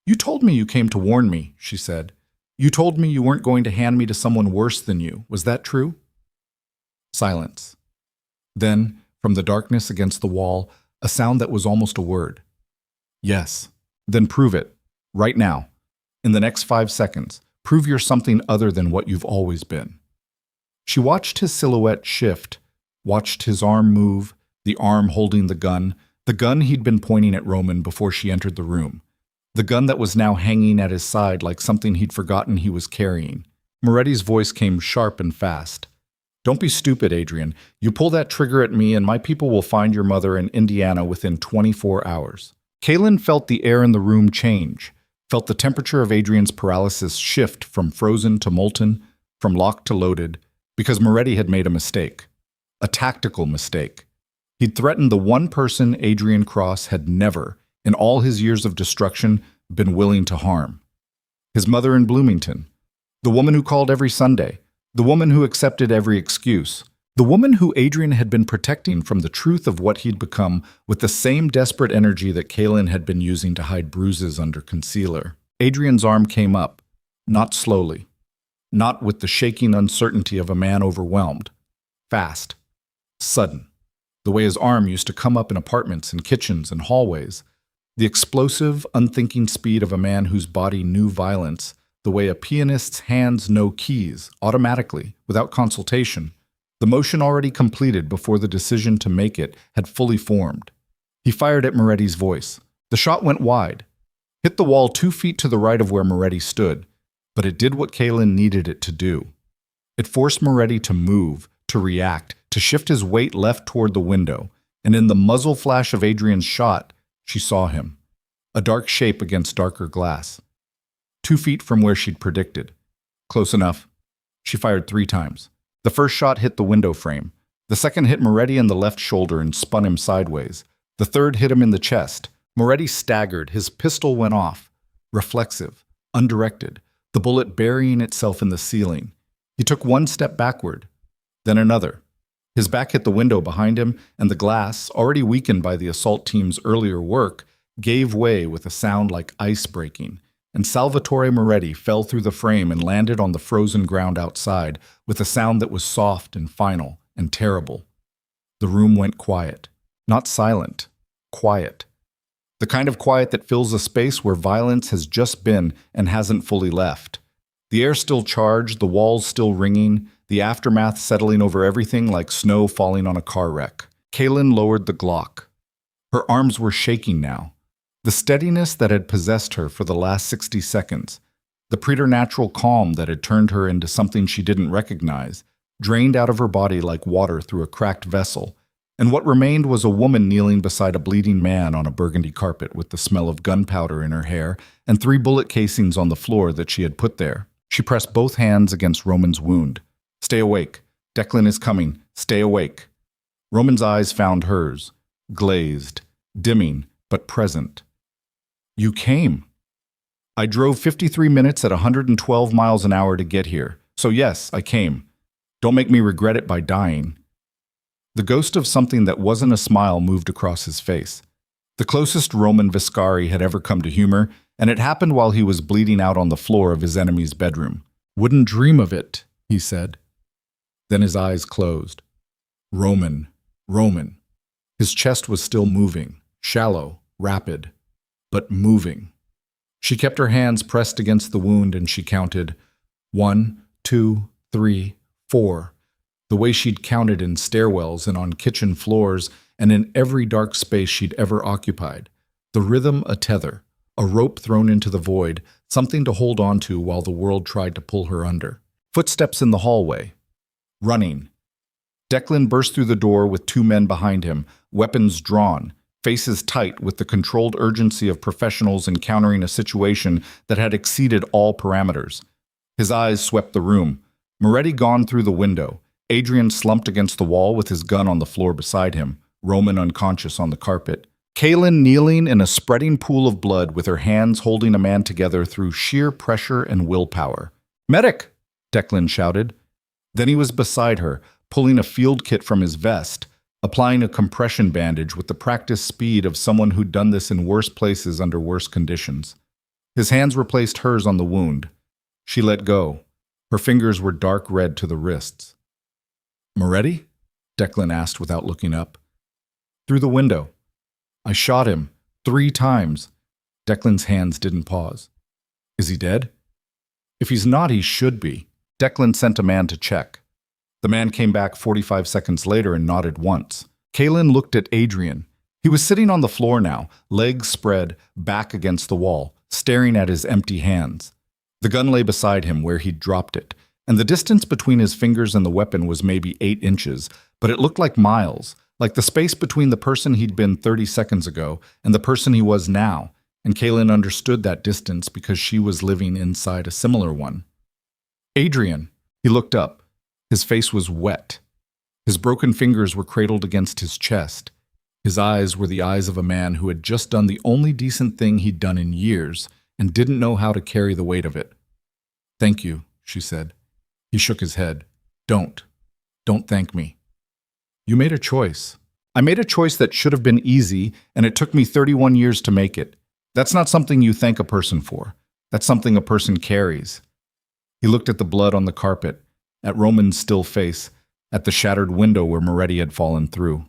You told me you came to warn me, she said. You told me you weren't going to hand me to someone worse than you. Was that true? Silence. Then, from the darkness against the wall, a sound that was almost a word. Yes. Then prove it. Right now. In the next 5 seconds. Prove you're something other than what you've always been. She watched his silhouette shift, watched his arm move, the arm holding the gun he'd been pointing at Roman before she entered the room. The gun that was now hanging at his side like something he'd forgotten he was carrying. Moretti's voice came sharp and fast. Don't be stupid, Adrian. You pull that trigger at me and my people will find your mother in Indiana within 24 hours. Kaelyn felt the air in the room change, felt the temperature of Adrian's paralysis shift from frozen to molten, from locked to loaded, because Moretti had made a mistake. A tactical mistake. He'd threatened the one person Adrian Cross had never, in all his years of destruction, been willing to harm. His mother in Bloomington. The woman who called every Sunday. The woman who accepted every excuse. The woman who Adrian had been protecting from the truth of what he'd become with the same desperate energy that Kaelyn had been using to hide bruises under concealer. Adrian's arm came up, not slowly, not with the shaking uncertainty of a man overwhelmed. Fast. Sudden. The way his arm used to come up in apartments and kitchens and hallways. The explosive, unthinking speed of a man whose body knew violence, the way a pianist's hands know keys, automatically, without consultation. The motion already completed before the decision to make it had fully formed. He fired at Moretti's voice. The shot went wide, hit the wall 2 feet to the right of where Moretti stood, but it did what Kaelyn needed it to do. It forced Moretti to move, to react, to shift his weight left toward the window, and in the muzzle flash of Adrian's shot, she saw him. A dark shape against darker glass. 2 feet from where she'd predicted. Close enough. She fired 3 times. The first shot hit the window frame. The second hit Moretti in the left shoulder and spun him sideways. The third hit him in the chest. Moretti staggered. His pistol went off. Reflexive. Undirected. The bullet burying itself in the ceiling. He took 1 step backward. Then another. His back hit the window behind him, and the glass, already weakened by the assault team's earlier work, gave way with a sound like ice breaking, and Salvatore Moretti fell through the frame and landed on the frozen ground outside with a sound that was soft and final and terrible. The room went quiet. Not silent. Quiet. The kind of quiet that fills a space where violence has just been and hasn't fully left. The air still charged, the walls still ringing, the aftermath settling over everything like snow falling on a car wreck. Kaelyn lowered the Glock. Her arms were shaking now. The steadiness that had possessed her for the last 60 seconds, the preternatural calm that had turned her into something she didn't recognize, drained out of her body like water through a cracked vessel, and what remained was a woman kneeling beside a bleeding man on a burgundy carpet with the smell of gunpowder in her hair and 3 bullet casings on the floor that she had put there. She pressed both hands against Roman's wound. Stay awake. Declan is coming. Stay awake. Roman's eyes found hers, glazed, dimming, but present. You came. I drove 53 minutes at 112 miles an hour to get here. So yes, I came. Don't make me regret it by dying. The ghost of something that wasn't a smile moved across his face. The closest Roman Viscari had ever come to humor, and it happened while he was bleeding out on the floor of his enemy's bedroom. Wouldn't dream of it, he said. Then his eyes closed. Roman. His chest was still moving, shallow, rapid, but moving. She kept her hands pressed against the wound and she counted 1, 2, 3, 4, the way she'd counted in stairwells and on kitchen floors and in every dark space she'd ever occupied. The rhythm a tether, a rope thrown into the void, something to hold on to while the world tried to pull her under. Footsteps in the hallway. Running. Declan burst through the door with 2 men behind him, weapons drawn, faces tight with the controlled urgency of professionals encountering a situation that had exceeded all parameters. His eyes swept the room. Moretti gone through the window. Adrian slumped against the wall with his gun on the floor beside him, Roman unconscious on the carpet. Kaelyn kneeling in a spreading pool of blood with her hands holding a man together through sheer pressure and willpower. "Medic!" Declan shouted. Then he was beside her, pulling a field kit from his vest, applying a compression bandage with the practiced speed of someone who'd done this in worse places under worse conditions. His hands replaced hers on the wound. She let go. Her fingers were dark red to the wrists. "Moretti?" Declan asked without looking up. "Through the window. I shot him 3 times. Declan's hands didn't pause. "Is he dead?" "If he's not, he should be." Declan sent a man to check. The man came back 45 seconds later and nodded once. Kaelyn looked at Adrian. He was sitting on the floor now, legs spread, back against the wall, staring at his empty hands. The gun lay beside him where he'd dropped it, and the distance between his fingers and the weapon was maybe 8 inches, but it looked like miles, like the space between the person he'd been 30 seconds ago and the person he was now, and Kaelyn understood that distance because she was living inside a similar one. "Adrian." He looked up. His face was wet. His broken fingers were cradled against his chest. His eyes were the eyes of a man who had just done the only decent thing he'd done in years and didn't know how to carry the weight of it. "Thank you," she said. He shook his head. Don't thank me." You made a choice. I made a choice that should have been easy, and it took me 31 years to make it. That's not something you thank a person for. That's something a person carries. He looked at the blood on the carpet, at Roman's still face, at the shattered window where Moretti had fallen through.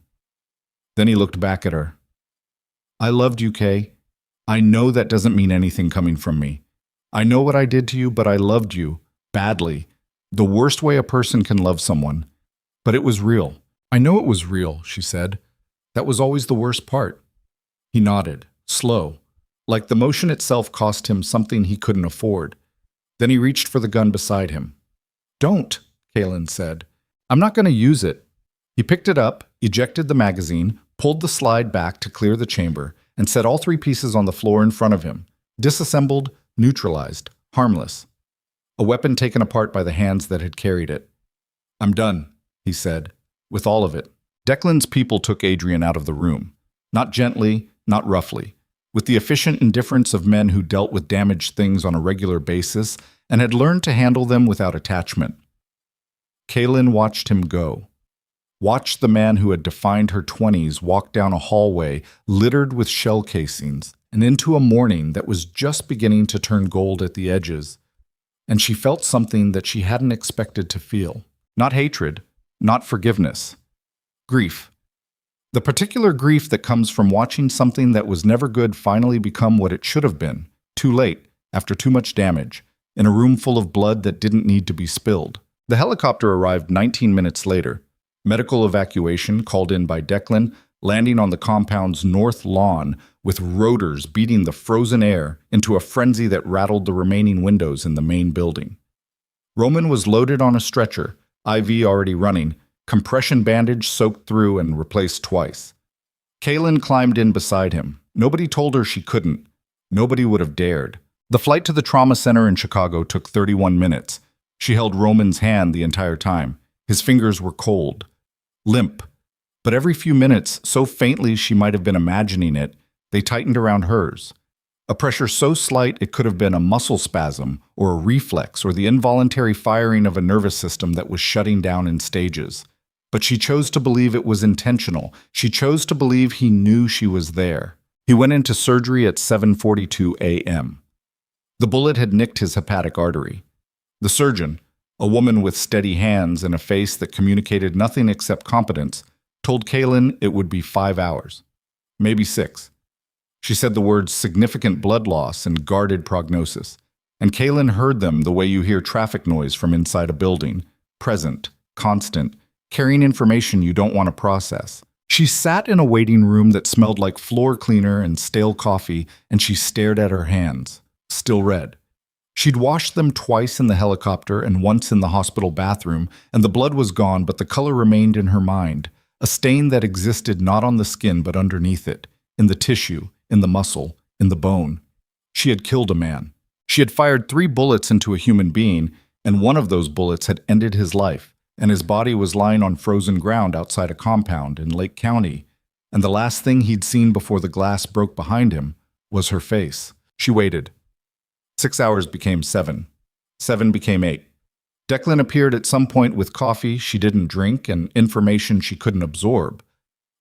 Then he looked back at her. I loved you, Kay. I know that doesn't mean anything coming from me. I know what I did to you, but I loved you. Badly. The worst way a person can love someone. But it was real. I know it was real, she said. That was always the worst part. He nodded, slow, like the motion itself cost him something he couldn't afford. Then he reached for the gun beside him. Don't, Kaelyn said. I'm not going to use it. He picked it up, ejected the magazine, pulled the slide back to clear the chamber, and set all three pieces on the floor in front of him. Disassembled, neutralized, harmless. A weapon taken apart by the hands that had carried it. I'm done, he said, with all of it. Declan's people took Adrian out of the room. Not gently, not roughly. With the efficient indifference of men who dealt with damaged things on a regular basis and had learned to handle them without attachment. Kaelyn watched him go. Watched the man who had defined her 20s walk down a hallway littered with shell casings and into a morning that was just beginning to turn gold at the edges. And she felt something that she hadn't expected to feel. Not hatred, not forgiveness. Grief. The particular grief that comes from watching something that was never good finally become what it should have been, too late, after too much damage, in a room full of blood that didn't need to be spilled. The helicopter arrived 19 minutes later. Medical evacuation called in by Declan, landing on the compound's north lawn with rotors beating the frozen air into a frenzy that rattled the remaining windows in the main building. Roman was loaded on a stretcher, IV already running, compression bandage soaked through and replaced twice. Kaelyn climbed in beside him. Nobody told her she couldn't. Nobody would have dared. The flight to the trauma center in Chicago took 31 minutes. She held Roman's hand the entire time. His fingers were cold. Limp. But every few minutes, so faintly she might have been imagining it, they tightened around hers. A pressure so slight it could have been a muscle spasm or a reflex or the involuntary firing of a nervous system that was shutting down in stages. But she chose to believe it was intentional. She chose to believe he knew she was there. He went into surgery at 7:42 a.m. The bullet had nicked his hepatic artery. The surgeon, a woman with steady hands and a face that communicated nothing except competence, told Kaelyn it would be 5 hours. Maybe 6. She said the words significant blood loss and guarded prognosis, and Kaelyn heard them the way you hear traffic noise from inside a building, present, constant, carrying information you don't want to process. She sat in a waiting room that smelled like floor cleaner and stale coffee, and she stared at her hands, still red. She'd washed them twice in the helicopter and once in the hospital bathroom, and the blood was gone, but the color remained in her mind, a stain that existed not on the skin but underneath it, in the tissue, in the muscle, in the bone. She had killed a man. She had fired 3 bullets into a human being, and one of those bullets had ended his life, and his body was lying on frozen ground outside a compound in Lake County, and the last thing he'd seen before the glass broke behind him was her face. She waited. 6 hours became 7. 7 became 8. Declan appeared at some point with coffee she didn't drink and information she couldn't absorb.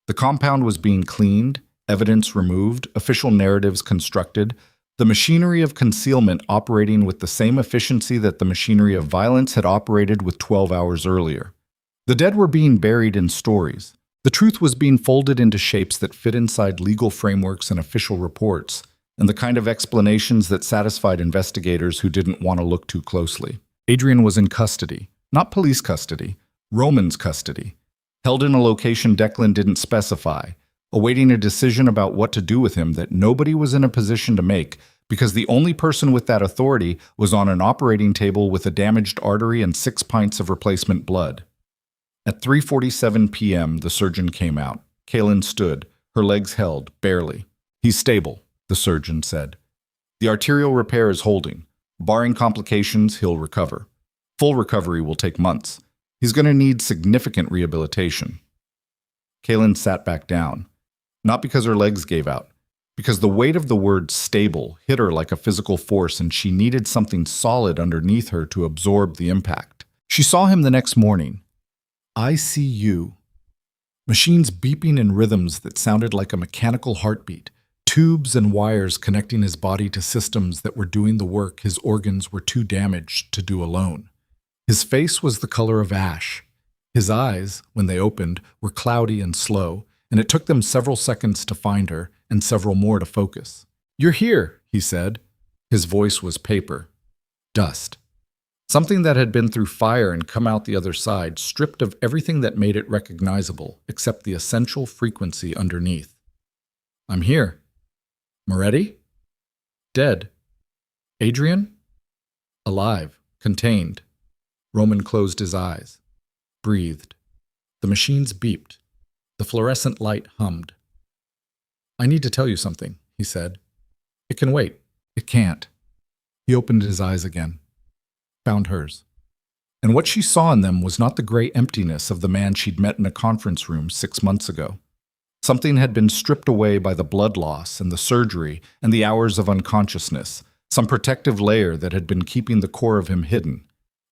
The compound was being cleaned, evidence removed, official narratives constructed, the machinery of concealment operating with the same efficiency that the machinery of violence had operated with 12 hours earlier. The dead were being buried in stories. The truth was being folded into shapes that fit inside legal frameworks and official reports, and the kind of explanations that satisfied investigators who didn't want to look too closely. Adrian was in custody, not police custody, Roman's custody, held in a location Declan didn't specify, awaiting a decision about what to do with him that nobody was in a position to make because the only person with that authority was on an operating table with a damaged artery and 6 pints of replacement blood. At 3:47 p.m., the surgeon came out. Kaelyn stood, her legs held, barely. He's stable, the surgeon said. The arterial repair is holding. Barring complications, he'll recover. Full recovery will take months. He's going to need significant rehabilitation. Kaelyn sat back down. Not because her legs gave out, because the weight of the word stable hit her like a physical force and she needed something solid underneath her to absorb the impact. She saw him the next morning. I see you. Machines beeping in rhythms that sounded like a mechanical heartbeat, tubes and wires connecting his body to systems that were doing the work his organs were too damaged to do alone. His face was the color of ash. His eyes, when they opened, were cloudy and slow, and it took them several seconds to find her and several more to focus. "You're here," he said. His voice was paper. Dust. Something that had been through fire and come out the other side, stripped of everything that made it recognizable, except the essential frequency underneath. "I'm here." "Moretti?" "Dead." "Adrian?" "Alive. Contained." Roman closed his eyes. Breathed. The machines beeped. The fluorescent light hummed. "I need to tell you something," he said. "It can wait." "It can't." He opened his eyes again. Found hers. And what she saw in them was not the gray emptiness of the man she'd met in a conference room 6 months ago. Something had been stripped away by the blood loss and the surgery and the hours of unconsciousness, some protective layer that had been keeping the core of him hidden.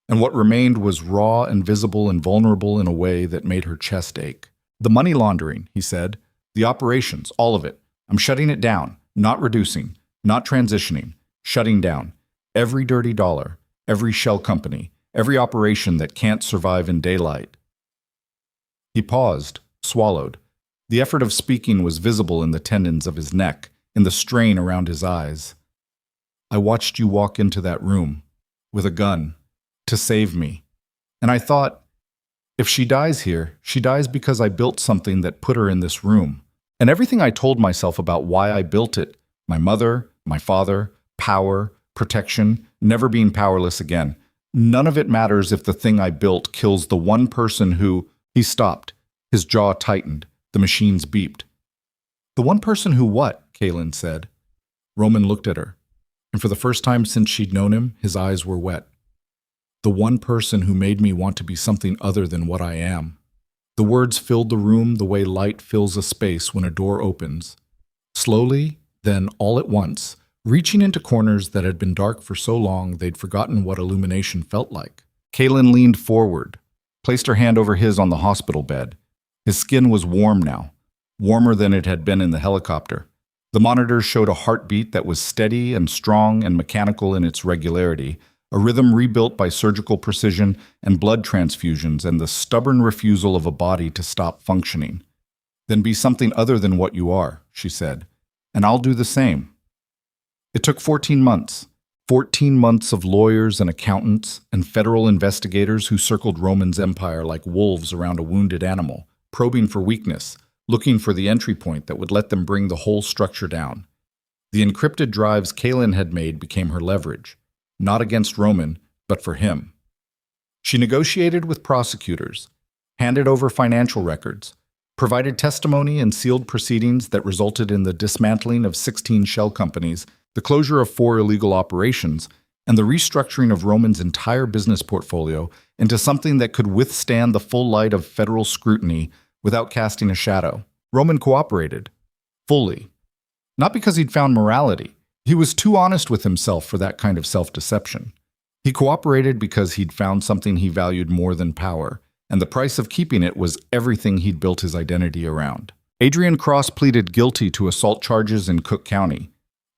And what remained was raw and visible and vulnerable in a way that made her chest ache. "The money laundering," he said. "The operations, all of it. I'm shutting it down, not reducing, not transitioning, shutting down. Every dirty dollar, every shell company, every operation that can't survive in daylight." He paused, swallowed. The effort of speaking was visible in the tendons of his neck, in the strain around his eyes. "I watched you walk into that room, with a gun, to save me. And I thought, if she dies here, she dies because I built something that put her in this room. And everything I told myself about why I built it, my mother, my father, power, protection, never being powerless again, none of it matters if the thing I built kills the one person who—" He stopped. His jaw tightened. The machines beeped. "The one person who what?" Kaelyn said. Roman looked at her, and for the first time since she'd known him, his eyes were wet. "The one person who made me want to be something other than what I am." The words filled the room the way light fills a space when a door opens. Slowly, then all at once, reaching into corners that had been dark for so long they'd forgotten what illumination felt like. Kaelyn leaned forward, placed her hand over his on the hospital bed. His skin was warm now, warmer than it had been in the helicopter. The monitors showed a heartbeat that was steady and strong and mechanical in its regularity, a rhythm rebuilt by surgical precision and blood transfusions and the stubborn refusal of a body to stop functioning. "Then be something other than what you are," she said, "and I'll do the same." It took 14 months. 14 months of lawyers and accountants and federal investigators who circled Roman's empire like wolves around a wounded animal, probing for weakness, looking for the entry point that would let them bring the whole structure down. The encrypted drives Kaelyn had made became her leverage, not against Roman, but for him. She negotiated with prosecutors, handed over financial records, provided testimony in sealed proceedings that resulted in the dismantling of 16 shell companies, the closure of 4 illegal operations, and the restructuring of Roman's entire business portfolio into something that could withstand the full light of federal scrutiny without casting a shadow. Roman cooperated. Fully. Not because he'd found morality. He was too honest with himself for that kind of self-deception. He cooperated because he'd found something he valued more than power, and the price of keeping it was everything he'd built his identity around. Adrian Cross pleaded guilty to assault charges in Cook County.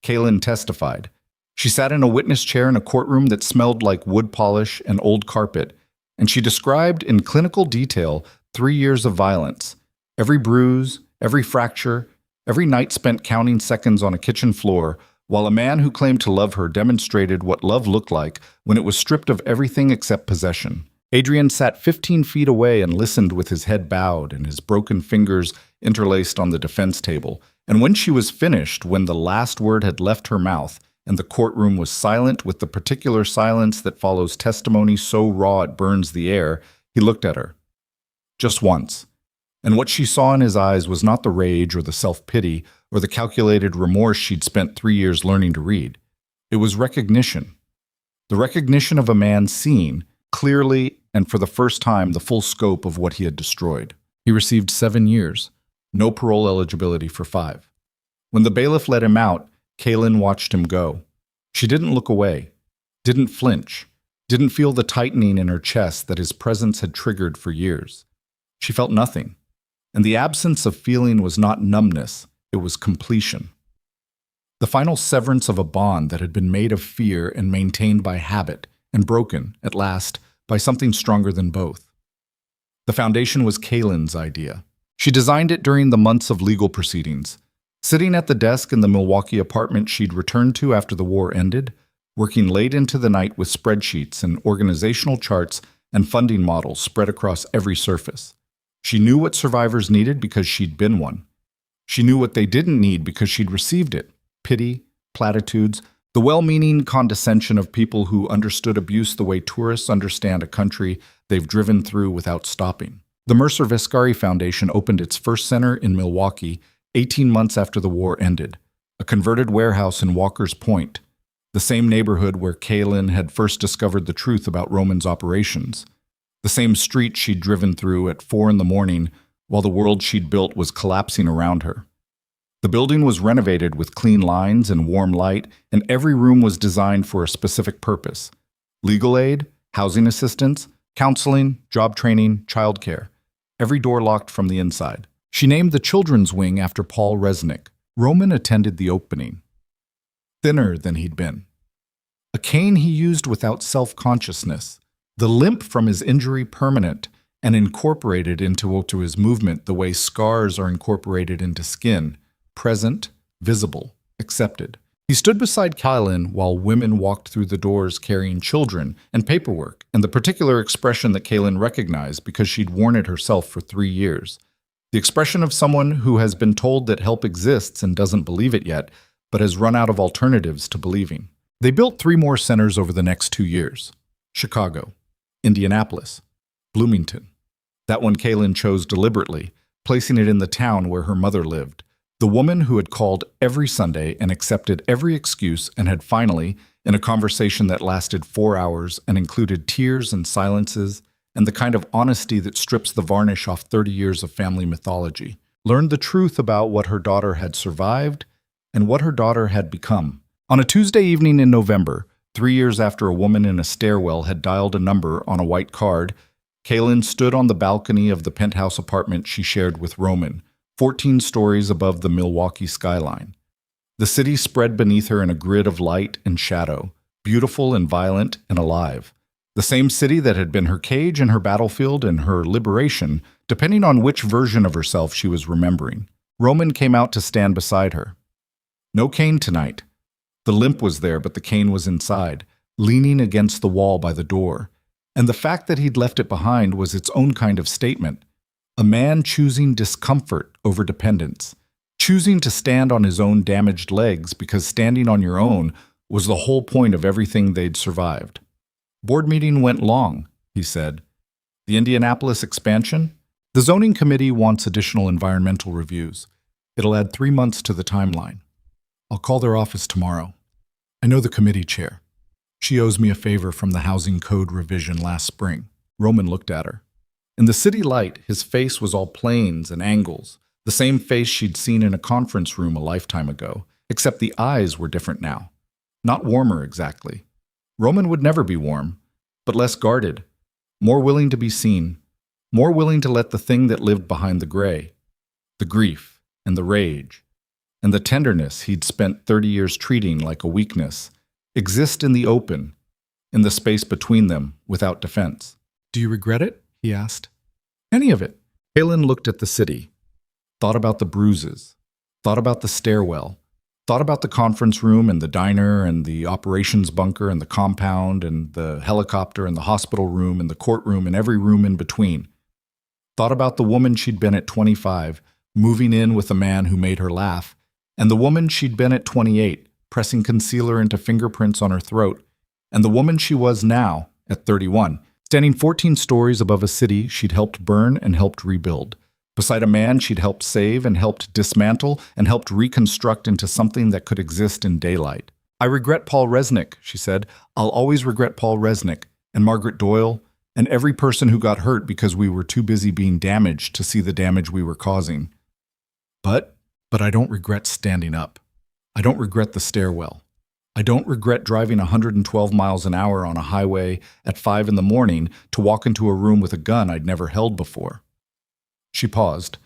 Kaelyn testified. She sat in a witness chair in a courtroom that smelled like wood polish and old carpet, and she described in clinical detail 3 years of violence. Every bruise, every fracture, every night spent counting seconds on a kitchen floor, while a man who claimed to love her demonstrated what love looked like when it was stripped of everything except possession. Adrian sat 15 feet away and listened with his head bowed and his broken fingers interlaced on the defense table. And when she was finished, when the last word had left her mouth, and the courtroom was silent with the particular silence that follows testimony so raw it burns the air, he looked at her. Just once. And what she saw in his eyes was not the rage or the self-pity or the calculated remorse she'd spent 3 years learning to read. It was recognition. The recognition of a man seeing, clearly and for the first time, the full scope of what he had destroyed. He received 7 years, no parole eligibility for 5. When the bailiff let him out, Kaelyn watched him go. She didn't look away, didn't flinch, didn't feel the tightening in her chest that his presence had triggered for years. She felt nothing. And the absence of feeling was not numbness, it was completion. The final severance of a bond that had been made of fear and maintained by habit, and broken, at last, by something stronger than both. The foundation was Kaelyn's idea. She designed it during the months of legal proceedings. Sitting at the desk in the Milwaukee apartment she'd returned to after the war ended, working late into the night with spreadsheets and organizational charts and funding models spread across every surface. She knew what survivors needed because she'd been one. She knew what they didn't need because she'd received it: pity, platitudes, the well-meaning condescension of people who understood abuse the way tourists understand a country they've driven through without stopping. The Mercer Vescari Foundation opened its first center in Milwaukee 18 months after the war ended, a converted warehouse in Walker's Point, the same neighborhood where Kaelyn had first discovered the truth about Roman's operations, the same street she'd driven through at 4 a.m. while the world she'd built was collapsing around her. The building was renovated with clean lines and warm light, and every room was designed for a specific purpose: legal aid, housing assistance, counseling, job training, childcare. Every door locked from the inside. She named the children's wing after Paul Resnick. Roman attended the opening. Thinner than he'd been. A cane he used without self-consciousness. The limp from his injury permanent and incorporated into his movement the way scars are incorporated into skin. Present, visible, accepted. He stood beside Kaelyn while women walked through the doors carrying children and paperwork, and the particular expression that Kaelyn recognized because she'd worn it herself for 3 years. The expression of someone who has been told that help exists and doesn't believe it yet, but has run out of alternatives to believing. They built 3 more centers over the next 2 years: Chicago, Indianapolis, Bloomington. That one Kaelyn chose deliberately, placing it in the town where her mother lived. The woman who had called every Sunday and accepted every excuse and had finally, in a conversation that lasted 4 hours and included tears and silences and the kind of honesty that strips the varnish off 30 years of family mythology, learned the truth about what her daughter had survived and what her daughter had become. On a Tuesday evening in November, 3 years after a woman in a stairwell had dialed a number on a white card, Kaelyn stood on the balcony of the penthouse apartment she shared with Roman, 14 stories above the Milwaukee skyline. The city spread beneath her in a grid of light and shadow, beautiful and violent and alive. The same city that had been her cage and her battlefield and her liberation, depending on which version of herself she was remembering. Roman came out to stand beside her. No cane tonight. The limp was there, but the cane was inside, leaning against the wall by the door. And the fact that he'd left it behind was its own kind of statement. A man choosing discomfort over dependence, choosing to stand on his own damaged legs because standing on your own was the whole point of everything they'd survived. Board meeting went long, he said. The Indianapolis expansion? The zoning committee wants additional environmental reviews. It'll add 3 months to the timeline. I'll call their office tomorrow. I know the committee chair. She owes me a favor from the housing code revision last spring. Roman looked at her. In the city light, his face was all planes and angles, the same face she'd seen in a conference room a lifetime ago, except the eyes were different now. Not warmer exactly. Roman would never be warm, but less guarded, more willing to be seen, more willing to let the thing that lived behind the gray, the grief and the rage, and the tenderness he'd spent 30 years treating like a weakness, exist in the open, in the space between them, without defense. Do you regret it? He asked. Any of it. Kaelyn looked at the city, thought about the bruises, thought about the stairwell, thought about the conference room and the diner and the operations bunker and the compound and the helicopter and the hospital room and the courtroom and every room in between. Thought about the woman she'd been at 25, moving in with a man who made her laugh, and the woman she'd been at 28, pressing concealer into fingerprints on her throat, and the woman she was now, at 31, standing 14 stories above a city she'd helped burn and helped rebuild, beside a man she'd helped save and helped dismantle and helped reconstruct into something that could exist in daylight. I regret Paul Resnick, she said. I'll always regret Paul Resnick, and Margaret Doyle, and every person who got hurt because we were too busy being damaged to see the damage we were causing. But I don't regret standing up. I don't regret the stairwell. I don't regret driving 112 miles an hour on a highway at 5 a.m. to walk into a room with a gun I'd never held before. She paused,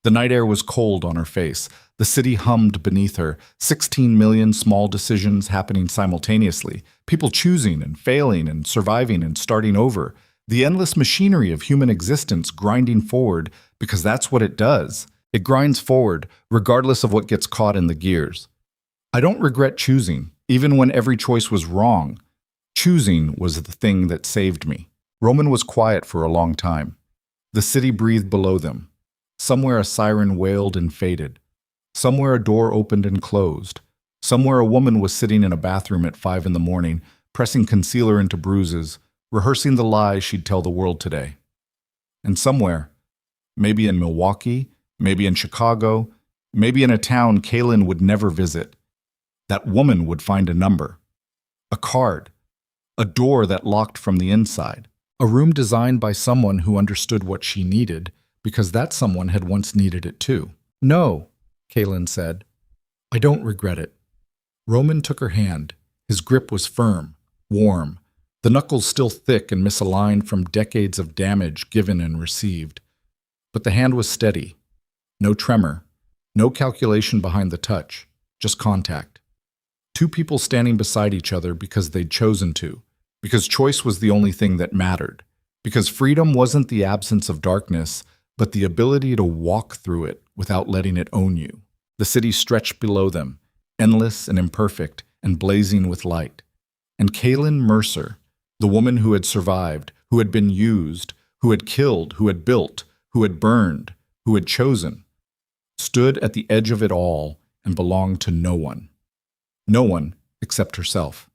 The night air was cold on her face. The city hummed beneath her, 16 million small decisions happening simultaneously, people choosing and failing and surviving and starting over. The endless machinery of human existence grinding forward because that's what it does. It grinds forward, regardless of what gets caught in the gears. I don't regret choosing, even when every choice was wrong. Choosing was the thing that saved me. Roman was quiet for a long time. The city breathed below them. Somewhere a siren wailed and faded. Somewhere a door opened and closed. Somewhere a woman was sitting in a bathroom at 5 in the morning, pressing concealer into bruises, rehearsing the lies she'd tell the world today. And somewhere, maybe in Milwaukee, maybe in Chicago, maybe in a town Kaelyn would never visit, that woman would find a number, a card, a door that locked from the inside, a room designed by someone who understood what she needed, because that someone had once needed it too. No, Kaelyn said. I don't regret it. Roman took her hand. His grip was firm, warm, the knuckles still thick and misaligned from decades of damage given and received. But the hand was steady. No tremor, no calculation behind the touch, just contact. Two people standing beside each other because they'd chosen to, because choice was the only thing that mattered, because freedom wasn't the absence of darkness, but the ability to walk through it without letting it own you. The city stretched below them, endless and imperfect and blazing with light. And Kaelyn Mercer, the woman who had survived, who had been used, who had killed, who had built, who had burned, who had chosen, stood at the edge of it all and belonged to no one. No one except herself.